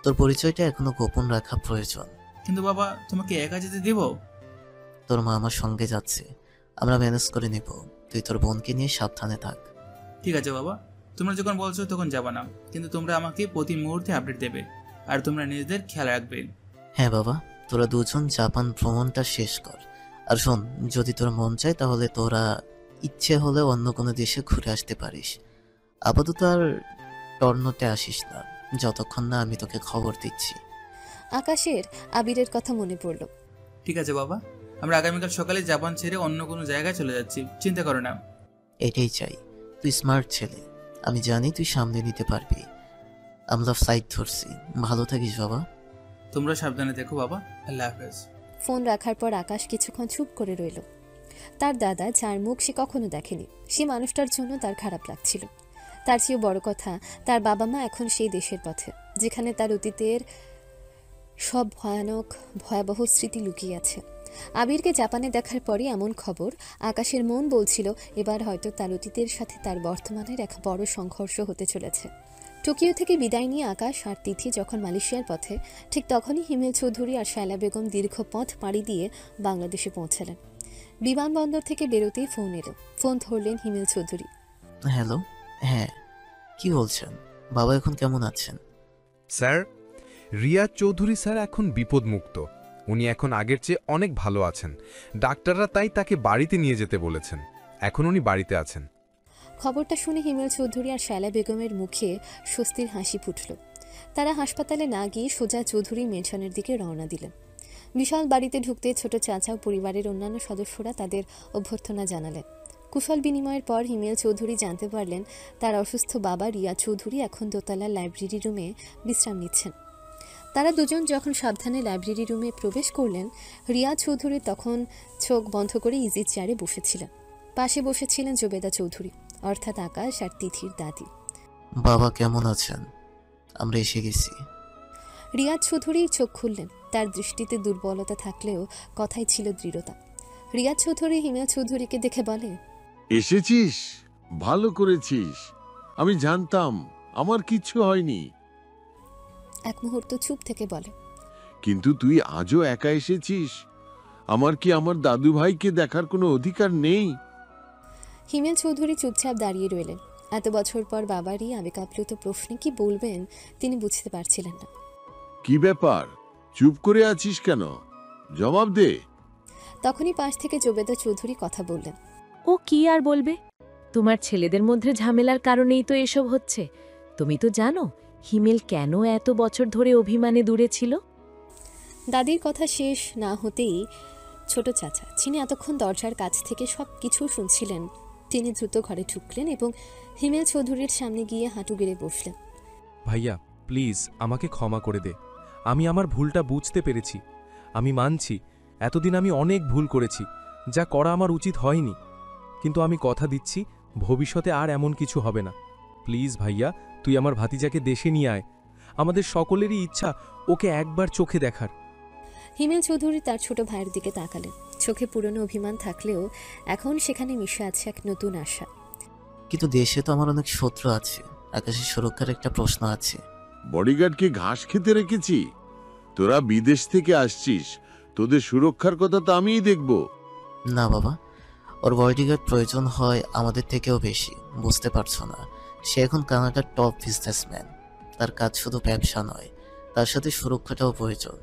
তোর পরিচয়টা এখনো গোপন রাখা প্রয়োজন। কিন্তু বাবা, তোমাকে একা যেতে দিব? তোর মা আমার সঙ্গে যাচ্ছে, আমরা ম্যানেজ করে নেব। তুই তোর বোনকে নিয়ে সাবধানে থাক। ঠিক আছে বাবা, তোমরা যখন বলছো তখন যাবা না, কিন্তু তোমরা আমাকে প্রতি মুহূর্তে আপডেট দেবে আর তোমরা নিজেদের খেয়াল রাখবে। হ্যাঁ বাবা, তোরা দুজন জাপান ভ্রমণটা শেষ কর। আর শোন, যদি তোর মন চায় তাহলে তোরা ইচ্ছে হলে অন্য কোনো দেশে ঘুরে আসতে পারিস। আপাতত আর টর্নোতে আসিস না, যতক্ষণ না আমি তোকে খবর দিচ্ছি। আকাশের আবিরের কথা মনে পড়ল। ঠিক আছে বাবা, আমরা আগামীকাল সকালে জাপান ছেড়ে অন্য কোনো জায়গায় চলে যাচ্ছি, চিন্তা করো না। এটাই চাই। তুই স্মার্ট ছেলে, আমি জানি তুই সামনে নিতে পারবি। আমরা ফ্লাইট ধরছি। ভালো থাকিস বাবা। তোমরা সাবধানে দেখো বাবা। আল্লাহ হাফেজ। ফোন রাখার পর আকাশ কিছুক্ষণ চুপ করে রইল। তার দাদা, যার মুখ সে কখনো দেখেনি, সে মানুষটার জন্য তার খারাপ লাগছিল। তার চেয়েও বড় কথা, তার বাবা মা এখন সেই দেশের পথে যেখানে তার অতীতের সব ভয়াবহ স্মৃতি লুকিয়ে আছে। আবিরকে জাপানে দেখার পরই এমন খবর, আকাশের মন বলছিল এবার হয়তো তার অতীতের সাথে তার বর্তমানের এক বড় সংঘর্ষ হতে চলেছে। টোকিও থেকে বিদায় নিয়ে আকাশ আর তিথি যখন মালয়েশিয়ার পথে, ঠিক তখনই হিমেল চৌধুরী আর শায়লা বেগম দীর্ঘ পথ পাড়ি দিয়ে বাংলাদেশে পৌঁছালেন। বিমানবন্দর থেকে বেরোতেই ফোন এলো। ফোন ধরলেন হিমেল চৌধুরী। হ্যালো। হ্যাঁ, কি বলছেন? বাবা এখন কেমন আছেন? স্যার, রিয়াজ চৌধুরী স্যার এখন বিপদমুক্ত। উনি এখন আগের চেয়ে অনেক ভালো আছেন। ডাক্তাররা তাই তাকে বাড়িতে নিয়ে যেতে বলেছেন। এখন উনি বাড়িতে আছেন। খবরটা শুনে হিমেল চৌধুরী আর শায়লা বেগমের মুখে স্বস্তির হাসি ফুটল। তারা হাসপাতালে না গিয়ে সোজা চৌধুরী মেনশনের দিকে রওনা দিলেন। বিশাল বাড়িতে ঢুকতে ছোট চাচা ও পরিবারের অন্যান্য সদস্যরা তাদের অভ্যর্থনা জানালেন। কুশল বিনিময়ের পর হিমেল চৌধুরী জানতে পারলেন তার অসুস্থ বাবা রিয়া চৌধুরী এখন দোতলার লাইব্রেরি রুমে বিশ্রাম নিচ্ছেন। তারা দুজন যখন সাবধানে লাইব্রেরি রুমে প্রবেশ করলেন, রিয়া চৌধুরী তখন চোখ বন্ধ করে ইজি চেয়ারে বসেছিলেন। পাশে বসেছিলেন জোবেদা চৌধুরী, অর্থাৎ আকাশ আর তিথির দাদি। বাবা কেমন আছেন? আমরা এসে গেছি। রিয়াজ চৌধুরী চোখ খুললেন। তার দৃষ্টিতে দুর্বলতা থাকলেও কথাই ছিল দৃঢ়তা। রিয়াজ চৌধুরী হিমেল চৌধুরীকে দেখে বলে, এসেছিস? ভালো করেছিস। আমি জানতাম আমার কিচ্ছু হয়নি। এক মুহূর্ত চুপ থেকে বলে, কিন্তু তুই আজও একা এসেছিস। আমার কি আমার দাদু ভাইকে দেখার কোনো অধিকার নেই? হিমেল চৌধুরী চুপচাপ দাঁড়িয়ে রইলেন। এত বছর পর বাবারই আবেগাপ্লুত প্রশ্নে কি বলবেন তিনি বুঝতে পারছিলেন না। কি ব্যাপার, চুপ করে আছিস কেন? জবাব দে। তখনই পাশ থেকে জোবেদা চৌধুরী কথা বললেন। ও কি আর বলবে? তোমার ছেলেদের মধ্যে ঝামেলার কারণেই তো এসব হচ্ছে। তুমি তো জানো হিমেল কেন এত বছর ধরে অভিমানে দূরে ছিল। দাদির কথা শেষ না হতেই ছোট চাচা, যিনি এতক্ষণ দরজার কাছ থেকে সব কিছু শুনছিলেন, তিনি দ্রুত ঘরে ঢুকলেন এবং হিমেল চৌধুরীর সামনে গিয়ে হাঁটু গেড়ে বসলেন। ভাইয়া প্লিজ আমাকে ক্ষমা করে দে। আমি আমার ভুলটা বুঝতে পেরেছি। আমি মানছি এতদিন আমি অনেক ভুল করেছি, যা করা আমার উচিত হয়নি। কিন্তু আমি কথা দিচ্ছি ভবিষ্যতে আর এমন কিছু হবে না। প্লিজ ভাইয়া, তুই আমার ভাতিজাকে দেশে নিয়ে আয়। আমাদের সকলেরই ইচ্ছা ওকে একবার চোখে দেখার। হিমেল চৌধুরী তার ছোট ভাইয়ের দিকে তাকালেন। চোখে পুরনো অভিমান থাকলেও এখন সেখানে মিশে আছে এক নতুন আশা। কিন্তু দেশে তো আমার অনেক শত্রু আছে। আকাশের সুরক্ষার একটা প্রশ্ন আছে। বডিগার্ডকে ঘাস খেতে রেখেছি? তোরা বিদেশ থেকে আসছিস, তোদের সুরক্ষার কথা তো আমিই দেখব। না বাবা, ওর বডিগার্ড প্রয়োজন হয় আমাদের থেকেও বেশি। বুঝতে পারছো না, সে এখন কানাডার টপ বিজনেসম্যান। তার কাজ শুধু ব্যবসা নয়, তার সাথে সুরক্ষাটাও প্রয়োজন।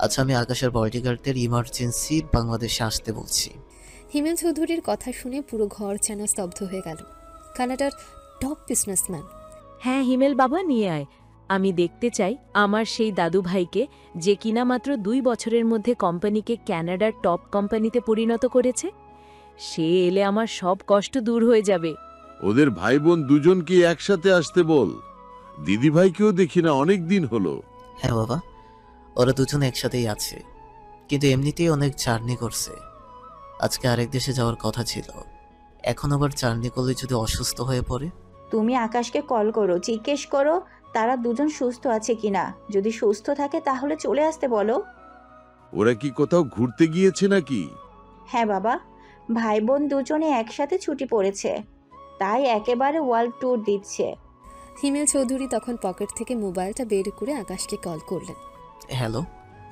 আচ্ছা, আমি আকাশের বডিগার্ডদের ইমার্জেন্সি বাংলাদেশে আসতে বলছি। হিমেল চৌধুরীর কথা শুনে পুরো ঘর যেন স্তব্ধ হয়ে গেল। কানাডার টপ বিজনেসম্যান? হ্যাঁ হিমেল বাবা, নিয়ে আয়। আমি দেখতে চাই আমার সেই দাদু ভাইকে, যে কিনা মাত্র 2 বছরের মধ্যে কোম্পানিকে কানাডার টপ কোম্পানিতে পরিণত করেছে। সে এলে আমার সব কষ্ট দূর হয়ে যাবে। ওদের ভাই বোন দুজনকে একসাথে আসতে বল। দিদি ভাইকেও দেখি না অনেক দিন হলো। হ্যাঁ বাবা, ওরা দুজন একসাথেই আছে, কিন্তু এমনিতেই অনেক জার্নি করছে। আজকে আরেক দেশে যাওয়ার কথা ছিল। এখন আবার জার্নি করলে যদি অসুস্থ হয়ে পড়ে? তুমি আকাশকে কল করো, জিজ্ঞেস করো তারা দুজন সুস্থ আছে কিনা। যদি সুস্থ থাকে তাহলে চলে আসতে বলো। ওরা কি কোথাও ঘুরতে গিয়েছে নাকি? হ্যাঁ বাবা, ভাই বোন দুজনে একসাথে ছুটি পড়েছে, তাই একেবারে ওয়ার্ল্ড ট্যুর দিচ্ছে। হিমেল চৌধুরী তখন পকেট থেকে মোবাইলটা বের করে আকাশকে কল করলেন। হ্যালো।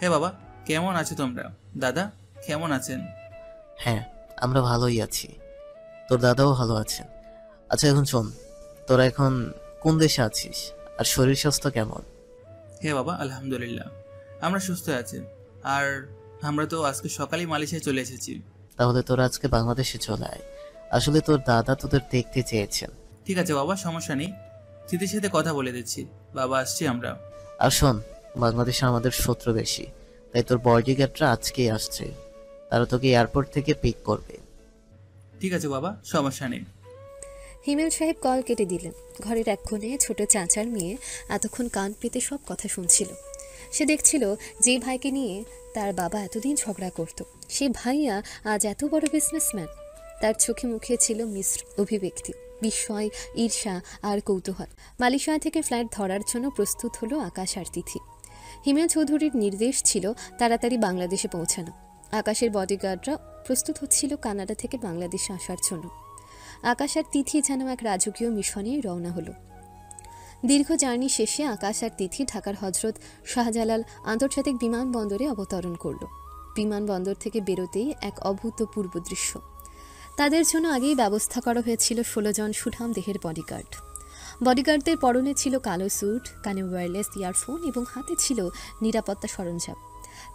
হ্যাঁ বাবা, কেমন আছো তোমরা? দাদা কেমন আছেন? হ্যাঁ, আমরা ভালোই আছি, তোর দাদাও ভালো আছেন। আচ্ছা এখন শোন, তোরা এখন কোন দেশে আছিস আর শরীর স্বাস্থ্য কেমন? হ্যাঁ বাবা, আলহামদুলিল্লাহ আমরা সুস্থ আছি। আর আমরা তো আজকে সকালেই মালয়েশিয়ায় চলে এসেছি। তাহলে তোরা আজকে বাংলাদেশে চলে আয়, আসলে তোর দাদা তোদের দেখতে চেয়েছেন। ঠিক আছে বাবা, সমস্যা নেই, তিথির সাথে কথা বলে দিচ্ছি। বাবা আসছি আমরা। আর শোন, বাংলাদেশে আমাদের শত্রু বেশি, তাই তোর বডিগার্ডরা আজকেই আসছে, তারা তোকে এয়ারপোর্ট থেকে পিক করবে। ঠিক আছে বাবা, সমস্যা নেই। হিমেল সাহেব কল কেটে দিলেন। ঘরের এক কোণে ছোট চাচার মেয়ে এতক্ষণ কান পেতে সব কথা শুনছিল। সে দেখছিল যে ভাইকে নিয়ে তার বাবা এতদিন ঝগড়া করত, সে ভাইয়া আজ এত বড় বিজনেসম্যান। তার চোখে মুখে ছিল মিশ্র অভিব্যক্তি, বিস্ময়, ঈর্ষা আর কৌতূহল। মালয়েশিয়া থেকে ফ্লাইট ধরার জন্য প্রস্তুত হলো আকাশ আর তিথি। হিমেল চৌধুরীর নির্দেশ ছিল তাড়াতাড়ি বাংলাদেশে পৌঁছানো। আকাশের বডিগার্ডরা প্রস্তুত হচ্ছিল কানাডা থেকে বাংলাদেশে আসার জন্য। আকাশ আর তিথি যেন এক রাজকীয় মিশনে রওনা হলো। দীর্ঘ জার্নি শেষে আকাশ আর তিথি ঢাকার হজরত শাহজালাল আন্তর্জাতিক বিমানবন্দরে অবতরণ করল। বিমানবন্দর থেকে বেরোতেই এক অভূতপূর্ব দৃশ্য। তাদের জন্য আগেই ব্যবস্থা করা হয়েছিল 16 জন সুঠাম দেহের বডিগার্ড। বডিগার্ডদের পরনে ছিল কালো স্যুট, কানে ওয়্যারলেস ইয়ারফোন এবং হাতে ছিল নিরাপত্তা সরঞ্জাম।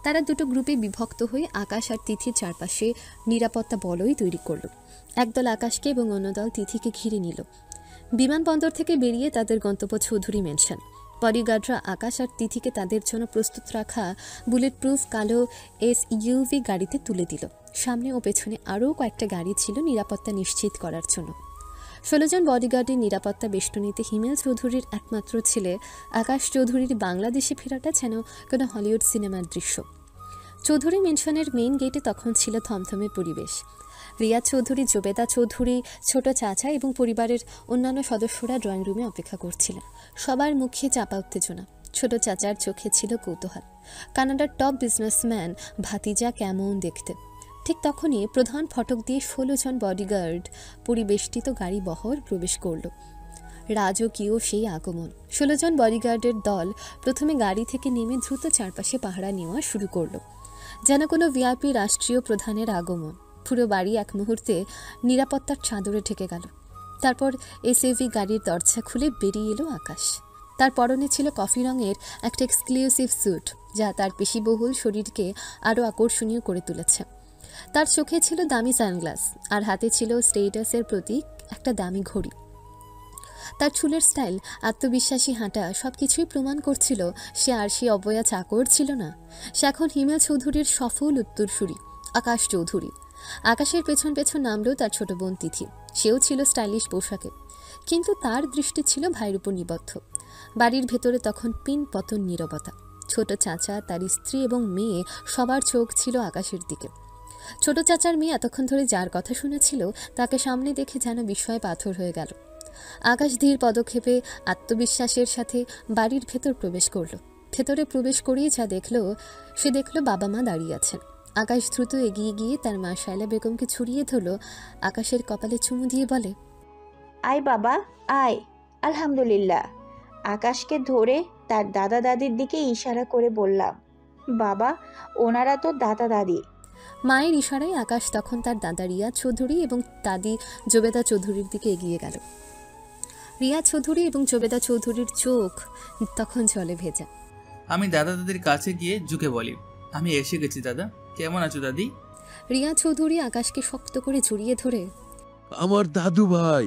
তারা দুটো গ্রুপে বিভক্ত হয়ে আকাশ আর তিথির চারপাশে নিরাপত্তা বলয় তৈরি করল। একদল আকাশকে এবং অন্য দল তিথিকে ঘিরে নিল। বিমানবন্দর থেকে বেরিয়ে তাদের গন্তব্য চৌধুরী মেনশন। বডিগার্ডরা আকাশ আর তিথিকে তাদের জন্য প্রস্তুত রাখা বুলেট প্রুফ কালো SUV গাড়িতে তুলে দিল। সামনে ও পেছনে আরও কয়েকটা গাড়ি ছিল নিরাপত্তা নিশ্চিত করার জন্য। 16 জন বডিগার্ডের নিরাপত্তা বেষ্টনীতে হিমেল চৌধুরীর একমাত্র ছেলে আকাশ চৌধুরীর বাংলাদেশে ফেরাটা যেন কোনো হলিউড সিনেমার দৃশ্য। চৌধুরী মেনশনের মেইন গেটে তখন ছিল থমথমে পরিবেশ। রিয়া চৌধুরী, জোবেদা চৌধুরী, ছোট চাচা এবং পরিবারের অন্যান্য সদস্যরা ড্রয়িং রুমে অপেক্ষা করছিলেন। সবার মুখে চাপা উত্তেজনা, ছোট চাচার চোখে ছিল কৌতূহল। কানাডার টপ বিজনেসম্যান ভাতিজা কেমন দেখতে। ঠিক তখনই প্রধান ফটক দিয়ে 16 জন বডিগার্ড পরিবেষ্টিত গাড়ি বহর প্রবেশ করল। রাজকীয় সেই আগমন। 16 জন বডিগার্ডের দল প্রথমে গাড়ি থেকে নেমে দ্রুত চারপাশে পাহারা নেওয়া শুরু করল, যেন কোনো VIP রাষ্ট্রীয় প্রধানের আগমন। পুরো বাড়ি এক মুহূর্তে নিরাপত্তার চাদরে ঢেকে গেল। তারপর SUV গাড়ির দরজা খুলে বেরিয়ে এলো আকাশ। তার পরনে ছিল কফি রঙের একটা এক্সক্লুসিভ স্যুট, যা তার পেশিবহুল শরীরকে আরও আকর্ষণীয় করে তুলেছে। তার চোখে ছিল দামি সানগ্লাস আর হাতে ছিল স্টেটাসের প্রতীক একটা দামি ঘড়ি। তার চুলের স্টাইল, আত্মবিশ্বাসী হাঁটা সবকিছুই প্রমাণ করছিল সে আর সে অবয়া চাকর ছিল না। সে এখন হিমেল চৌধুরীর সফল উত্তরসূরি আকাশ চৌধুরী। আকাশের পেছন পেছন নামলো তার ছোট বোন তিথি। সেও ছিল স্টাইলিশ পোশাকে, কিন্তু তার দৃষ্টি ছিল ভাইয়ের উপর নিবদ্ধ। বাড়ির ভেতরে তখন পিন পতন নীরবতা। ছোট চাচা, তার স্ত্রী এবং মেয়ে সবার চোখ ছিল আকাশের দিকে। ছোট চাচার মেয়ে এতক্ষণ ধরে যার কথা শুনেছিল তাকে সামনে দেখে যেন বিস্ময়ে পাথর হয়ে গেল। আকাশ ধীর পদক্ষেপে আত্মবিশ্বাসের সাথে বাড়ির ভেতর প্রবেশ করল। ভেতরে প্রবেশ করেই যা সে দেখলো বাবা মা দাঁড়িয়ে আছেন। আকাশ দ্রুত এগিয়ে গিয়ে তার মা শায়লা বেগমকে ছড়িয়ে ধরল, আকাশের কপালে চুমু দিয়ে বলে, আয় বাবা আয়। আলহামদুলিল্লাহ। আকাশকে ধরে তার দাদা দাদির দিকে ইশারা করে বললাম, বাবা ওনারা তো দাদা দাদি। মায়ের ইশারায় আকাশ তখন তার দাদা রিয়া চৌধুরী এবং দাদি জোবেদা চৌধুরীর দিকে এগিয়ে গেল। রিয়া চৌধুরী এবং জোবেদা চৌধুরীর চোখ তখন জলে ভেজা। আমি দাদা দাদির কাছে গিয়ে ঝুঁকে বলি, আমি এসে গেছি দাদা, কেমন আছো দাদি? রিয়া চৌধুরী আকাশকে শক্ত করে জড়িয়ে ধরে, আমার দাদু ভাই,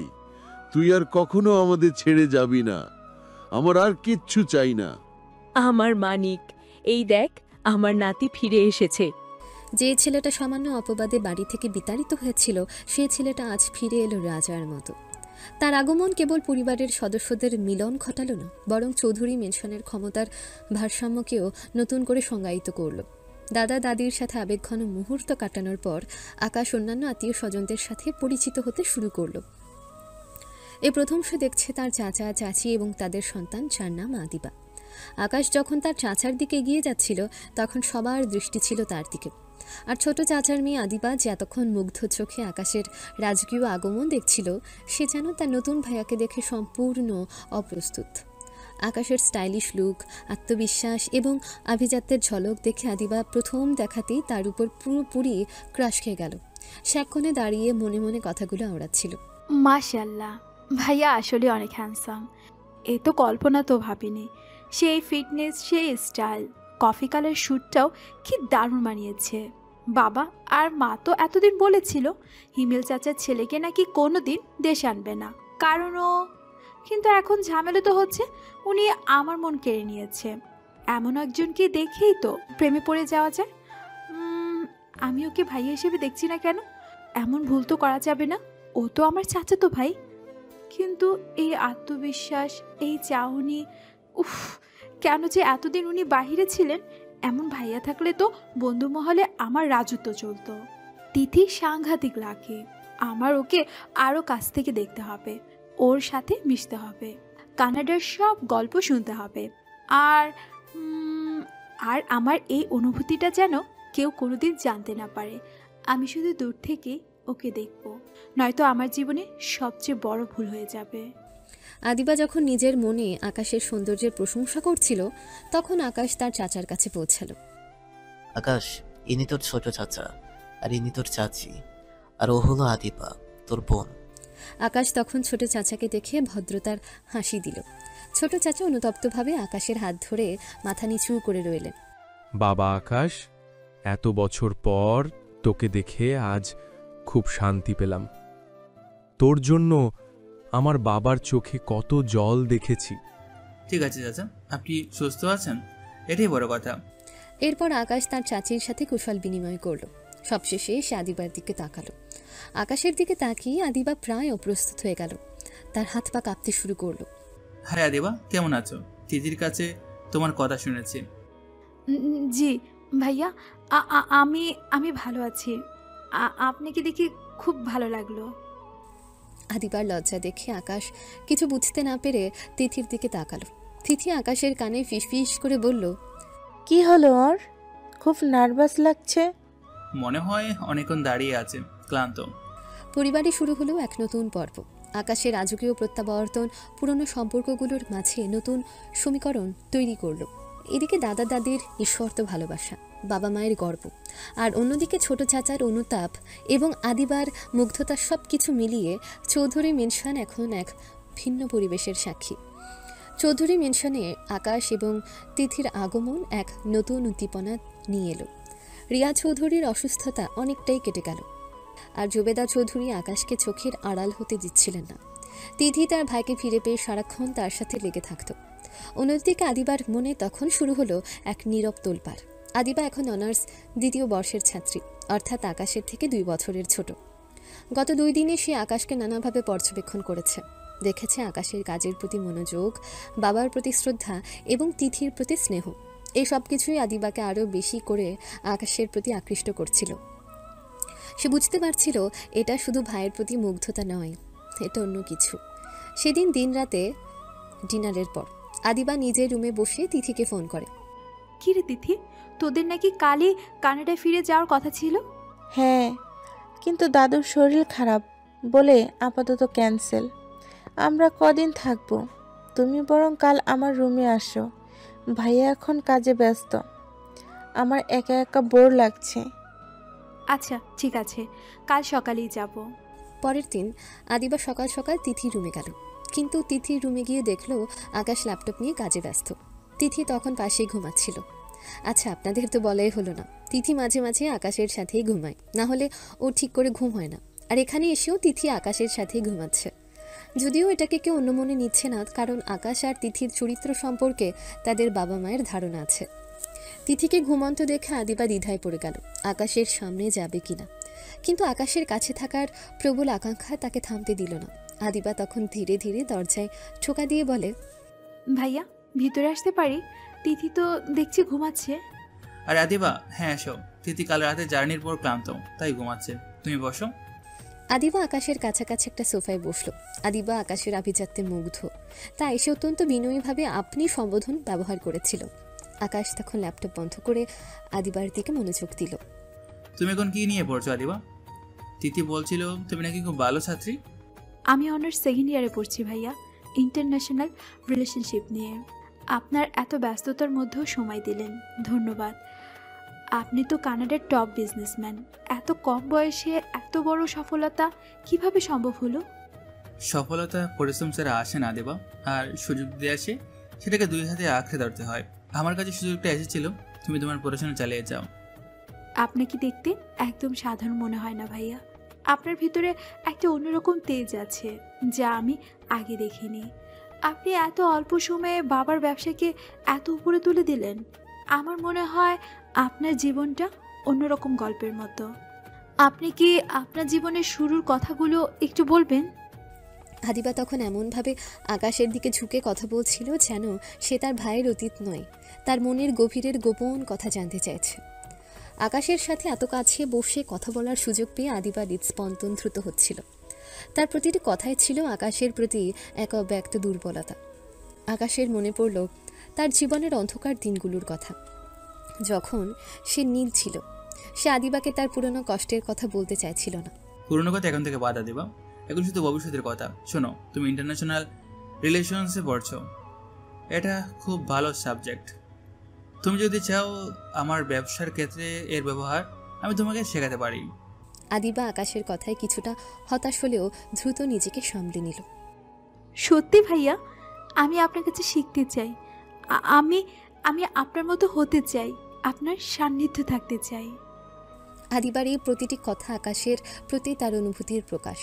তুই আর কখনো আমাদের ছেড়ে যাবি না, আমার আর কিচ্ছু চাই না। আমার মানিক, এই দেখ আমার নাতি ফিরে এসেছে। যে ছেলেটা সামান্য অপবাদে বাড়ি থেকে বিতাড়িত হয়েছিল, সে ছেলেটা আজ ফিরে এলো রাজার মতো। তার আগমন কেবল পরিবারের সদস্যদের মিলন ঘটালো না, বরং চৌধুরী মেনশনের ক্ষমতার ভারসাম্যকেও নতুন করে সংজ্ঞায়িত করল। দাদা দাদির সাথে আবেগঘন মুহূর্ত কাটানোর পর আকাশ অন্যান্য আত্মীয় স্বজনদের সাথে পরিচিত হতে শুরু করল। এই প্রথম সে দেখছে তার চাচা চাচি এবং তাদের সন্তান, যার নাম আদিবা। আকাশ যখন তার চাচার দিকে এগিয়ে যাচ্ছিল তখন সবার দৃষ্টি ছিল তার দিকে। আর ছোট চাচার মেয়ে আদিবা, যে এতক্ষণ মুগ্ধ চোখে আকাশের রাজকীয় আগমন দেখছিল, সে যেন তার নতুন ভাইয়াকে দেখে সম্পূর্ণ অপ্রস্তুত। আকাশের স্টাইলিশ লুক, আত্মবিশ্বাস এবং আভিজাত্যের ঝলক দেখে আদিবা প্রথম দেখাতেই তার উপর পুরোপুরি ক্রাশ খেয়ে গেল। সে এক কোণে দাঁড়িয়ে মনে মনে কথাগুলো আওড়াচ্ছিল। মাশাল্লাহ, ভাইয়া আসলে অনেক হ্যান্ডসাম। এ তো কল্পনা তো ভাবিনি। সেই ফিটনেস, সেই স্টাইল, কফি কালার শ্যুটটাও কি দারুণ মানিয়েছে। বাবা আর মা তো এতদিন বলেছিল হিমেল চাচার ছেলেকে নাকি কোনো দিন দেশে আনবে না, কারণও। কিন্তু এখন ঝামেলা তো হচ্ছে, উনি আমার মন কেড়ে নিয়েছে। এমন একজনকে দেখেই তো প্রেমে পড়ে যাওয়া যায়। আমি ওকে ভাইয়া হিসেবে দেখছি না কেন? এমন ভুল তো করা যাবে না, ও তো আমার চাচাতো ভাই। কিন্তু এই আত্মবিশ্বাস, এই চাহনি, উফ, কেন যে এতদিন উনি বাহিরে ছিলেন। এমন ভাইয়া থাকলে তো বন্ধু মহলে আমার রাজত্ব চলতো। তিথি সাংঘাতিক লাগে আমার, ওকে আরও কাছ থেকে দেখতে হবে, ওর সাথে মিশতে হবে, কানাডার সব গল্প শুনতে হবে। আর আর আমার এই অনুভূতিটা যেন কেউ কোনোদিন জানতে না পারে। আমি শুধু দূর থেকে ওকে দেখব, নয়তো আমার জীবনে সবচেয়ে বড় ভুল হয়ে যাবে। আদিবা যখন নিজের মনে আকাশের সৌন্দর্যের প্রশংসা করছিল তখন আকাশ তার চাচার কাছে পৌঁছালো। আকাশ, ইনি তোর ছোট চাচা, আর ইনি তোর চাচি, আর ও হলো আদিবা, তোর বোন। আকাশ তখন ছোট চাচাকে দেখে ভদ্রতার হাসি দিল। ছোট চাচা অনুতপ্তভাবে আকাশের হাত ধরে মাথা নিচু করে রইলেন। বাবা আকাশ, এত বছর পর তোকে দেখে আজ খুব শান্তি পেলাম। তোর জন্য আমার বাবার চোখে কত জল দেখেছি। ঠিক আছে চাচা, আপনি সুস্থ আছেন, এটাই বড় কথা। এরপর আকাশ তার চাচির সাথে কুশল বিনিময় করল। সবশেষে সে আদিবার দিকে তাকালো। আকাশের দিকে তাকিয়ে আদিবা প্রায় অপ্রস্তুত হয়ে গেল। তার হাত পা কাঁপতে শুরু করলো। হ্যাঁ আদিবা, কেমন আছো? দিদির কাছে তোমার কথা শুনেছি। জি ভাইয়া, আমি ভালো আছি। আপনাকে দেখে খুব ভালো লাগলো। আদিবার লজ্জা দেখে আকাশ কিছু বুঝতে না পেরে তিথির দিকে তাকালো। তিথি আকাশের কানে ফিসফিস করে বলল, কি হলো ওর? খুব নার্ভাস লাগছে। মনে হয় অনেকক্ষণ দাঁড়িয়ে আছে, ক্লান্ত। পরিবারে শুরু হলো এক নতুন পর্ব। আকাশের রাজকীয় প্রত্যাবর্তন পুরনো সম্পর্কগুলোর মাঝে নতুন সমীকরণ তৈরি করলো। এদিকে দাদা দাদির নিঃশর্ত ভালোবাসা, বাবা মায়ের গর্ব, আর অন্যদিকে ছোট চাচার অনুতাপ এবং আদিবার মুগ্ধতা, সব কিছু মিলিয়ে চৌধুরী মেনশন এখন এক ভিন্ন পরিবেশের সাক্ষী। চৌধুরী মেনশনে আকাশ এবং তিথির আগমন এক নতুন উদ্দীপনা নিয়ে এলো। রিয়া চৌধুরীর অসুস্থতা অনেকটাই কেটে গেল, আর জুবেদা চৌধুরী আকাশকে চোখের আড়াল হতে দিচ্ছিলেন না। তিথি তার ভাইকে ফিরে পেয়ে সারাক্ষণ তার সাথে লেগে থাকত। অন্যদিকে আদিবার মনে তখন শুরু হলো এক নীরব তোলপাড়। আদিবা এখন অনার্স দ্বিতীয় বর্ষের ছাত্রী, অর্থাৎ আকাশের থেকে 2 বছরের ছোট। গত 2 দিনে সে আকাশকে নানাভাবে পর্যবেক্ষণ করেছে। দেখেছে আকাশের কাজের প্রতি মনোযোগ, বাবার প্রতি শ্রদ্ধা এবং তিথির প্রতি স্নেহ। এই সব কিছুই আদিবাকে আরও বেশি করে আকাশের প্রতি আকৃষ্ট করছিল। সে বুঝতে পারছিল এটা শুধু ভাইয়ের প্রতি মুগ্ধতা নয়, এটা অন্য কিছু। সেদিন দিনরাতে ডিনারের পর আদিবা নিজের রুমে বসে তিথিকে ফোন করে। কি রে তিথি, তোদের নাকি কালই কানাডায় ফিরে যাওয়ার কথা ছিল? হ্যাঁ, কিন্তু দাদুর শরীর খারাপ বলে আপাতত ক্যান্সেল। আমরা কদিন থাকবো? তুমি বরং কাল আমার রুমে আসো। ভাইয়া এখন কাজে ব্যস্ত, আমার একা একা বোর লাগছে। আচ্ছা ঠিক আছে, কাল সকালেই যাব। পরের দিন আদিবা সকাল সকাল তিথির রুমে গেল, কিন্তু তিথির রুমে গিয়ে দেখলো আকাশ ল্যাপটপ নিয়ে কাজে ব্যস্ত। তিথি তখন পাশেই ঘুমাচ্ছিল। আচ্ছা, আপনাদের তো বলাই হলো না, তিথি মাঝে মাঝে আকাশের সাথেই ঘুমায়, না হলে ও ঠিক করে ঘুম হয় না। আর এখানে এসেও তিথি আকাশের সাথেই ঘুমাচ্ছে। যদিও এটাকে কেউ অন্য মনে নিচ্ছে না, কারণ আকাশ আর তিথির চরিত্র সম্পর্কে তাদের বাবা মায়ের ধারণা আছে। তিথিকে ঘুমন্ত দেখে আদিবা দ্বিধায় পড়ে গেল আকাশের সামনে যাবে কিনা, কিন্তু আকাশের কাছে থাকার প্রবল আকাঙ্ক্ষা তাকে থামতে দিল না। আদিবা তখন ধীরে ধীরে দরজায় ঠোকা দিয়ে বলে, ভাইয়া ভিতরে আসতে পারি? তিথি তো দেখছি ঘুমাচ্ছে। আর আদিবা, হ্যাঁ এসো। তিথি কাল রাতে জার্নির পর ক্লান্ত, তাই ঘুমাচ্ছে, তুমি বসো। আদিবা আকাশের কাছাকাছি একটা সোফায় বসলো। আদিবা আকাশের আভিজাত্যে মুগ্ধ, তাই সে অত্যন্ত বিনয়ীভাবে আপনি সম্বোধন ব্যবহার করেছিল। আকাশ তখন ল্যাপটপ বন্ধ করে আদিবার দিকে মনোযোগ দিল। তুমি এখন কি নিয়ে পড়ছো আদিবা? তিথি বলছিল তুমি নাকি খুব ভালো ছাত্রী। আমি অনার্স সেকেন্ড ইয়ারে পড়ছি ভাইয়া, ইন্টারন্যাশনাল রিলেশনশিপ নিয়ে। আপনার এত ব্যস্ততার মধ্যেও সময় দিলেন, ধন্যবাদ। আপনি তো কানাডার টপ বিজনেসম্যান, এত কম বয়সে এত বড় সফলতা কিভাবে সম্ভব হলো? সফলতা পরিশ্রম ছাড়া আসে না আদিবা, আর সুযোগ যদি আসে সেটাকে দুই হাতে আঁকড়ে ধরতে হয়। আমার কাছে সুযোগটা এসেছিল, তুমি তোমার পড়াশোনা চালিয়ে যাও। আপনাকে দেখতে একদম সাধারণ মনে হয় না ভাইয়া, আপনার ভিতরে একটা অন্যরকম তেজ আছে যা আমি আগে দেখিনি। আপনি এত অল্প সময়ে বাবার ব্যবসাকে এত উপরে তুলে দিলেন। আমার মনে হয় আপনার জীবনটা অন্যরকম গল্পের মতো। আপনি কি আপনার জীবনের শুরুর কথাগুলো একটু বলবেন? আদিবা তখন এমনভাবে আকাশের দিকে ঝুঁকে কথা বলছিল যেন সে তার ভাইয়ের অতীত নয়, তার মনের গভীরের গোপন কথা জানতে চাইছে। আকাশের সাথে এত কাছে বসে কথা বলার সুযোগ পেয়ে আদিবার হৃদস্পন্দন দ্রুত হচ্ছিল। তার প্রতিটি কথাই ছিল আকাশের প্রতি এক অব্যক্ত দুর্বলতা। আকাশের মনে পড়ল তার জীবনের অন্ধকার দিনগুলোর কথা, যখন সে নীল ছিল। সে আদিবাকে তার পুরনো কষ্টের কথা বলতে চাইছিল না। পুরনো কথা এখন থেকে বাদ আদিবা, এখন শুধু ভবিষ্যতের কথা। শোনো, তুমি ইন্টারন্যাশনাল রিলেশনসে পড়ছো, এটা খুব ভালো সাবজেক্ট। তুমি যদি চাও আমার ব্যবসার ক্ষেত্রে এর ব্যবহার আমি তোমাকে শেখাতে পারি। আদিবা আকাশের কথায় কিছুটা হতাশ হলেও দ্রুত নিজেকে সামলে নিল। সত্যি ভাইয়া, আমি আপনার কাছে শিখতে চাই। আমি আমি আপনার মতো হতে চাই, আপনার সান্নিধ্য থাকতে চাই। আদিবার এই প্রতিটি কথা আকাশের প্রতি তার অনুভূতির প্রকাশ।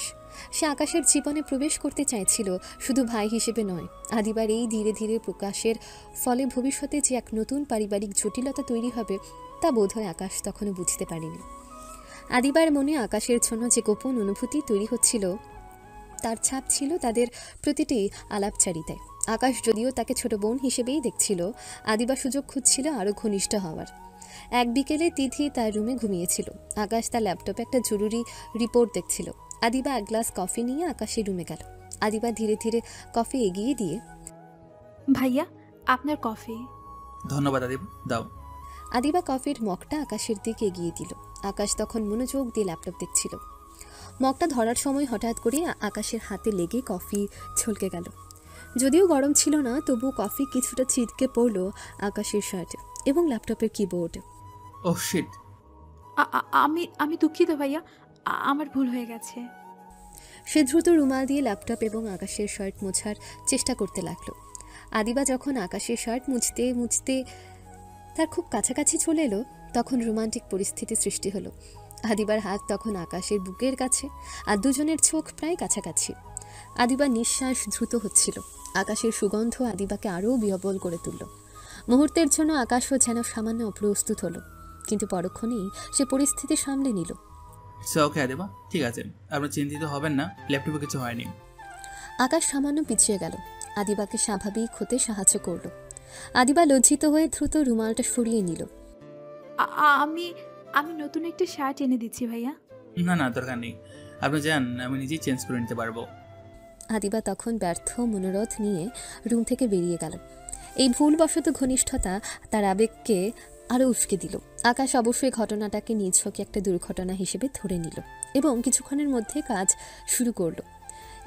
সে আকাশের জীবনে প্রবেশ করতে চাইছিল শুধু ভাই হিসেবে নয়। আদিবার এই ধীরে ধীরে প্রকাশের ফলে ভবিষ্যতে যে এক নতুন পারিবারিক জটিলতা তৈরি হবে তা বোধহয় আকাশ তখনও বুঝতে পারেনি। আদিবার মনে আকাশের জন্য যে গোপন অনুভূতি তৈরি হচ্ছিল তার ছাপ ছিল তাদের প্রতিটি আলাপচারিতায়। আকাশ যদিও তাকে ছোট বোন হিসেবেই দেখছিল, আদিবা সুযোগ খুঁজছিল আরও ঘনিষ্ঠ হওয়ার। এক বিকেলে তিথি তার রুমে ঘুমিয়েছিল। আকাশ তার ল্যাপটপে একটা জরুরি রিপোর্ট দেখছিল। আদিবা এক গ্লাস কফি নিয়ে আকাশের রুমে গেল। আদিবা ধীরে ধীরে কফি এগিয়ে দিয়ে, ভাইয়া আপনার কফি। ধন্যবাদ আদিবা, দাও। আদিবা কফির মগটা আকাশের দিকে এগিয়ে দিল। আকাশ তখন মনোযোগ দিয়ে ল্যাপটপ দেখছিল। মগটা ধরার সময় হঠাৎ করে আকাশের হাতে লেগে কফি ছলকে গেল। যদিও গরম ছিল না, তবু কফি কিছুটা ছিটকে পড়ল আকাশের শার্টে এবং ল্যাপটপের কিবোর্ডে। Oh shit. আমি দুঃখিত ভাইয়া, আমার ভুল হয়ে গেছে। সে দ্রুত রুমাল দিয়ে ল্যাপটপ এবং আকাশের শার্ট মোছার চেষ্টা করতে লাগলো। আদিবা যখন আকাশের শার্ট মুছতে মুছতে তার খুব কাছাকাছি চলে এলো, তখন রোমান্টিক পরিস্থিতি সৃষ্টি হলো। আদিবার হাত তখন আকাশের বুকের কাছে, আর দুজনের চোখ প্রায় কাছাকাছি। আদিবার নিঃশ্বাস দ্রুত হচ্ছিল। আকাশের সুগন্ধ আদিবাকে আরও বিহ্বল করে তুলল। মুহূর্তের জন্য আকাশও যেন সামান্য অপ্রস্তুত হলো, কিন্তু পরক্ষণেই সে পরিস্থিতি সামলে নিল। ওকে আদিবা, ঠিক আছে, আপনি চিন্তিত হবেন না, ল্যাপটপে কিছু হয়নি। আকাশ সামান্য পিছিয়ে গেল, আদিবাকে স্বাভাবিক হতে সাহায্য করল। আদিবা লজ্জিত হয়ে দ্রুত রুমালটা সরিয়ে নিল। আমি আমি নতুন একটা শার্ট এনে দিচ্ছি ভাইয়া। না না, দরকার নেই, আপনি যান, আমি নিজেই চেঞ্জ করে নিতে পারবো। আদিবা তখন ব্যর্থ মনোরথ নিয়ে রুম থেকে বেরিয়ে গেল। এই ভুলবশত ঘনিষ্ঠতা তার আবেগকে আরও উস্কে দিল। আকাশ অবশ্যই ঘটনাটাকে নিছকে একটা দুর্ঘটনা হিসেবে ধরে নিল এবং কিছুক্ষণের মধ্যে কাজ শুরু করলো।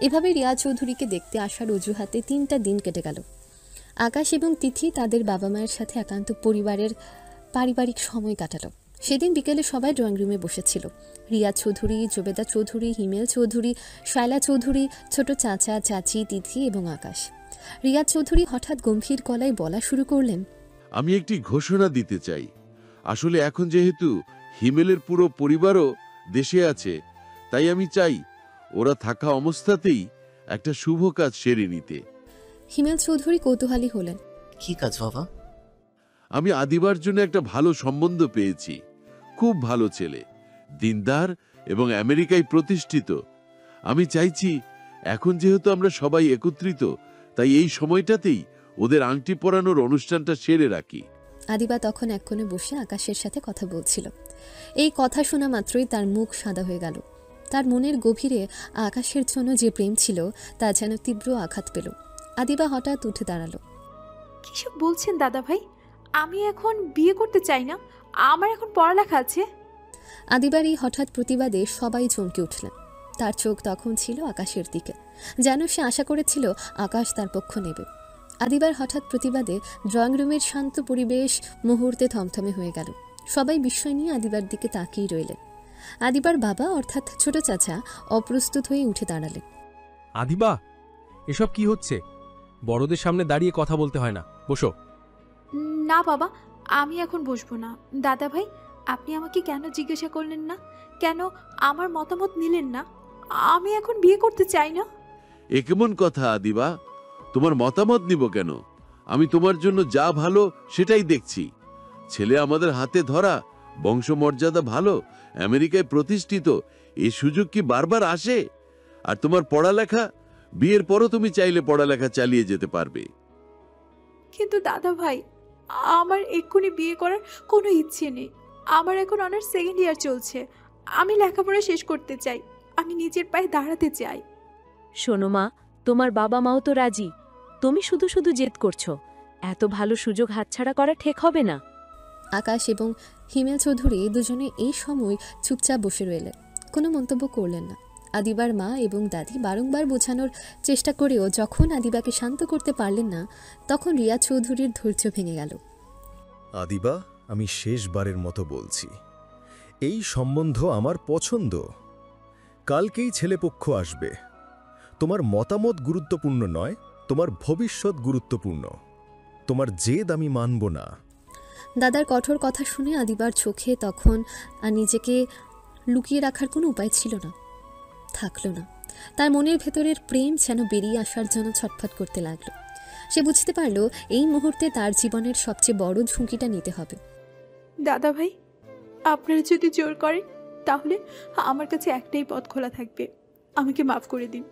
এভাবে রিয়া চৌধুরীকে দেখতে আসার অজুহাতে 3টা দিন কেটে গেল। আকাশ এবং তিথি তাদের বাবা মায়ের সাথে একান্ত পারিবারিক সময় কাটালো। সেদিন বিকেলে সবাই ড্রয়িং রুমে বসেছিল। রিয়া চৌধুরী, জোবেদা চৌধুরী, হিমেল চৌধুরী, শায়লা চৌধুরী, ছোট চাচা, চাচি, তিথি এবং আকাশ। রিয়া চৌধুরী হঠাৎ গম্ভীর গলায় বলা শুরু করলেন, আমি একটি ঘোষণা দিতে চাই। আসলে এখন যেহেতু হিমেলের পুরো পরিবারও দেশে আছে, তাই আমি চাই ওরা থাকা অবস্থাতেই একটা শুভ কাজ সেরে নিতে। হিমেল চৌধুরী কৌতূহলী হলেন, কি কাজ বাবা? আমি আদিবার জন্য একটা ভালো সম্বন্ধ পেয়েছি। খুব ভালো ছেলে, দিনদার এবং আমেরিকায় প্রতিষ্ঠিত। আমি চাইছি এখন যেহেতু আমরা সবাই একত্রিত, তাই এই সময়টাতেই ওদের আংটি পরানোর অনুষ্ঠানটা সেরে রাখি। আদিবা তখন এক কোণে বসে আকাশের সাথে কথা বলছিল। এই কথা শোনা মাত্রই তার মুখ সাদা হয়ে গেল। তার মনের গভীরে আকাশের জন্য যে প্রেম ছিল তা যেন তীব্র আঘাত পেল। আদিবা হঠাৎ উঠে দাঁড়ালো। কিসব বলছেন দাদা ভাই? আমি এখন বিয়ে করতে চাই না, আমার এখন পড়ালেখা আছে। আদিবার এই হঠাৎ প্রতিবাদে সবাই চমকে উঠলেন। তার চোখ তখন ছিল আকাশের দিকে, যেন সে আশা করেছিল আকাশ তার পক্ষ নেবে। আদিবার হঠাৎ প্রতিবাদে ড্রয়িং রুমের শান্ত পরিবেশ মুহূর্তে থমথমে হয়ে গেল। সবাই বিস্ময় নিয়ে আদিবার দিকে তাকিয়ে রইলেন। আদিবার বাবা অর্থাৎ ছোট চাচা অপ্রস্তুত হয়ে উঠে দাঁড়ালেন। আদিবা, এসব কি হচ্ছে? বড়দের সামনে দাঁড়িয়ে কথা বলতে হয় না, বসো। না বাবা, আমি এখন বসবো না। দাদা ভাই, আপনি আমাকে কেন জিজ্ঞাসা করলেন না? কেন আমার মতামত নিলেন না? আমি এখন বিয়ে করতে চাই না। এ কেমন কথা আদিবা? তোমার মতামত নিব কেন? আমি তোমার জন্য যা ভালো সেটাই দেখছি। ছেলে আমাদের হাতে ধরা, বংশমর্যাদা ভালো, আমেরিকায় প্রতিষ্ঠিত, এই সুযোগ কি বারবার আসে? আর তোমার পড়ালেখা, বিয়ের পরও তুমি চাইলে পড়ালেখা চালিয়ে যেতে পারবে। কিন্তু দাদা ভাই, আমার এক্ষুনি বিয়ে করার কোনো ইচ্ছে নেই। আমার এখন অনার্স সেকেন্ড ইয়ার চলছে। আমি লেখাপড়া শেষ করতে চাই, আমি নিজের পায়ে দাঁড়াতে চাই। শোনো মা, তোমার বাবা মাও তো রাজি। তুমি শুধু শুধু জেদ করছো। এত ভালো সুযোগ হাতছাড়া করা ঠিক হবে না। আকাশ এবং হিমেল চৌধুরী দুজনে এই সময় চুপচাপ বসে রইলেন, কোনো মন্তব্য করলেন না। আদিবার মা এবং দাদি বারংবার বোঝানোর চেষ্টা করেও যখন আদিবাকে শান্ত করতে পারলেন না, তখন রিয়া চৌধুরীর ধৈর্য ভেঙে গেল। আদিবা, আমি শেষবারের মতো বলছি, এই সম্বন্ধ আমার পছন্দ। কালকেই ছেলেপক্ষ আসবে। তোমার মতামত গুরুত্বপূর্ণ নয়, তোমার ভবিষ্যৎ গুরুত্বপূর্ণ। তোমার জেদ আমি মানব না। দাদার কঠোর কথা শুনে আদিবার চোখে তখন আর নিজেকে লুকিয়ে রাখার কোনো উপায় ছিল না, থাকলো না। তার মনের ভেতরের প্রেম যেন বেরিয়ে আসার জন্য ছটফট করতে লাগলো। সে বুঝতে পারল এই মুহূর্তে তার জীবনের সবচেয়ে বড় ঝুঁকিটা নিতে হবে। দাদা ভাই, আপনারা যদি জোর করেন তাহলে আমার কাছে একটাই পথ খোলা থাকবে। আমাকে মাফ করে দিন,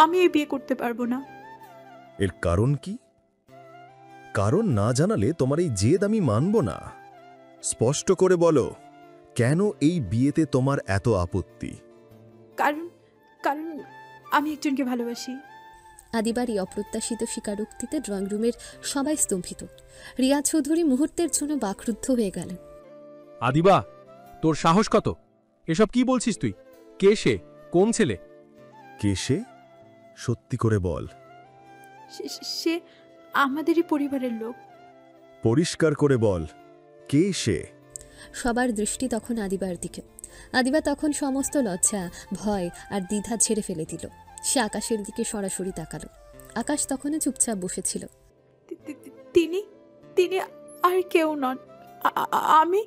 আমি এই বিয়ে করতে পারবো না। এর কারণ কি? কারণ না জানালে তোমার এই জেদ আমি মানব না। স্পষ্ট করে বলো, কেন এই বিয়েতে তোমার এত আপত্তি? কারণ কারণ আমি একজনকে ভালোবাসি। আদিবার এই অপ্রত্যাশিত স্বীকারোক্তিতে ড্রয়িং রুমের সবাই স্তম্ভিত। রিয়া চৌধুরী মুহূর্তের জন্য বাকরুদ্ধ হয়ে গেলেন। আদিবা, তোর সাহস কত? এসব কি বলছিস তুই? কে সে? কোন ছেলে? কে সে? সত্যি করে বল। সে আমাদেরই পরিবারের লোক। পরিষ্কার করে বল, কে সে? সবার দৃষ্টি তখন আদিবার দিকে। আদিবা তখন সমস্ত লজ্জা, ভয় আর দ্বিধা ছেড়ে ফেলে দিল। সে আকাশের দিকে সরাসরি তাকালো। আকাশ তখনও চুপচাপ বসেছিল। তিনি তিনি আর কেউ নন, আমি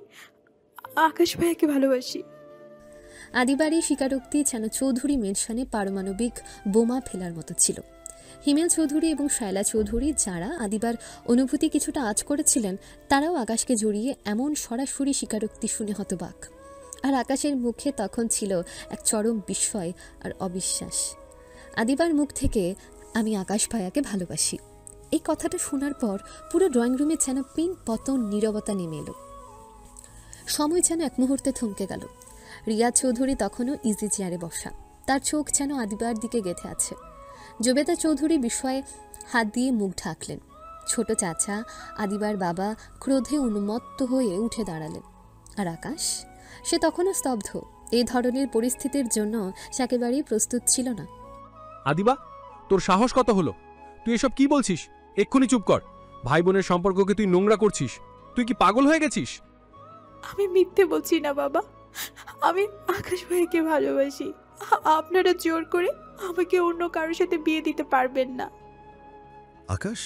আকাশ ভাইয়াকে ভালোবাসি। আদিবার এই স্বীকারোক্তি যেন চৌধুরী মেনশনে পারমাণবিক বোমা ফেলার মতো ছিল। হিমেল চৌধুরী এবং শায়লা চৌধুরী, যারা আদিবার অনুভূতি কিছুটা আঁচ করেছিলেন, তারাও আকাশকে জড়িয়ে এমন সরাসরি স্বীকারোক্তি শুনে হতবাক। আর আকাশের মুখে তখন ছিল এক চরম বিস্ময় আর অবিশ্বাস। আদিবার মুখ থেকে আমি আকাশ ভাইয়াকে ভালোবাসি, এই কথাটা শোনার পর পুরো ড্রয়িং রুমে যেন পিন পতন নীরবতা নেমে এলো। সময় যেন এক মুহূর্তে থমকে গেল। রিয়া চৌধুরী তখনও ইজি চেয়ারে বসা, তার চোখ যেন আদিবার দিকে গেঁথে আছে। জুবেদা চৌধুরী বিস্ময়ে হাত দিয়ে মুখ ঢাকলেন। ছোট চাচা, আদিবার বাবা ক্রোধে উন্মত্ত হয়ে উঠে দাঁড়ালেন। আর আকাশ, সে তখনও স্তব্ধ। এই ধরনের পরিস্থিতির জন্য সে একেবারেই প্রস্তুত ছিল না। আদিবা, তোর সাহস কত হলো? তুই এসব কি বলছিস? এক্ষুনি চুপ কর। ভাই বোনের সম্পর্ককে তুই নোংরা করছিস। তুই কি পাগল হয়ে গেছিস? আমি মিথ্যে বলছি না বাবা, আমি আকাশ ভাইকে ভালোবাসি। আপনারা জোর করে আমাকে অন্য কারোর সাথে বিয়ে দিতে পারবেন না। আকাশ,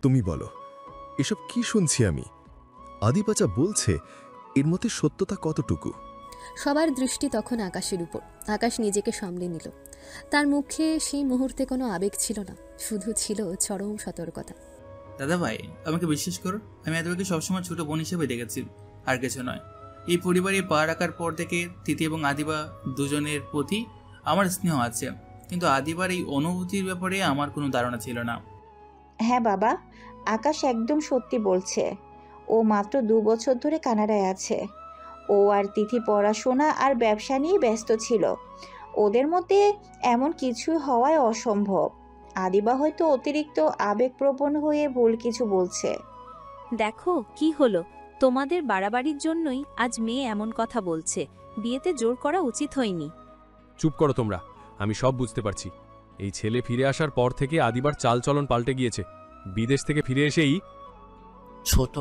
তুমি বলো, এসব কি শুনছি আমি? আদিবাচা বলছে, এর মধ্যে সত্যতা কতটুকু? সবার দৃষ্টি তখন আকাশের উপর। আকাশ নিজেকে সামলে নিল। তার মুখে সেই মুহূর্তে কোনো আবেগ ছিল না, শুধু ছিল চরম সতর্কতা। দাদা ভাই, আমাকে বিশ্বাস করো, আমি আদিবাকে সবসময় ছোট বোন হিসেবে দেখেছি, আর কিছু নয়। এই পরিবারে পা রাখার পর থেকে তিথি এবং আদিবা দুজনের প্রতি আমার স্নেহ আছে, কিন্তু আদিবার এই অনুভূতির ব্যাপারে আমার কোনো ধারণা ছিল না। হ্যাঁ বাবা, আকাশ একদম সত্যি বলছে। ও মাত্র 2 বছর ধরে কানাডায় আছে। ও আর তিথি পড়াশোনা আর ব্যবসা নিয়ে ব্যস্ত ছিল। ওদের মধ্যে এমন কিছু হওয়াই অসম্ভব। আদিবা হয়তো অতিরিক্ত আবেগপ্রবণ হয়ে ভুল কিছু বলছে। দেখো কি হলো, তোমাদের বাড়াবাড়ির জন্যই আজ মেয়ে এমন কথা বলছে। বিয়েতে জোর করা উচিত হয়নি। চুপ করো তোমরা, আমি সব বুঝতে পারছি। এই ছেলে ফিরে আসার পর থেকে আদিবার চালচলন পাল্টে গিয়েছে। বিদেশ থেকে ফিরে এসেই। ছোট,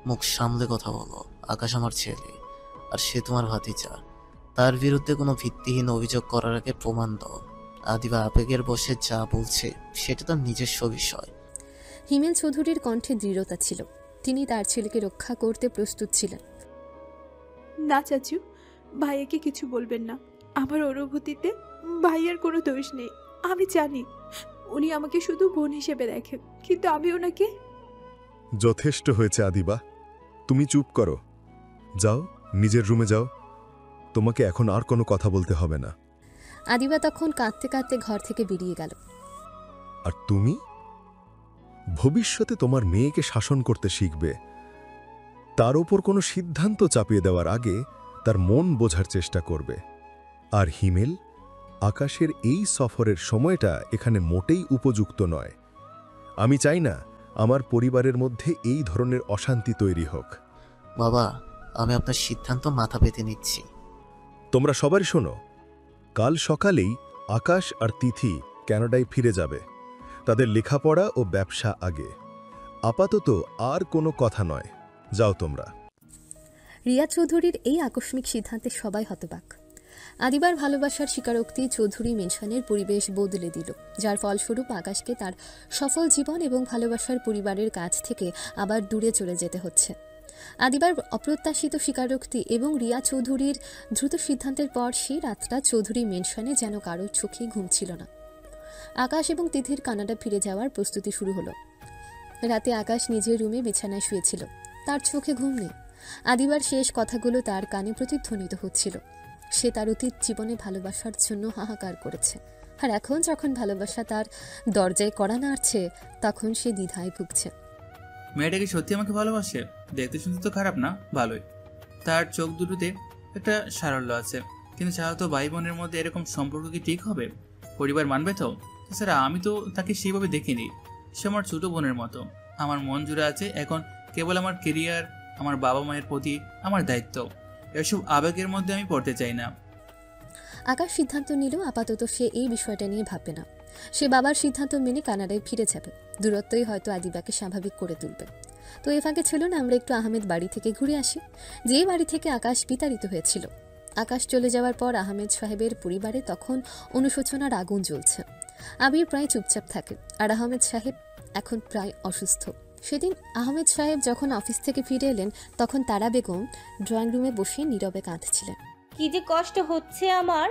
মুখ সামলে কথা বলো। আকাশ আমার ছেলে, আর সে তোমার ভাতিজা। তার বিরুদ্ধে কোনো ভিত্তিহীন অভিযোগ করার আগে প্রমাণ দাও। আদিবা আবেগের বসে যা বলছে সেটা তার নিজস্ব বিষয়। হিমেল চৌধুরীর কণ্ঠে দৃঢ়তা ছিল। তিনি তার ছেলেকে রক্ষা করতে প্রস্তুত ছিলেন। না চাচু, ভাইয়াকে কিছু বলবেন না। আমার অনুভূতিতে ভাইয়ার কোনো দোষ নেই। আমি জানি উনি আমাকে শুধু বোন হিসেবে দেখেন, কিন্তু আমি ওনাকে। যথেষ্ট হয়েছে আদিবা, তুমি চুপ করো। যাও, নিজের রুমে যাও। তোমাকে এখন আর কোনো কথা বলতে হবে না। আদিবা তখন কাঁদতে কাঁদতে ঘর থেকে বেরিয়ে গেল। আর তুমি ভবিষ্যতে তোমার মেয়েকে শাসন করতে শিখবে। তার ওপর কোনো সিদ্ধান্ত চাপিয়ে দেওয়ার আগে তার মন বোঝার চেষ্টা করবে। আর হিমেল, আকাশের এই সফরের সময়টা এখানে মোটেই উপযুক্ত নয়। আমি চাই না আমার পরিবারের মধ্যে এই ধরনের অশান্তি তৈরি হোক। বাবা, আমি আপনার সিদ্ধান্ত মাথা পেতে নিচ্ছি। তোমরা সবারই শোনো, কাল সকালেই আকাশ আর তিথি কানাডায় ফিরে যাবে। তাদের লেখাপড়া ও ব্যবসা আগে। আপাতত আর কোনো কথা নয়, যাও তোমরা। রিয়া চৌধুরীর এই আকস্মিক সিদ্ধান্তে সবাই হতবাক। আদিবার ভালোবাসার স্বীকারোক্তি চৌধুরী মেনশনের পরিবেশ বদলে দিল, যার ফলস্বরূপ আকাশকে তার সফল জীবন এবং ভালোবাসার পরিবারের কাছ থেকে আবার দূরে চলে যেতে হচ্ছে। আদিবার অপ্রত্যাশিত স্বীকারোক্তি এবং রিয়া চৌধুরীর দ্রুত সিদ্ধান্তের পর সেই রাতটা চৌধুরী মেনশনে যেন কারোর চোখে ঘুম ছিল না। আকাশ এবং তিথির কানাডা ফিরে যাওয়ার প্রস্তুতি শুরু হলো। রাতে আকাশ নিজের রুমে বিছানায় শুয়েছিল। তার চোখে ঘুম নেই। আদিবার শেষ কথাগুলো তার কানে প্রতিধ্বনিত হচ্ছিল। সে তার অতীত জীবনে ভালোবাসার জন্য হাহাকার করেছে, আর এখন যখন ভালোবাসা তার দরজায় কড়া নাড়ছে, তখন সে দ্বিধায় ভুগছে। মেয়েটা কি সত্যি আমাকে ভালোবাসে? দেখতে শুনতে তো খারাপ না, ভালোই। তার চোখ দুটোতে একটা সারল্য আছে, কিন্তু চাও তো ভাই বোনের মধ্যে এরকম সম্পর্ক কি ঠিক হবে? পরিবার মানবে তো? তাছাড়া আমি তো তাকে সেইভাবে দেখিনি। সে আমার ছোট বোনের মতো। আমার মন জুড়ে আছে এখন কেবল আমার কেরিয়ার, আমার বাবা মায়ের প্রতি আমার দায়িত্ব। এসব আবেগের মধ্যে আমি পড়তে চাই না। আকাশ সিদ্ধান্ত নিল আপাতত সে এই বিষয়টা নিয়ে ভাববে না। সে বাবার সিদ্ধান্ত মেনে কানাডায় ফিরে যাবে। দূরত্বই হয়তো আদিবাকে স্বাভাবিক করে তুলবে। তো এ ফাঁকে ছিল না আমরা একটু আহমেদ বাড়ি থেকে ঘুরে আসি, যেই বাড়ি থেকে আকাশ বিতাড়িত হয়েছিল। আকাশ চলে যাওয়ার পর আহমেদ সাহেবের পরিবারে তখন অনুশোচনার আগুন জ্বলছে। আবির প্রায় চুপচাপ থাকে, আর আহমেদ সাহেব এখন প্রায় অসুস্থ। সেদিন আহমেদ সাহেব যখন অফিস থেকে ফিরে এলেন, তখন তারা বেগম ড্রয়িং রুমে বসে নীরবে কাঁদছিলেন। কি যে কষ্ট হচ্ছে আমার।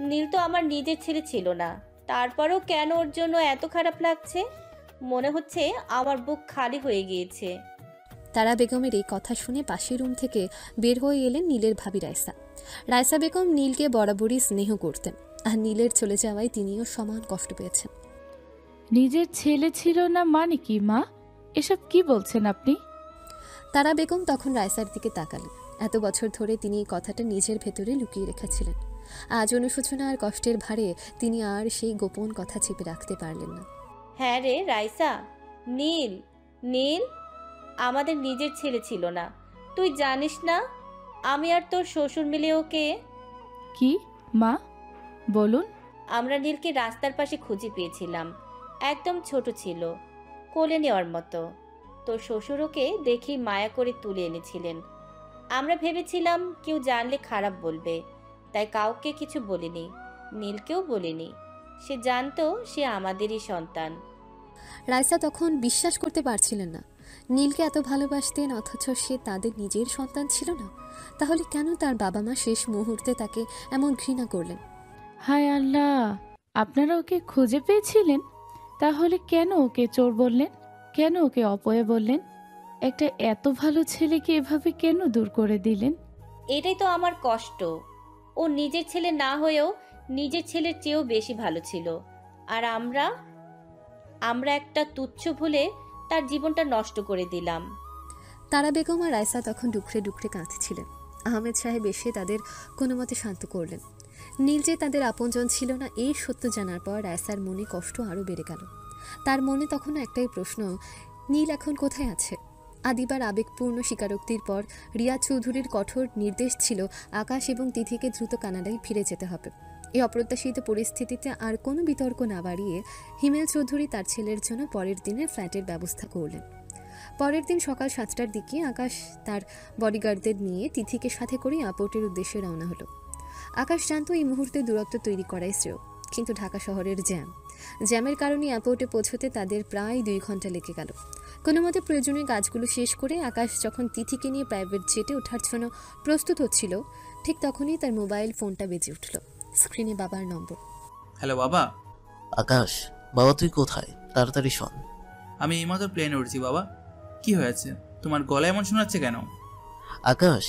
নীল তো আমার নিজের ছেলে ছিল না, তারপরেও কেন ওর জন্য এত খারাপ লাগছে? মনে হচ্ছে আমার বুক খালি হয়ে গিয়েছে। তারা বেগমের এই কথা শুনে পাশের রুম থেকে বের হয়ে এলেন নীলের ভাবি রাইসা। রাইসা বেগম নীলকে বরাবরই স্নেহ করতেন, আর নীলের চলে যাওয়ায় তিনিও সমান কষ্ট পেয়েছেন। নিজের ছেলে ছিল না মানে কি মা? এসব কি বলছেন আপনি? তারা বেগম তখন রাইসার দিকে তাকালেন। এত বছর ধরে তিনি এই কথাটা নিজের ভেতরে লুকিয়ে রেখেছিলেন। আজ অনুশোচনা আর কষ্টের ভারে তিনি আর সেই গোপন কথা চেপে রাখতে পারলেন না। হ্যাঁ রে রাইসা, নীল নীল আমাদের নিজের ছেলে ছিল না। তুই জানিস না আমি আর তোর শ্বশুর মিলে ওকে। কি মা বলুন? আমরা নীলকে রাস্তার পাশে খুঁজে পেয়েছিলাম। একদম ছোট ছিল, কোলে নেওয়ার মতো। তোর শ্বশুর ওকে দেখি মায়া করে তুলে এনেছিলেন। আমরা ভেবেছিলাম কেউ জানলে খারাপ বলবে, তাই কাউকে কিছু বলিনি, নীলকেও বলিনি। সে জানতো সে আমাদেরই সন্তান। রাইসা তখন বিশ্বাস করতে পারছিলেন না। নীলকে এত ভালোবাসতেন, অথচ সে তাদের নিজের সন্তান ছিল না। তাহলে কেন তার বাবা মা শেষ মুহূর্তে তাকে এমন ঘৃণা করলেন? হায় আল্লাহ, আপনারা ওকে খুঁজে পেয়েছিলেন? তাহলে কেন ওকে চোর বললেন? কেন ওকে অপয়া বললেন? একটা এত ভালো ছেলেকে এভাবে কেন দূর করে দিলেন? এটাই তো আমার কষ্ট। ও নিজের ছেলে না হয়েও নিজের ছেলের চেয়েও বেশি ভালো ছিল, আর আমরা একটা তুচ্ছ ভুলে তার জীবনটা নষ্ট করে দিলাম। তারা বেগম আর রাইসা তখন ডুকরে ডুকরে কাঁদছিলেন। আহমেদ সাহেব এসে তাদের কোনো মতে শান্ত করলেন। নীল যে তাদের আপনজন ছিল না এই সত্য জানার পর রায়সার মনে কষ্ট আরও বেড়ে গেল। তার মনে তখন একটাই প্রশ্ন, নীল এখন কোথায় আছে? আদিবার আবেগপূর্ণ স্বীকারোক্তির পর রিয়া চৌধুরীর কঠোর নির্দেশ ছিল আকাশ এবং তিথিকে দ্রুত কানাডায় ফিরে যেতে হবে। এই অপ্রত্যাশিত পরিস্থিতিতে আর কোনো বিতর্ক না বাড়িয়ে হিমেল চৌধুরী তার ছেলের জন্য পরের দিনের ফ্ল্যাটের ব্যবস্থা করলেন। পরের দিন সকাল 7টার দিকে আকাশ তার বডিগার্ডদের নিয়ে তিথিকে সাথে করে এয়ারপোর্টের উদ্দেশ্যে রওনা হলো। আকাশ জানতো এই মুহূর্তে দূরত্ব তৈরি করাই শ্রেয়, কিন্তু ঢাকা শহরের জ্যামের কারণে এয়ারপোর্টে পৌঁছতে তাদের প্রায় 2 ঘন্টা লেগে গেল। কোনো মতে প্রয়োজনীয় কাজগুলো শেষ করে আকাশ যখন তিথিকে নিয়ে প্রাইভেট জেটে ওঠার জন্য প্রস্তুত হচ্ছিল, ঠিক তখনই তার মোবাইল ফোনটা বেজে উঠল। স্ক্রিনে বাবার নম্বর। হ্যালো বাবা। আকাশ, বাবা তুই কোথায়? তাড়াতাড়ি শোন। আমি এইমাত্র প্লেনে উঠছি বাবা। কি হয়েছে? তোমার গলা এমন শোনাচ্ছে কেন? আকাশ,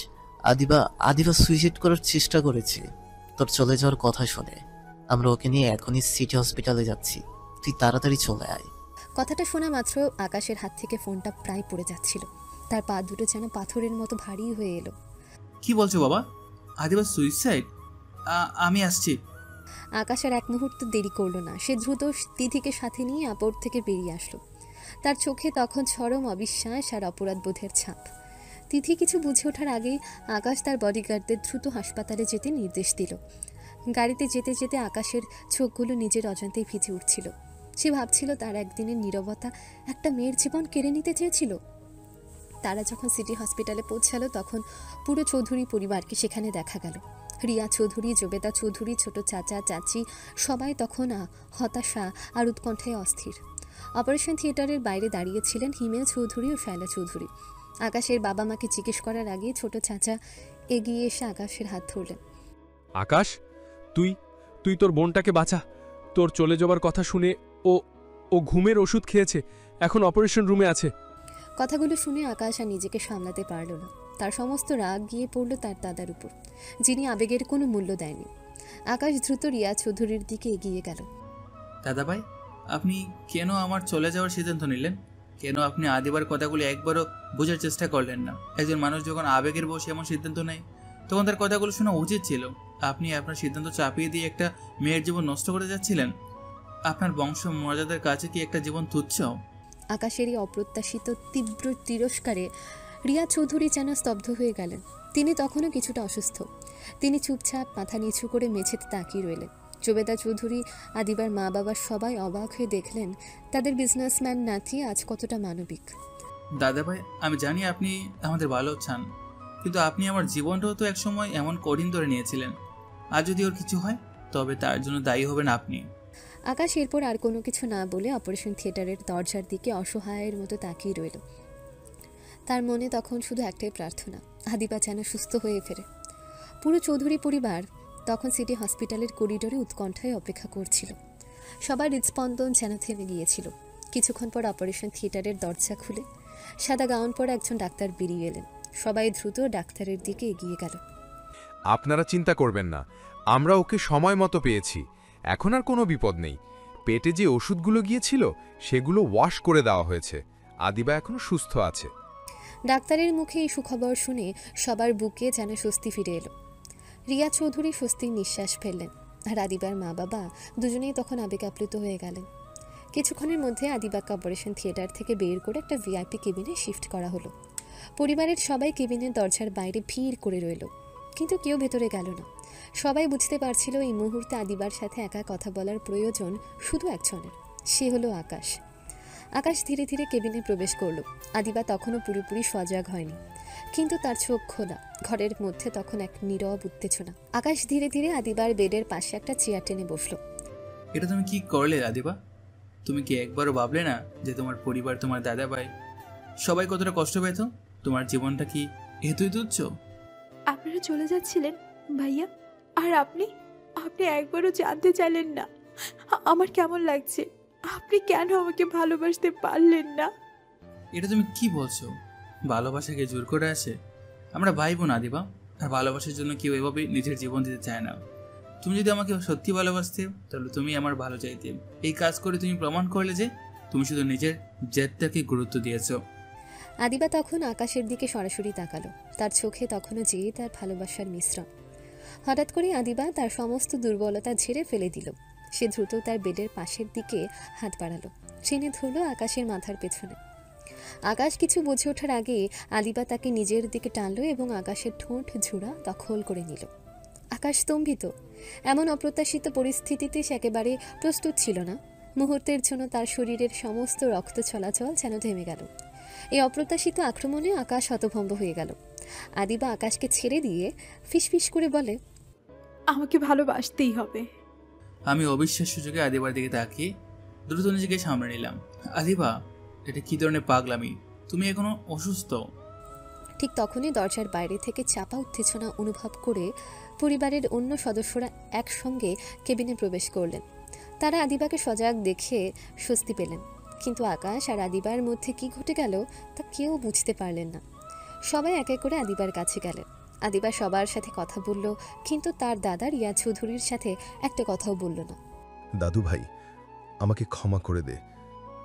আদিবা সুইসাইড করার চেষ্টা করেছে। তোর চলে যাওয়ার কথা শুনে আমরা ওকে নিয়ে এখনই সিটি হসপিটালে যাচ্ছি, তুই তাড়াতাড়ি চলে আয়। কথাটা শোনা মাত্র আকাশের হাত থেকে ফোনটা প্রায় পড়ে যাচ্ছিল। তার পা দুটো যেন পাথরের মতো ভারী হয়ে এলো। কি বলছো বাবা? আদিবা সুইসাইড? আমি আসছি। আকাশ আর এক মুহূর্ত দেরি করলো না, সে দ্রুত তিথিকে সাথে নিয়ে এয়ারপোর্ট থেকে বেরিয়ে আসলো। তার চোখে তখন চরম অবিশ্বাস আর অপরাধবোধের ছাপ। তিথি কিছু বুঝে ওঠার আগেই আকাশ তার বডিগার্ডদের দ্রুত হাসপাতালে যেতে নির্দেশ দিল। গাড়িতে যেতে যেতে আকাশের চোখগুলো নিজের অজান্তেই ভিজে উঠছিল। সে ভাবছিল তার একদিনের নীরবতা একটা মেয়ের জীবন কেড়ে নিতে চেয়েছিল। তারা যখন সিটি হসপিটালে পৌঁছালো তখন পুরো চৌধুরী পরিবারকে সেখানে দেখা গেল। রিয়া চৌধুরী, জবেদা চৌধুরী, ছোট চাচা চাচি সবাই তখন হতাশা আর উৎকণ্ঠায় অস্থির। অপারেশন থিয়েটারের বাইরে দাঁড়িয়েছিলেন হিমেল চৌধুরী ও শায়লা চৌধুরী। আকাশের বাবা মাকে জিজ্ঞেস করার আগে ছোট চাচা এগিয়ে এসে আকাশের হাত ধরলেন। আকাশ, তুই তোর বোনটাকে বাঁচা। তোর চলে যাবার কথা শুনে ও ঘুমের ওষুধ খেয়েছে, এখন অপারেশন রুমে আছে। কথাগুলো শুনে আকাশ আর নিজেকে সামলাতে পারল না। তার সমস্ত রাগ গিয়ে পড়ল তার দাদার উপর, যিনি আবেগের কোনো মূল্য দেয়নি। আকাশ দ্রুত রিয়া চৌধুরীর দিকে এগিয়ে গেল। দাদা ভাই, আপনি কেন আমার চলে যাওয়ার সিদ্ধান্ত নিলেন? কেন আপনি আদিবার কথাগুলো একবারও বোঝার চেষ্টা করলেন না? একজন মানুষ যখন আবেগের বসে এমন সিদ্ধান্ত নেয় তখন তার কথাগুলো শোনা উচিত ছিল। আপনি আপনার সিদ্ধান্ত চাপিয়ে দিয়ে একটা মেয়ের জীবন নষ্ট করে যাচ্ছিলেন। আপনার বংশ মর্যাদার কাছে কি একটা জীবন তুচ্ছ? আকাশের এই অপ্রত্যাশিত তীব্র তিরস্কারে রিয়া চৌধুরী যেন স্তব্ধ হয়ে গেলেন। তিনি তখনও কিছুটা অসুস্থ। তিনি চুপচাপ মাথা নিচু করে মেঝেতে তাকিয়ে রইলেন। জবেদা চৌধুরী, আদিবার মা বাবা সবাই অবাক হয়ে দেখলেন তাদের বিজনেসম্যান নাতি আজ কতটা মানবিক। দাদা ভাই, আমি জানি আপনি আমাদের ভালো চান, কিন্তু আপনি আমার জীবনটাও তো একসময় এমন কঠিন ধরে নিয়েছিলেন। আর যদি ওর কিছু হয় তবে তার জন্য দায়ী হবেন আপনি। আকাশ এরপর আর কোনো কিছু না বলে অপারেশন থিয়েটারের দরজার দিকে অসহায়ের মতো তাকিয়ে রইল। তার মনে তখন শুধু একটাই প্রার্থনা, আদিবা যেন সুস্থ হয়ে ফেরে। পুরো চৌধুরী পরিবার তখন সিটি হসপিটালের করিডোরে উৎকণ্ঠায় অপেক্ষা করছিল। সবার হৃদস্পন্দন যেন থেমে গিয়েছিল। কিছুক্ষণ পর অপারেশন থিয়েটারের দরজা খুলে সাদা গাউন পরা একজন ডাক্তার বেরিয়ে এলেন। সবাই দ্রুত ডাক্তারের দিকে এগিয়ে গেল। আপনারা চিন্তা করবেন না, আমরা ওকে সময় মতো পেয়েছি, এখন আর কোনো বিপদ নেই। পেটে যে ওষুধগুলো গিয়েছিল সেগুলো ওয়াশ করে দেওয়া হয়েছে, আদিবা এখনো সুস্থ আছে। ডাক্তারের মুখে এই সুখবর শুনে সবার বুকে যেন স্বস্তি ফিরে এলো। রিয়া চৌধুরী স্বস্তির নিঃশ্বাস ফেললেন, আর আদিবার মা বাবা দুজনেই তখন আবেগ আপ্লুত হয়ে গেলেন। কিছুক্ষণের মধ্যে আদিবাকে অপারেশন থিয়েটার থেকে বের করে একটা ভিআইপি কেবিনে শিফট করা হলো। পরিবারের সবাই কেবিনের দরজার বাইরে ভিড় করে রইল, কিন্তু কেউ ভেতরে গেল না। সবাই বুঝতে পারছিল এই মুহূর্তে আদিবার সাথে একা কথা বলার প্রয়োজন শুধু একজনের, সে হলো আকাশ। আকাশ ধীরে ধীরে কেবিনে প্রবেশ করলো। আদিবা তখনও পুরোপুরি সজাগ হয়নি, কিন্তু তার চোখ খোলা। ঘরের মধ্যে তখন এক নীরব উত্তেজনা। আকাশ ধীরে ধীরে আদিবার বেডের পাশে একটা চেয়ার টেনে বসলো। এটা তুমি কি করলে আদিবা? তুমি কি একবারও ভাবলে না যে তোমার পরিবার, তোমার দাদা ভাই সবাই কতটা কষ্ট পেত? তোমার জীবনটা কি এতই তুচ্ছ? আপনারা চলে যাচ্ছিলেন ভাইয়া, আর আপনি একবারও জানতে চাইলেন না আমার কেমন লাগছে? আপনি কেন আমাকে ভালোবাসতে পারলেন না? এটা তুমি কি বলছো? ভালোবাসাকে জোর করে আসে? আমরা ভাই বোন আদিবা, আর ভালোবাসার জন্য কেউ এভাবে নিজের জীবন দিতে চায় না। তুমি যদি আমাকে সত্যি ভালোবাসতে তাহলে তুমি আমার ভালো চাইতে। এই কাজ করে তুমি প্রমাণ করলে যে তুমি শুধু নিজের জেদটাকে গুরুত্ব দিয়েছো। আদিবা তখন আকাশের দিকে সরাসরি তাকালো। তার চোখে তখনও যে তার ভালোবাসার মিশ্রণ। হঠাৎ করে আদিবা তার সমস্ত দুর্বলতা ঝেড়ে ফেলে দিল। সে দ্রুত তার বেডের পাশের দিকে হাত বাড়ালো, টেনে ধরল আকাশের মাথার পেছনে। আকাশ কিছু বুঝে ওঠার আগে আদিবা তাকে নিজের দিকে টানলো এবং আকাশের ঠোঁট ঝুড়া দখল করে নিল। আকাশ স্তম্ভিত। এমন অপ্রত্যাশিত পরিস্থিতিতে সে একেবারে প্রস্তুত ছিল না। মুহূর্তের জন্য তার শরীরের সমস্ত রক্ত চলাচল যেন থেমে গেল। এই অপ্রত্যাশিত আক্রমণে আকাশ হতভম্ব হয়ে গেল। আদিবা আকাশকে ছেড়ে দিয়ে ফিসফিস করে বলে, আমাকে ভালোবাসতেই হবে। আমি অবিশ্বাস্য চোখে আদিবার দিকে তাকিয়ে দ্রুত নিজেকে সামনে নিলাম। আদিবা, এটা কি ধরনের পাগলামি? তুমি এখনো অসুস্থ? ঠিক তখনই দরজার বাইরে থেকে চাপা উত্তেজনা অনুভব করে পরিবারের অন্য সদস্যরা একসঙ্গে কেবিনে প্রবেশ করলেন। তারা আদিবাকে সজাগ দেখে স্বস্তি পেলেন, কিন্তু আকাশ আর আদিবার মধ্যে কি ঘটে গেল তা কেউ বুঝতে পারলেন না। সবাই এক এক করে আদিবার কাছে গেলেন। আদিবা সবার সাথে কথা বলল, কিন্তু তার দাদা রিয়া চৌধুরীর সাথে একটা কথাও বলল না। দাদু ভাই, আমাকে ক্ষমা করে দে।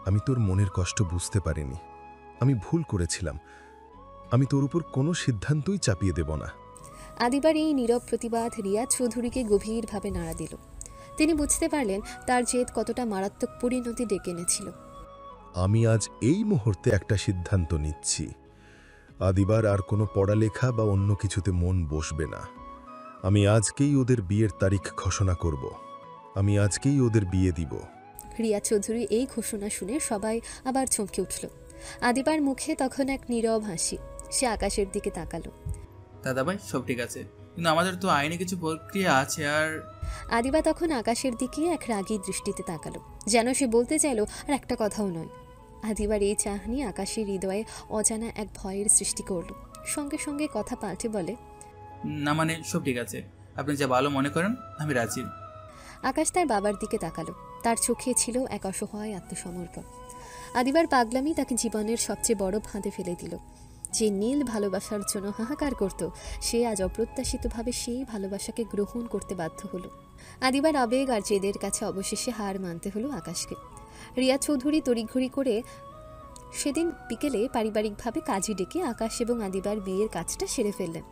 আমি তোর মনের কষ্ট বুঝতে পারিনি। আমি ভুল করেছিলাম। আমি তোর উপর কোনো সিদ্ধান্তই চাপিয়ে দেব না। আদিবার এই নীরব প্রতিবাদ রিয়া চৌধুরীকে গভীরভাবে নাড়া দিল। তিনি বুঝতে পারলেন তার জেদ কতটা মারাত্মক পরিণতি ডেকে এনেছিল। আমি আজ এই মুহূর্তে একটা সিদ্ধান্ত নিচ্ছি। আদিবার আর কোনো পড়ালেখা বা অন্য কিছুতে মন বসবে না। আমি আজকেই ওদের বিয়ের তারিখ ঘোষণা করব। আমি আজকেই ওদের বিয়ে দিব। রিয়া চৌধুরী এই ঘোষণা শুনে সবাই আবার চমকে উঠল। আদিবার মুখে তখন এক নীরব হাসি। সে আকাশের দিকে তাকালো। দাদাভাই, সব ঠিক আছে, কিন্তু আমাদের তো আইনে কিছু প্রক্রিয়া আছে। আর আদিবা তখন আকাশের দিকে এক রাগী দৃষ্টিতে তাকালো, যেন সে বলতে চাইল আর একটা কথাও নয়। আদিবার এই চাহনি আকাশের হৃদয়ে অজানা এক ভয়ের সৃষ্টি করল। সঙ্গে সঙ্গে কথা পাল্টে বলে, না মানে সব ঠিক আছে, আপনি যা ভালো মনে করেন, আমি রাজি। আকাশ তার বাবার দিকে তাকালো। তার চোখে ছিল এক অসহায় আত্মসমর্পণ। আদিবার পাগলামি তাকে জীবনের সবচেয়ে বড় ফাঁদে ফেলে দিল। যে নীল ভালোবাসার জন্য হাহাকার করত, সে আজ অপ্রত্যাশিতভাবে সেই ভালোবাসাকে গ্রহণ করতে বাধ্য হলো। আদিবার আবেগ আর জেদের কাছে অবশেষে হার মানতে হলো আকাশকে। রিয়া চৌধুরী তড়িঘড়ি করে সেদিন বিকেলে পারিবারিকভাবে কাজী ডেকে আকাশ এবং আদিবার বিয়ের কাজটা সেরে ফেললেন।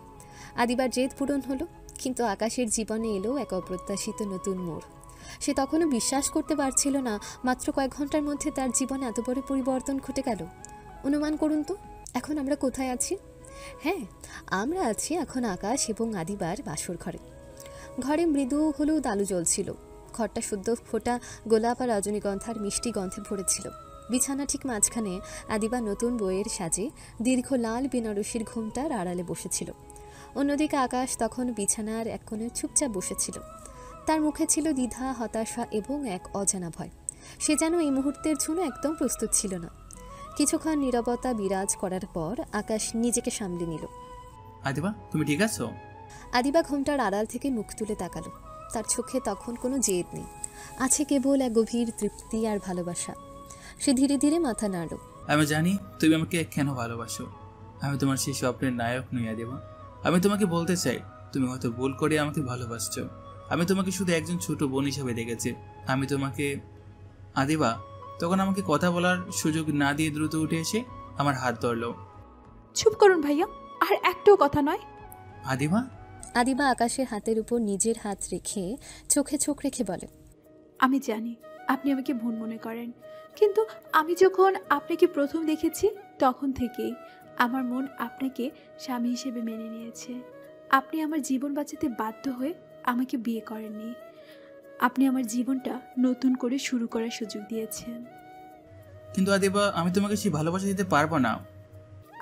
আদিবার জেদ পূরণ হলো, কিন্তু আকাশের জীবনে এলো এক অপ্রত্যাশিত নতুন মোড়। সে তখনও বিশ্বাস করতে পারছিল না মাত্র কয়েক ঘন্টার মধ্যে তার জীবনে এত বড় পরিবর্তন ঘটে গেল। অনুমান করুন তো, এখন আমরা কোথায় আছি? হ্যাঁ, আমরা আছি এখন আকাশ এবং আদিবার বাসর ঘরে। ঘরে মৃদু হলুদ আলো জ্বলছিল। ঘরটা শুদ্ধ ফোটা গোলাপ আর রজনীগন্ধার মিষ্টি গন্ধে ভরেছিল। বিছানা ঠিক মাঝখানে আদিবা নতুন বইয়ের সাজে দীর্ঘ লাল বেনারসির ঘুমটার আড়ালে বসেছিল। অন্যদিকে আকাশ তখন বিছানার এক কোণে চুপচাপ বসেছিল। তার মুখে ছিল দ্বিধা, হতাশা এবং এক অজানা ভয়। সে যেন এই মুহূর্তের জন্য একদম প্রস্তুত ছিল না। কিছুক্ষণ নীরবতা বিরাজ করার পর আকাশ নিজেকে সামলে নিল। আদিবা, তুমি ঠিক আছো? আদিবা ঘুমটার আড়াল থেকে মুখ তুলে তাকালো। তার চোখে তখন কোনো জেদ নেই, আছে কেবল এক গভীর তৃপ্তি আর ভালোবাসা। সে ধীরে ধীরে মাথা নাড়ল। আমি জানি তুমি আমাকে কেন ভালোবাসো। আমি তোমার সেই স্বপ্নের নায়ক নই আদিবা। আমি তোমাকে বলতে চাই, তুমি হয়তো ভুল করে আমাকে ভালোবাসছো। আমি তোমাকে শুধু একজন ছোট বোন হিসাবে দেখেছি। আমি তোমাকে আদিবা তখন আমাকে কথা বলার সুযোগ না দিয়ে দ্রুত উঠে এসে আমার হাত ধরলো। চুপ করুন ভাইয়া, আর একটাও কথা নয়। আদিবা আদিবা আকাশের হাতের উপর নিজের হাত রেখে চোখে চোখ রেখে বলে, আমি জানি আপনি আমাকে ভুল মনে করেন, কিন্তু আমি যখন আপনাকে প্রথম দেখেছি তখন থেকেই আমার মন আপনাকে স্বামী হিসেবে মেনে নিয়েছে। আপনি আমার জীবন বাঁচাতে বাধ্য হয়ে আমাকে বিয়ে করেননি। আপনি আমার জীবনটা নতুন করে শুরু করার সুযোগ দিয়েছেন। কিন্তু আদিবা, আমি তোমাকে সেই ভালোবাসা দিতে পারবো না।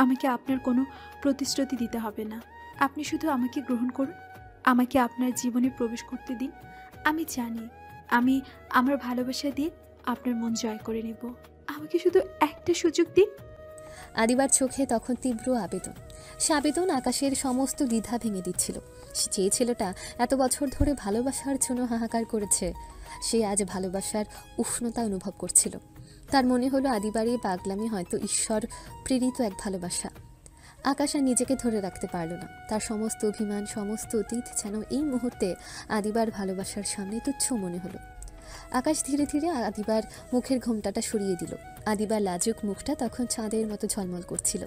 আমাকে আপনার কোনো প্রতিশ্রুতি দিতে হবে না। আপনি শুধু আমাকে গ্রহণ করুন, আমাকে আপনার জীবনে প্রবেশ করতে দিন। আমি জানি আমি আমার ভালোবাসা দিয়ে আপনার মন জয় করে নেব। আমাকে শুধু একটা সুযোগ দিন। আদিবার চোখে তখন তীব্র আবেদন। সে আবেদন আকাশের সমস্ত দ্বিধা ভেঙে দিচ্ছিল। সে যে ছেলেটা এত বছর ধরে ভালোবাসার জন্য হাহাকার করেছে, সে আজ ভালোবাসার উষ্ণতা অনুভব করছিল। তার মনে হলো আদিবারই পাগলামি হয়তো ঈশ্বর প্রেরিত এক ভালোবাসা। আকাশ আর নিজেকে ধরে রাখতে পারল না। তার সমস্ত অভিমান, সমস্ত অতীত যেন এই মুহূর্তে আদিবার ভালোবাসার সামনে তুচ্ছ মনে হলো। আকাশ ধীরে ধীরে আদিবার মুখের ঘোমটাটা সরিয়ে দিল। আদিবার লাজুক মুখটা তখন চাঁদের মতো ঝলমল করছিল।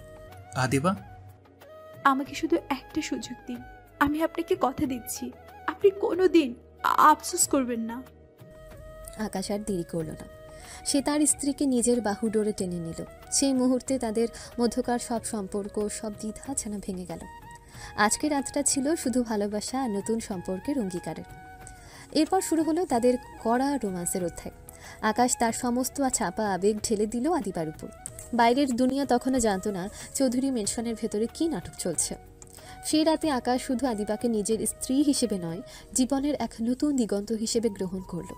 আদিবা, আমাকে শুধু একটা সুযোগ দিন। আমি আপনাকে কথা দিচ্ছি, আপনি কোনো দিন আফসোস করবেন না। আকাশ আর দেরি করল না, সে তার স্ত্রীকে নিজের বাহু ডোরে টেনে নিল। সেই মুহূর্তে তাদের মধ্যকার সব সম্পর্ক, সব দ্বিধা যেন ভেঙে গেল। আজকের রাতটা ছিল শুধু ভালোবাসা আর নতুন সম্পর্কের অঙ্গীকারের। এরপর শুরু হলো তাদের কড়া রোমান্সের অধ্যায়। আকাশ তার সমস্ত চাপা আবেগ ঢেলে দিল আদিবার উপর। বাইরের দুনিয়া তখনও জানত না চৌধুরী মেনশনের ভেতরে কী নাটক চলছে। সেই রাতে আকাশ শুধু আদিবাকে নিজের স্ত্রী হিসেবে নয়, জীবনের এক নতুন দিগন্ত হিসেবে গ্রহণ করল।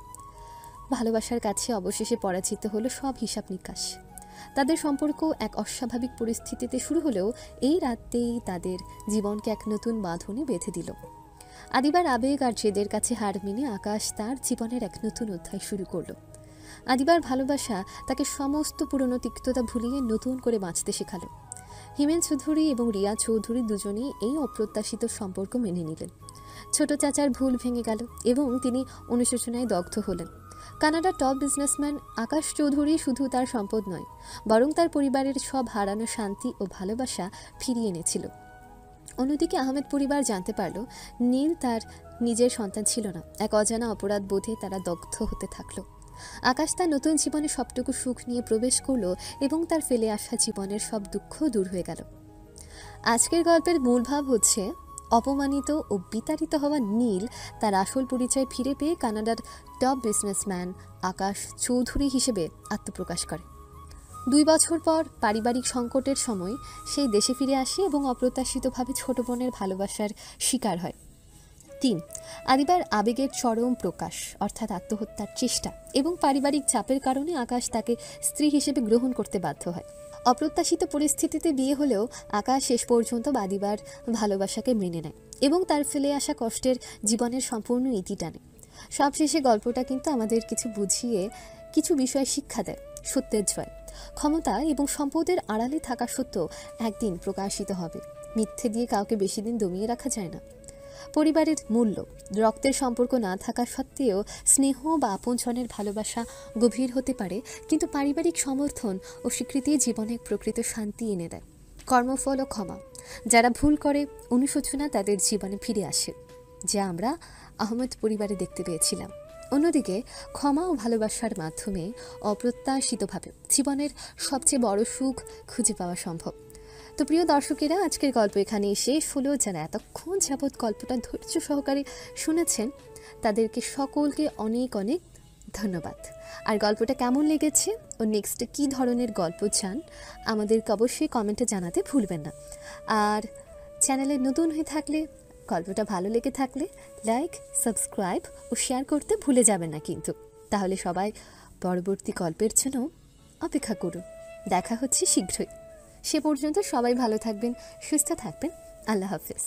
ভালোবাসার কাছে অবশেষে পরাজিত হলো সব হিসাব নিকাশ। তাদের সম্পর্ক এক অস্বাভাবিক পরিস্থিতিতে শুরু হলেও এই রাতেই তাদের জীবনকে এক নতুন বাঁধনে বেঁধে দিল। আদিবার আবেগ আর জেদের কাছে হার মেনে আকাশ তার জীবনের এক নতুন অধ্যায় শুরু করল। আদিবার ভালোবাসা তাকে সমস্ত পুরনো তিক্ততা ভুলিয়ে নতুন করে বাঁচতে শেখালো। হিমেন চৌধুরী এবং রিয়া চৌধুরী দুজনেই এই অপ্রত্যাশিত সম্পর্ক মেনে নিলেন। ছোট চাচার ভুল ভেঙে গেল এবং তিনি অনুশোচনায় দগ্ধ হলেন। কানাডার টপ বিজনেসম্যান আকাশ চৌধুরী শুধু তার সম্পদ নয়, বরং তার পরিবারের সব হারানো শান্তি ও ভালোবাসা ফিরিয়ে এনেছিল। অন্যদিকে আহমেদ পরিবার জানতে পারল নীল তার নিজের সন্তান ছিল না। এক অজানা অপরাধ বোধে তারা দগ্ধ হতে থাকলো। আকাশ তার নতুন জীবনে সবটুকু সুখ নিয়ে প্রবেশ করলো এবং তার ফেলে আসা জীবনের সব দুঃখ দূর হয়ে গেল। আজকের গল্পের মূল ভাব হচ্ছে অপমানিত ও বিতাড়িত হওয়া নীল তার আসল পরিচয় ফিরে পেয়ে কানাডার টপ বিজনেসম্যান আকাশ চৌধুরী হিসেবে আত্মপ্রকাশ করে। 2 বছর পর পারিবারিক সংকটের সময় সেই দেশে ফিরে আসে এবং অপ্রত্যাশিতভাবে ছোট বোনের ভালোবাসার শিকার হয়। 3. আদিবার আবেগের চরম প্রকাশ, অর্থাৎ আত্মহত্যার চেষ্টা এবং পারিবারিক চাপের কারণে আকাশ তাকে স্ত্রী হিসেবে গ্রহণ করতে বাধ্য হয়। অপ্রত্যাশিত পরিস্থিতিতে বিয়ে হলেও আকাশ শেষ পর্যন্ত আদিবার ভালোবাসাকে মেনে নেয় এবং তার ফেলে আসা কষ্টের জীবনের সম্পূর্ণ ইতি টানে। সবশেষে গল্পটা কিন্তু আমাদের কিছু বুঝিয়ে কিছু বিষয় শিক্ষা দেয়। সত্যের জয়, ক্ষমতা এবং সম্পদের আড়ালে থাকা সত্য একদিন প্রকাশিত হবে। মিথ্যে দিয়ে কাউকে বেশি দিন দমিয়ে রাখা যায় না। পরিবারের মূল্য, রক্তের সম্পর্ক না থাকা সত্ত্বেও স্নেহ বা আপনজনের ভালোবাসা গভীর হতে পারে, কিন্তু পারিবারিক সমর্থন ও স্বীকৃতি জীবনে প্রকৃত শান্তি এনে দেয়। কর্মফল ও ক্ষমা, যারা ভুল করে অনুশোচনা তাদের জীবনে ফিরে আসে, যা আমরা আহমেদ পরিবারে দেখতে পেয়েছিলাম। অন্যদিকে ক্ষমা ও ভালোবাসার মাধ্যমে অপ্রত্যাশিতভাবে জীবনের সবচেয়ে বড় সুখ খুঁজে পাওয়া সম্ভব। তো প্রিয় দর্শকেরা, আজকের গল্প এখানেই শেষ হলো। যারা এতক্ষণ যাবৎ গল্পটা ধৈর্য সহকারে শুনেছেন তাদেরকে সকলকে অনেক অনেক ধন্যবাদ। আর গল্পটা কেমন লেগেছে ও নেক্সট কী ধরনের গল্প চান আমাদেরকে অবশ্যই কমেন্টে জানাতে ভুলবেন না। আর চ্যানেলে নতুন হয়ে থাকলে, গল্পটা ভালো লেগে থাকলে লাইক, সাবস্ক্রাইব ও শেয়ার করতে ভুলে যাবেন না কিন্তু। তাহলে সবাই পরবর্তী গল্পের জন্য অপেক্ষা করুন। দেখা হচ্ছে শীঘ্রই। সে পর্যন্ত সবাই ভালো থাকবেন, সুস্থ থাকবেন। আল্লাহ হাফেজ।